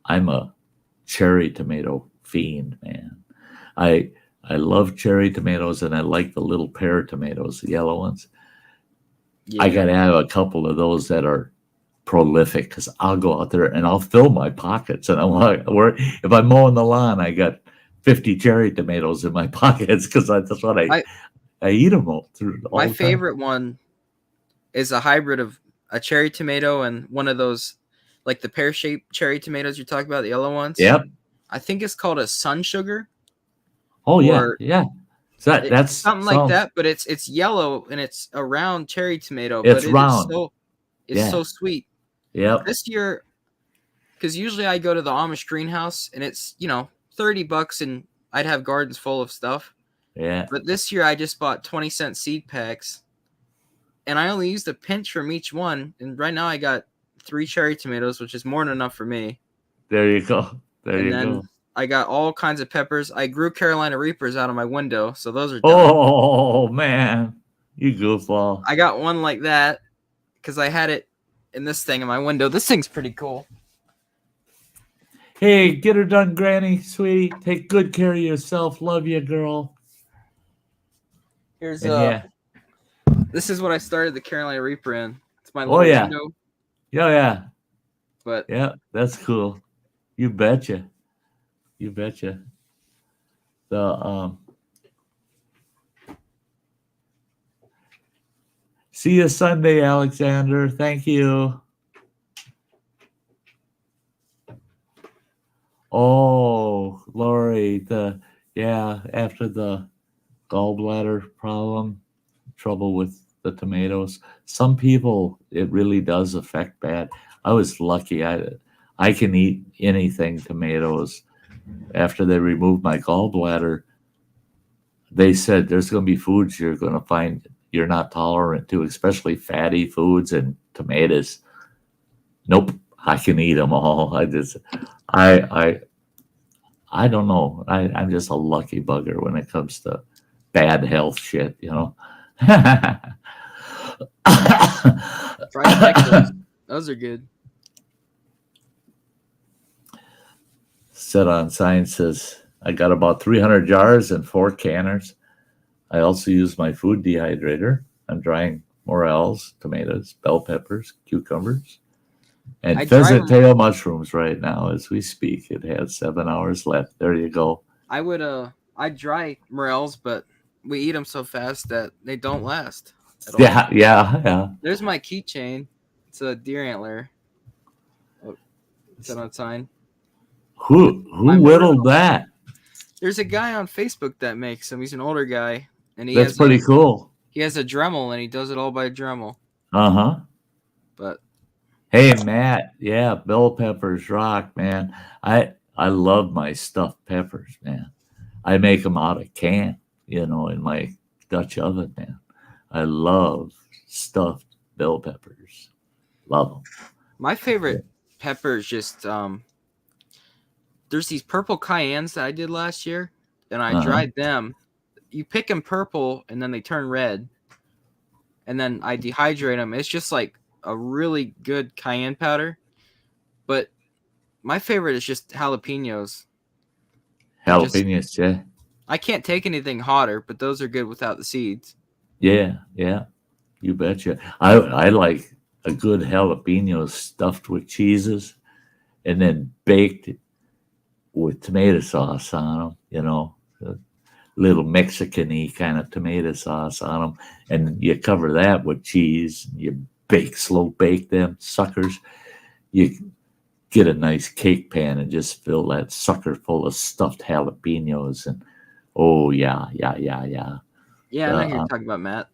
I'm a cherry tomato fiend, man. I love cherry tomatoes, and I like the little pear tomatoes, the yellow ones. Yeah. I got to have a couple of those that are prolific, because I'll go out there and I'll fill my pockets. And if I'm mowing the lawn, I got 50 cherry tomatoes in my pockets, because that's what I eat them all through. My favorite one is a hybrid of a cherry tomato and one of those, like the pear-shaped cherry tomatoes you're talking about, the yellow ones. Yep. I think it's called a sun sugar. Oh yeah, or yeah. So that's something like sounds. that. But it's yellow and it's a round cherry tomato, but It's round. it's Yeah. so sweet. Yep. This year, because usually I go to the Amish greenhouse and it's $30 and I'd have gardens full of stuff. Yeah. But this year I just bought 20-cent seed packs, and I only used a pinch from each one. And right now I got 3 cherry tomatoes, which is more than enough for me. There you go. There And you then go. I got all kinds of peppers. I grew Carolina Reapers out of my window, so those are done. Oh man, you goofball. I got one like that because I had it in this thing in my window. This thing's pretty cool. Hey, get her done, Granny, sweetie. Take good care of yourself. Love you, girl. Here's And yeah. This is what I started the Carolina Reaper in. It's my Oh little yeah. window. Yeah. But Yeah, that's cool. You betcha. You betcha. The see you Sunday, Alexander. Thank you. Oh, Lori, after the gallbladder problem, trouble with the tomatoes. Some people it really does affect bad. I was lucky. I can eat anything tomatoes. After they removed my gallbladder, they said there's going to be foods you're going to find you're not tolerant to, especially fatty foods and tomatoes. Nope, I can eat them all. I don't know. I'm just a lucky bugger when it comes to bad health shit, fried pickles, those are good. Set on sign says I got about 300 jars and 4 canners. I also use my food dehydrator. I'm drying morels, tomatoes, bell peppers, cucumbers, and pheasant tail mushrooms right now as we speak. It has 7 hours left. There you go. I dry morels, but we eat them so fast that they don't last at all. Yeah. There's my keychain. It's a deer antler. Oh, set on sign. Who whittled that? There's a guy on Facebook that makes them. He's an older guy, and That's pretty cool. He has a Dremel, and he does it all by Dremel. But hey, Matt, yeah, bell peppers rock, man. I love my stuffed peppers, man. I make them out of can, in my Dutch oven, man. I love stuffed bell peppers. Love them. My favorite pepper is just there's these purple cayennes that I did last year, and I dried them. You pick them purple, and then they turn red, and then I dehydrate them. It's just like a really good cayenne powder. But my favorite is just jalapenos. Jalapenos, yeah. I can't take anything hotter, but those are good without the seeds. Yeah, you betcha. I like a good jalapeno stuffed with cheeses and then baked with tomato sauce on them, a little Mexican-y kind of tomato sauce on them. And you cover that with cheese. You slow bake them suckers. You get a nice cake pan and just fill that sucker full of stuffed jalapenos. And oh, yeah. Yeah, I know you're talking about Matt.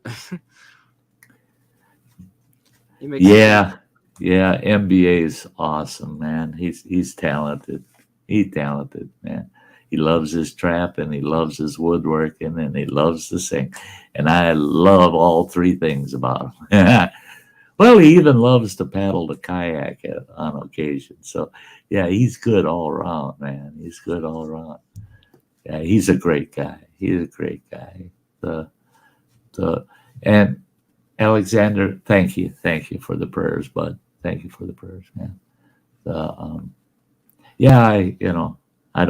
Yeah, MBA's awesome, man. He's talented. He's talented, man. He loves his trap and he loves his woodworking and he loves to sing. And I love all 3 things about him. Well, he even loves to paddle the kayak on occasion. So, yeah, he's good all around, man. He's good all around. Yeah, he's a great guy. And Alexander, thank you for the prayers, bud. Thank you for the prayers, man. I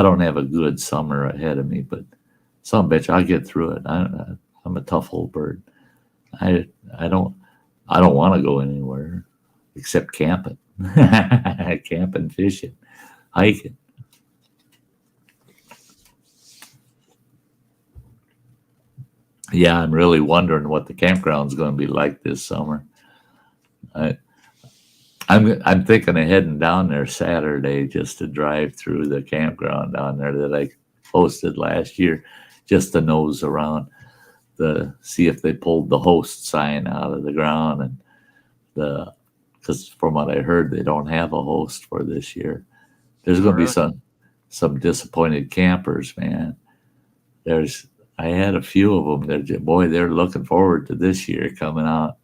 don't have a good summer ahead of me, but some bitch, I'll get through it. I'm a tough old bird. I don't want to go anywhere except camping, camping, fishing, hiking. Yeah, I'm really wondering what the campground's going to be like this summer. I'm thinking of heading went down there Saturday just to drive through the campground down there that I hosted last year, just to nose around, see if they pulled the host sign out of the ground, and because from what I heard, they don't have a host for this year. There's going to be some disappointed campers, man. I had a few of them. They're looking forward to this year coming out.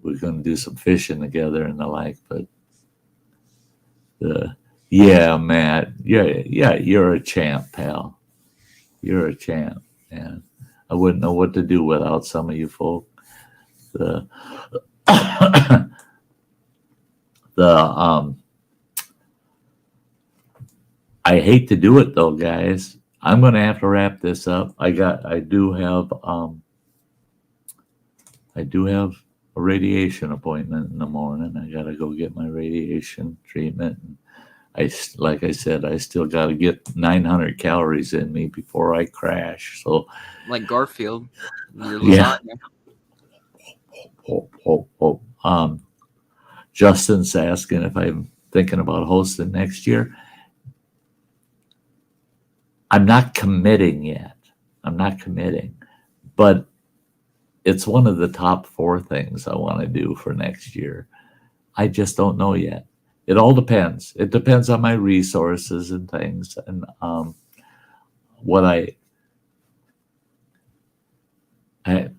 We're going to do some fishing together and the like, but yeah, Matt, you're a champ, pal. You're a champ, man. I wouldn't know what to do without some of you folk. I hate to do it though, guys. I'm going to have to wrap this up. I do have a radiation appointment in the morning. I got to go get my radiation treatment. Like I said, I still got to get 900 calories in me before I crash. So, like Garfield, your yeah. lasagna. Justin's asking if I'm thinking about hosting next year. I'm not committing yet. But it's one of the top 4 things I want to do for next year. I just don't know yet. It all depends. It depends on my resources and things, and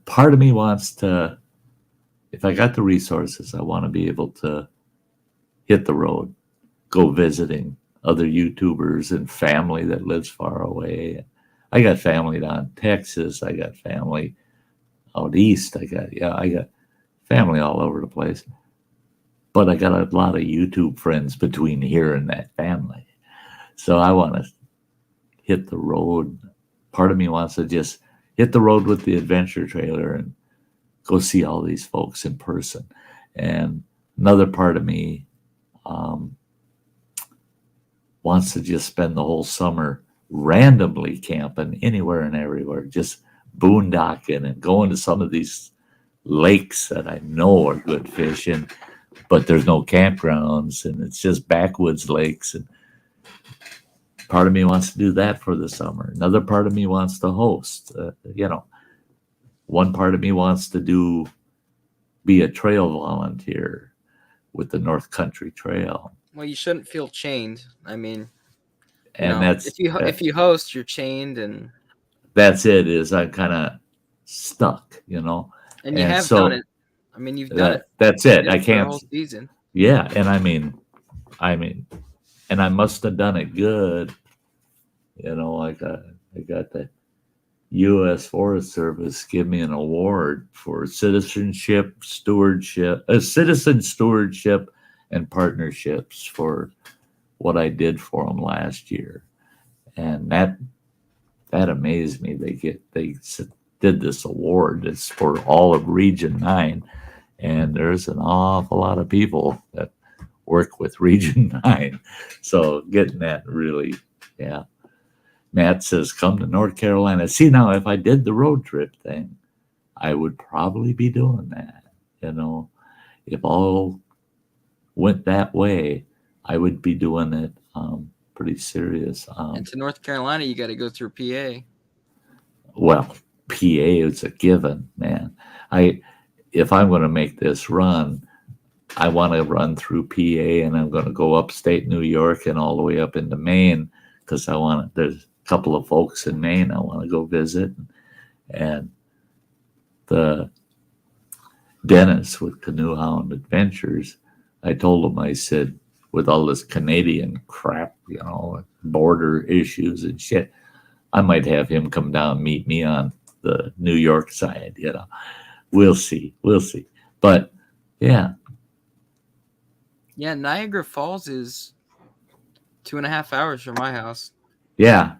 part of me wants to, if I got the resources, I want to be able to hit the road, go visiting other YouTubers and family that lives far away. I got family down in Texas. I got family out east. I got family all over the place. But I got a lot of YouTube friends between here and that family. So I want to hit the road. Part of me wants to just hit the road with the adventure trailer and go see all these folks in person. And another part of me wants to just spend the whole summer randomly camping anywhere and everywhere, just boondocking and going to some of these lakes that I know are good fishing, but there's no campgrounds and it's just backwoods lakes. And part of me wants to do that for the summer. Another part of me wants to host. One part of me wants to be a trail volunteer with the North Country Trail. Well, you shouldn't feel chained. I mean, and that's if you host, you're chained, and that's it. Is I'm kind of stuck, And you have done it. I mean, you've done it. That's it. I can't. The whole season. Yeah, and I mean, and I must have done it good. I got the U.S. Forest Service give me an award for citizen stewardship, and partnerships for what I did for them last year, and that amazed me. They did this award. It's for all of Region 9, and there's an awful lot of people that work with Region 9, so getting that really, yeah. Matt says, come to North Carolina. See, now, if I did the road trip thing, I would probably be doing that. If all went that way, I would be doing it pretty serious. And to North Carolina, you got to go through PA. Well, PA is a given, man. If I'm going to make this run, I want to run through PA, and I'm going to go upstate New York and all the way up into Maine, because there's a couple of folks in Maine I want to go visit. And the Dennis with Canoe Hound Adventures, I told him, I said, with all this Canadian crap, border issues and shit, I might have him come down and meet me on the New York side. We'll see. But yeah, Niagara Falls is 2.5 hours from my house. They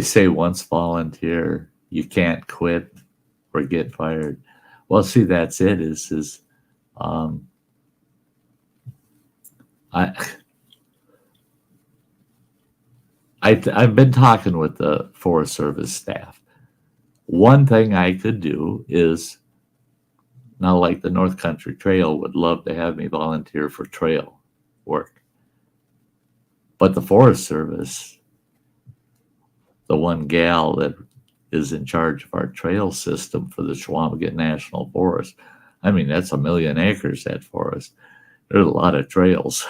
say once volunteer, you can't quit or get fired. Well, see, that's it. I've been talking with the Forest Service staff. One thing I could do is Now, like the North Country Trail would love to have me volunteer for trail work. But the Forest Service, the one gal that is in charge of our trail system for the Chequamegon National Forest, I mean, that's 1 million acres, that forest. There's a lot of trails.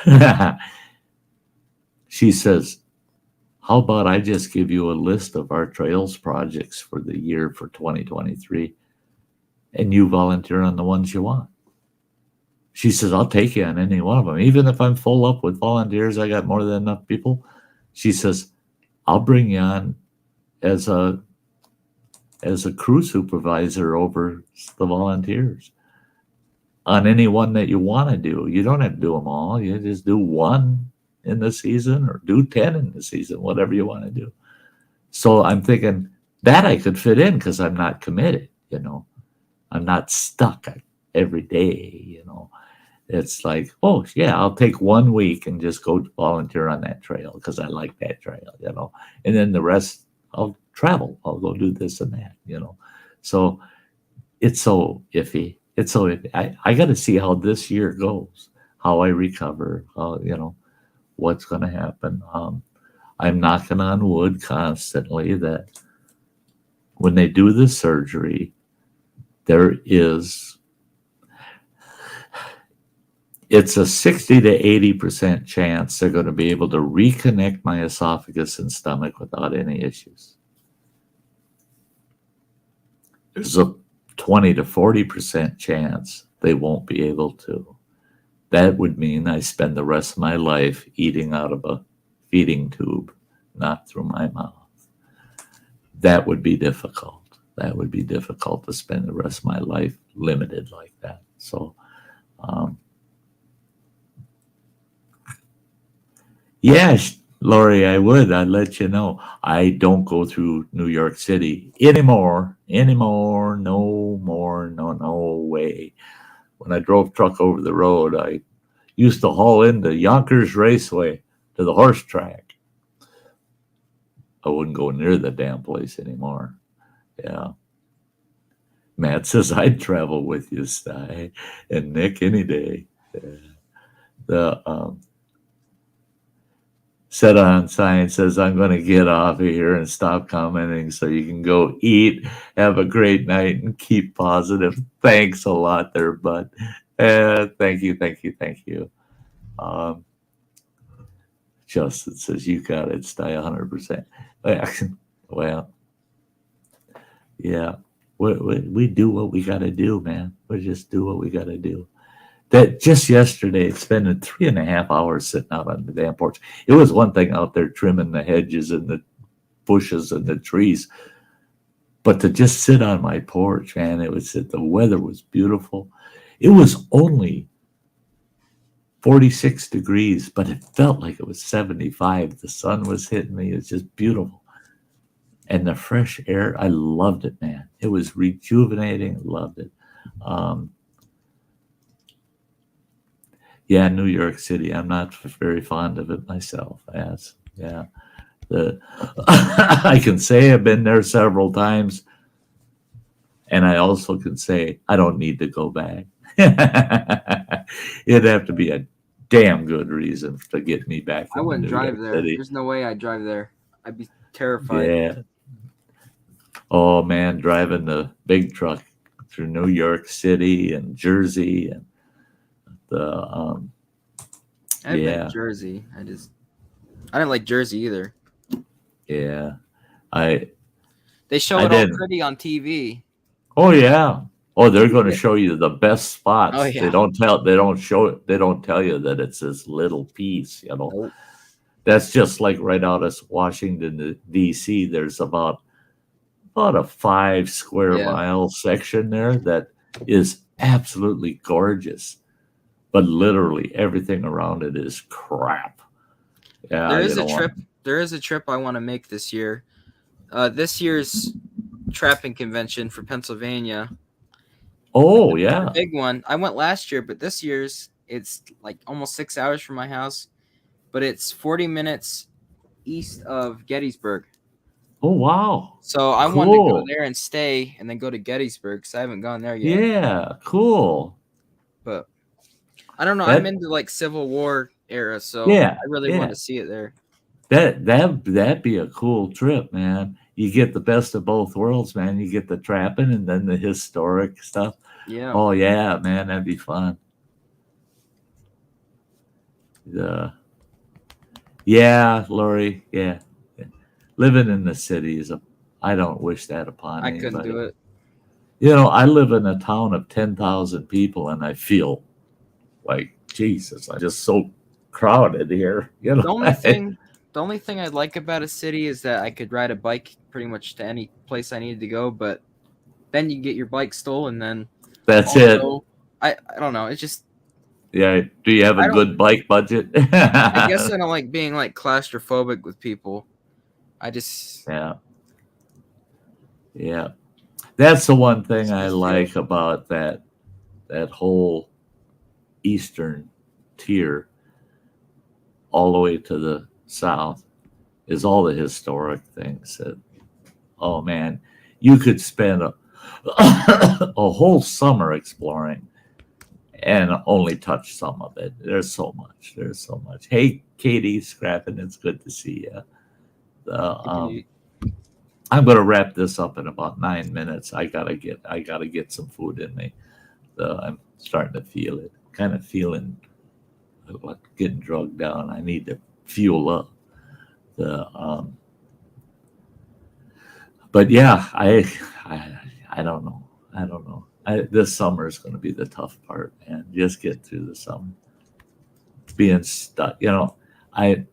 She says, how about I just give you a list of our trails projects for the year for 2023, and you volunteer on the ones you want. She says, I'll take you on any one of them. Even if I'm full up with volunteers, I got more than enough people. She says, I'll bring you on as a crew supervisor over the volunteers on any one that you want to do. You don't have to do them all. You just do one in the season or do 10 in the season, whatever you want to do. So I'm thinking that I could fit in because I'm not committed, you know. I'm not stuck every day, you know. It's like, oh, yeah, I'll take 1 week and just go volunteer on that trail because I like that trail, you know. And then the rest, I'll travel. I'll go do this and that, you know. So it's so iffy. It's so iffy. I got to see how this year goes, how I recover, you know, what's going to happen. I'm knocking on wood constantly that when they do the surgery, it's a 60 to 80% chance they're going to be able to reconnect my esophagus and stomach without any issues. There's a 20 to 40% chance they won't be able to. That would mean I spend the rest of my life eating out of a feeding tube, not through my mouth. That would be difficult. That would be difficult to spend the rest of my life limited like that. So, yes, Lori, I would. I'd let you know. I don't go through New York City anymore. No more. No way. When I drove truck over the road, I used to haul into Yonkers Raceway to the horse track. I wouldn't go near the damn place anymore. Yeah. Matt says I'd travel with you, Sty, and Nick any day. The Set on Sign says I'm going to get off of here and stop commenting so you can go eat, have a great night, and keep positive. Thanks a lot there, bud. Thank you. Justin says you got it, Sty, 100%. Well, yeah, we do what we got to do, man. We just do what we got to do. That just yesterday, spending 3.5 hours sitting out on the damn porch. It was one thing out there trimming the hedges and the bushes and the trees, but to just sit on my porch, man, the weather was beautiful. It was only 46 degrees, but it felt like it was 75. The sun was hitting me. It's just beautiful. And the fresh air, I loved it, man. It was rejuvenating. Loved it. Yeah, New York City. I'm not very fond of it myself. Yeah. I can say I've been there several times, and I also can say I don't need to go back. It'd have to be a damn good reason to get me back. I wouldn't drive there. There's no way I'd drive there. I'd be terrified. Yeah. Oh man, driving the big truck through New York City and Jersey and I've been to Jersey. I didn't like Jersey either. Yeah. They show it all pretty on TV. Oh yeah. Oh, they're going to show you the best spots. Oh, yeah. They don't tell you that it's this little piece, you know. Nope. That's just like right out of Washington, D.C. There's about a 5 square mile section there that is absolutely gorgeous, but literally everything around it is crap. Yeah, There is a trip I want to make this year. This year's trapping convention for Pennsylvania. Oh yeah, a big one. I went last year, but this year's it's like almost 6 hours from my house, but it's 40 minutes east of Gettysburg. Oh, wow. So I wanted to go Cool. there and stay, and then go to Gettysburg because I haven't gone there yet. Yeah, cool. But I don't know. I'm That into like Civil War era, so yeah, I really want yeah. to see it there. That'd be a cool trip, man. You get the best of both worlds, man. You get the trapping and then the historic stuff. Yeah. Oh yeah, man, that'd be fun. The yeah, Lori, yeah. Living in the cities, I don't wish that upon I couldn't anybody. do it. You know, I live in a town of 10,000 people, and I feel like Jesus. I'm just so crowded here. You The know, only thing I like about a city is that I could ride a bike pretty much to any place I needed to go, but then you get your bike stolen, then that's it. also I don't know, it's just Yeah. Do you have I a don't good bike budget? I guess I don't like being like claustrophobic with people. I just Yeah. Yeah. That's the one thing I just like about that whole eastern tier all the way to the south is all the historic things that oh man, you could spend a a whole summer exploring and only touch some of it. There's so much. There's so much. Hey, Katie, Scrapping, it's good to see you. like, I'm going to wrap this up in about 9 minutes. I gotta get some food in me. I'm starting to feel it. Kind of feeling like getting drugged down. I need to fuel up. The but yeah, I don't know. I don't know. This summer is going to be the tough part, and just get through the summer. Being stuck, you know, I'm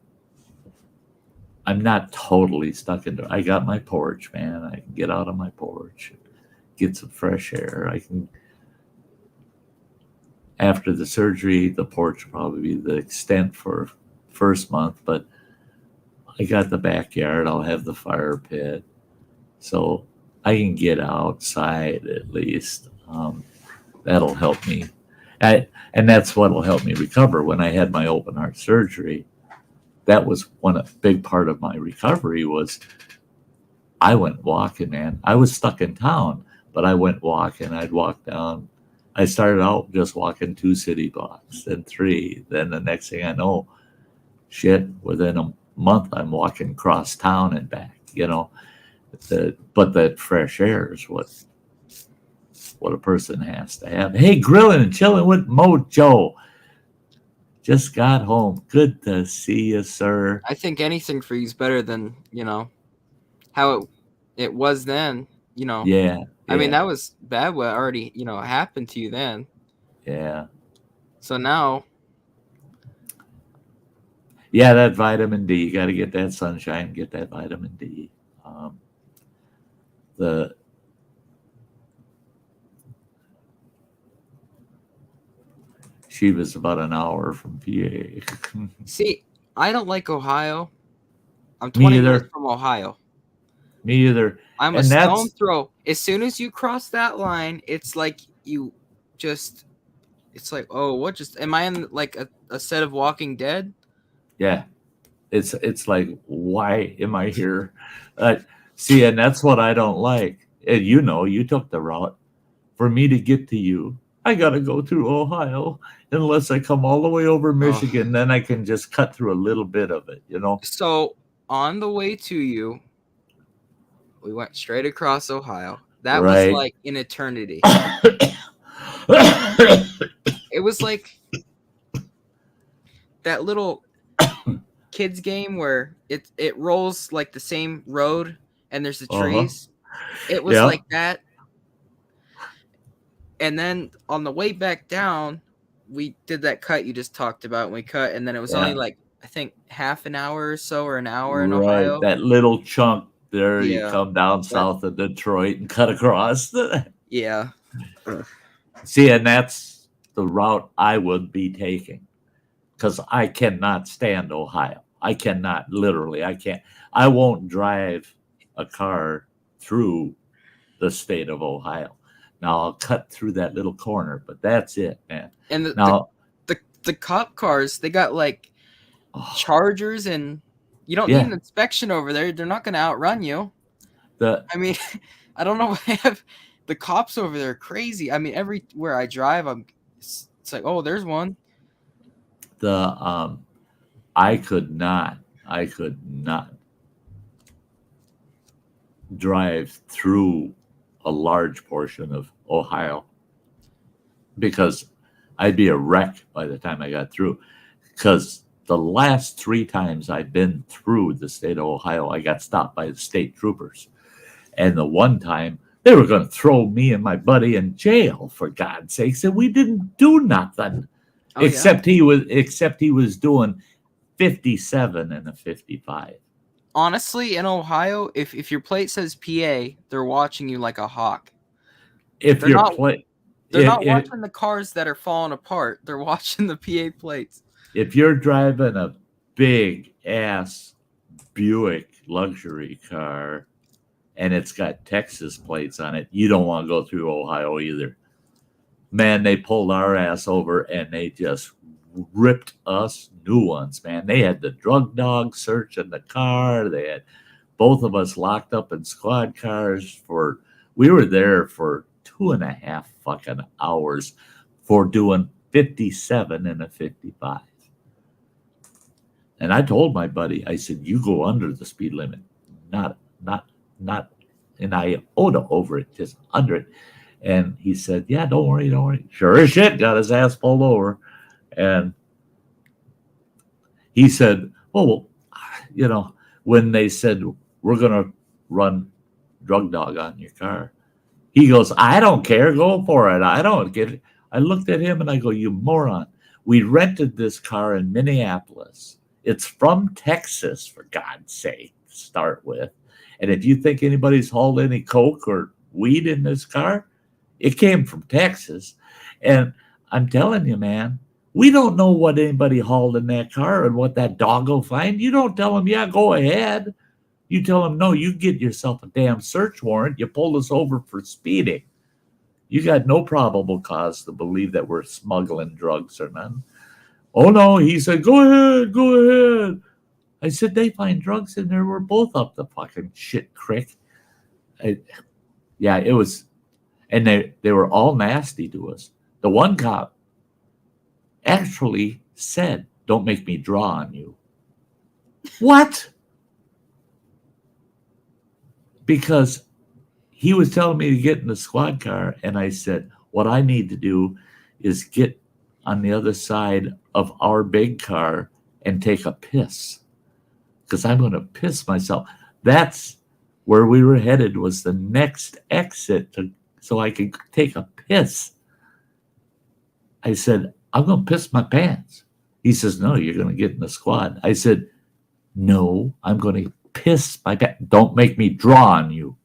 not totally stuck in there. I got my porch, man. I can get out on my porch, get some fresh air. I can. After the surgery, the porch will probably be the extent for first month, but I got the backyard. I'll have the fire pit, so I can get outside at least. That'll help me, and that's what'll help me recover. When I had my open heart surgery, that was a big part of my recovery was I went walking, man. I was stuck in town, but I went walking. I'd walk down. I started out just walking 2 city blocks, then 3. Then the next thing I know, shit, within a month, I'm walking across town and back, you know. But that fresh air is what a person has to have. Hey, grilling and chilling with Mojo. Just got home. Good to see you, sir. I think anything for you is better than, how it was then, Yeah. I mean, yeah, that was bad what already, happened to you then. yeah. So now, Yeah, that vitamin D. You got to get that sunshine, get that vitamin D. The She was about an hour from PA. see, I don't like Ohio. I'm Me 20 either. minutes from Ohio. Me either. I'm a And stone that's throw. As soon as you cross that line, it's like it's like, oh, what just, am I in like a set of Walking Dead? yeah. It's like why am I here? See, and that's what I don't like. And you took the route. For me to get to you, I got to go through Ohio. Unless I come all the way over Michigan, then I can just cut through a little bit of it. So on the way to you, we went straight across Ohio. That was Right. like an eternity. It was like that little kids game where it rolls like the same road and there's the trees. It was Yeah. like that. And then on the way back down, we did that cut you just talked about. And we cut, and then it was only Yeah. like I think half an hour or so, or an hour in Right. Ohio. That little chunk there, you Yeah. come down south of Detroit and cut across. Yeah. See, and that's the route I would be taking because I cannot stand Ohio. I cannot, literally, I can't. I won't drive a car through the state of Ohio. Now I'll cut through that little corner, but that's it, man. And Now, the cop cars, they got like Chargers, and you don't Yeah. need an inspection over there. They're not going to outrun you. I mean, I don't know why I have the cops over there are crazy. I mean, everywhere I drive, it's like, oh, there's one. I could not drive through a large portion of Ohio because I'd be a wreck by the time I got through. Because the last 3 times I've been through the state of Ohio, I got stopped by the state troopers. And the one time they were going to throw me and my buddy in jail, for God's sakes, and we didn't do nothing. Oh, except he was doing 57 and a 55. Honestly, in Ohio, if your plate says PA, they're watching you like a hawk. If They're you're not- play, They're not watching the cars that are falling apart. They're watching the PA plates. if you're driving a big ass Buick luxury car and it's got Texas plates on it, you don't want to go through Ohio either. Man, they pulled our ass over and they just ripped us new ones, man. They had the drug dog search in the car. They had both of us locked up in squad cars we were there for 2.5 fucking hours for doing 57 and a 55. And I told my buddy, I said, you go under the speed limit, not an iota over it, just under it. And he said, yeah, don't worry. Sure as shit, got his ass pulled over. And he said, oh, well, when they said, we're going to run drug dog on your car, he goes, I don't care, go for it. I don't get it. I looked at him and I go, you moron. We rented this car in Minneapolis. It's from Texas, for God's sake, to start with. And if you think anybody's hauled any coke or weed in this car, it came from Texas. And I'm telling you, man, we don't know what anybody hauled in that car and what that dog will find. You don't tell him, yeah, go ahead. You tell him, no, you get yourself a damn search warrant. You pulled us over for speeding. You got no probable cause to believe that we're smuggling drugs or nothing. Oh, no, he said, go ahead. I said, they find drugs in there. We're both up the fucking shit creek. It was, and they were all nasty to us. The one cop actually said, don't make me draw on you. What? Because he was telling me to get in the squad car, and I said, what I need to do is get on the other side of our big car and take a piss, because I'm going to piss myself. That's where we were headed, was the next exit so I could take a piss. I said, I'm going to piss my pants. He says, no, you're going to get in the squad. I said, no, I'm going to piss my pants. Don't make me draw on you.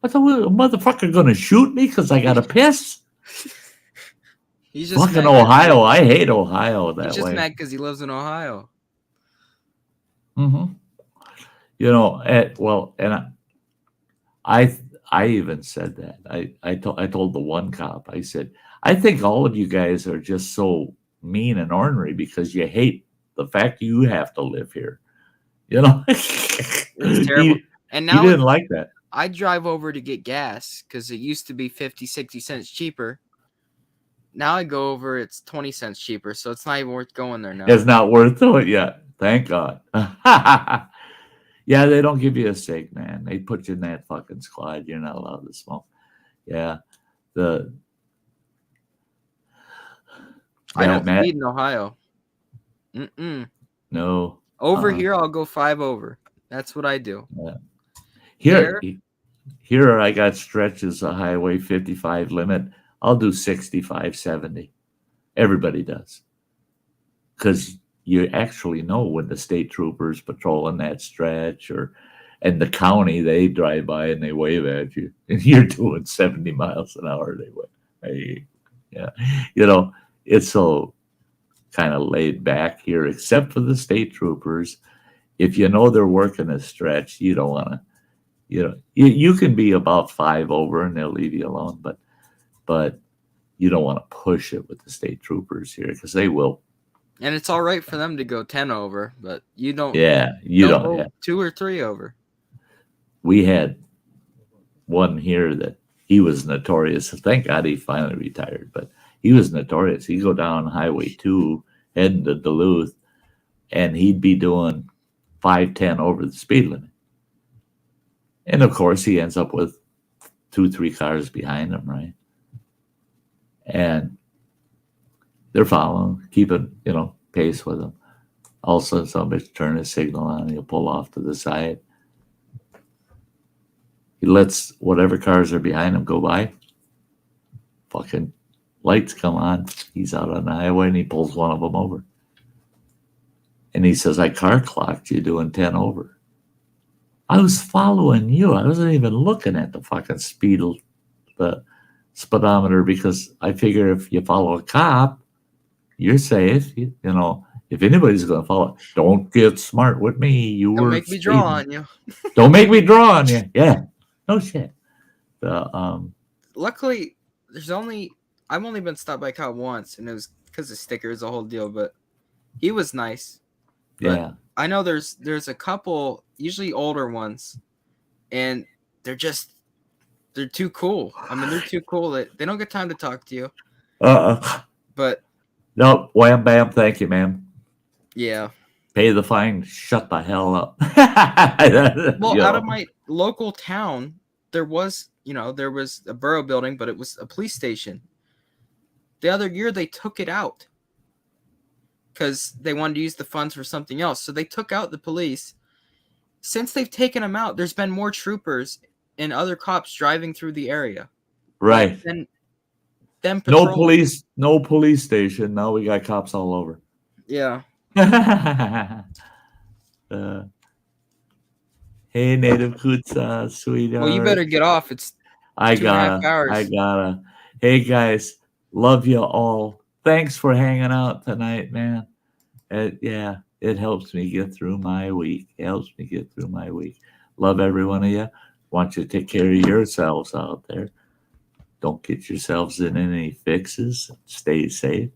I thought, well, a motherfucker going to shoot me because I got to piss? He's just fucking Ohio. I hate Ohio that way. He's just mad because he lives in Ohio. Mm-hmm. And I even said that. I told the one cop, I said, I think all of you guys are just so mean and ornery because you hate the fact you have to live here. It's terrible. And now he didn't like that. I drive over to get gas because it used to be 50, 60 cents cheaper. Now I go over, it's 20 cents cheaper, so it's not even worth going there now. It's not worth it yet. Thank God. Yeah, they don't give you a cig, man. They put you in that fucking squad. You're not allowed to smoke. Yeah. I don't speed in Ohio. No. Over here, I'll go 5 over. That's what I do. Yeah. Here I got stretches of highway 55 limit. I'll do 65, 70. Everybody does. Because you actually know when the state troopers patrolling that stretch and the county, they drive by and they wave at you. And you're doing 70 miles an hour. They wave. Hey, yeah. It's so kind of laid back here, except for the state troopers. If you know they're working a stretch, you don't want to, you can be about 5 over and they'll leave you alone. But you don't want to push it with the state troopers here because they will. And it's all right for them to go 10 over, but you don't. Yeah, you don't. 2 or 3 over. we had one here that he was notorious. Thank God he finally retired, but he was notorious. He'd go down Highway 2 heading to Duluth, and he'd be doing 5-10 over the speed limit. And of course, he ends up with 2-3 cars behind him, right? And they're following, keeping, pace with him. All of a sudden, somebody turn his signal on, he'll pull off to the side. He lets whatever cars are behind him go by. Fucking lights come on. He's out on the highway and he pulls one of them over. And he says, I car clocked you doing 10 over. I was following you. I wasn't even looking at the fucking the speedometer, because I figure if you follow a cop, you're safe. If anybody's going to follow, don't get smart with me. Don't make me draw on you. Don't make me draw on you. Yeah. No shit. Luckily, I've only been stopped by a cop once, and it was because of stickers, the whole deal, but he was nice. But yeah. I know there's a couple, usually older ones, and they're too cool. I mean, they're too cool that they don't get time to talk to you. But no, wham bam, thank you, ma'am. Yeah. Pay the fine, shut the hell up. Well, out of my local town, there was a borough building, but it was a police station. The other year they took it out because they wanted to use the funds for something else. So they took out the police. Since they've taken them out, there's been more troopers and other cops driving through the area. Right. Them no police station. Now we got cops all over. Yeah. Hey, Native Kutsa, sweetheart. Well, you better get off. It's 2.5 hours. I gotta. Hey, guys, love you all. Thanks for hanging out tonight, man. It helps me get through my week. Love every one of you. Want you to take care of yourselves out there. Don't get yourselves in any fixes. Stay safe.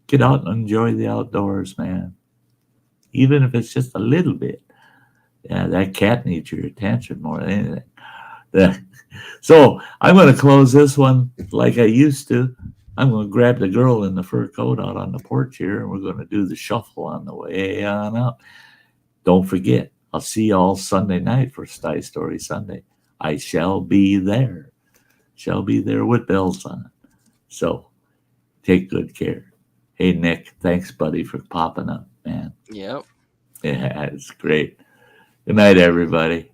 Get out and enjoy the outdoors, man. Even if it's just a little bit. Yeah, that cat needs your attention more than anything. So I'm going to close this one like I used to. I'm going to grab the girl in the fur coat out on the porch here, and we're going to do the shuffle on the way on up. Don't forget, I'll see you all Sunday night for Sty Story Sunday. I shall be there. With bells on. So take good care. Hey, Nick, thanks, buddy, for popping up, man. Yep. Yeah, it's great. Good night, everybody.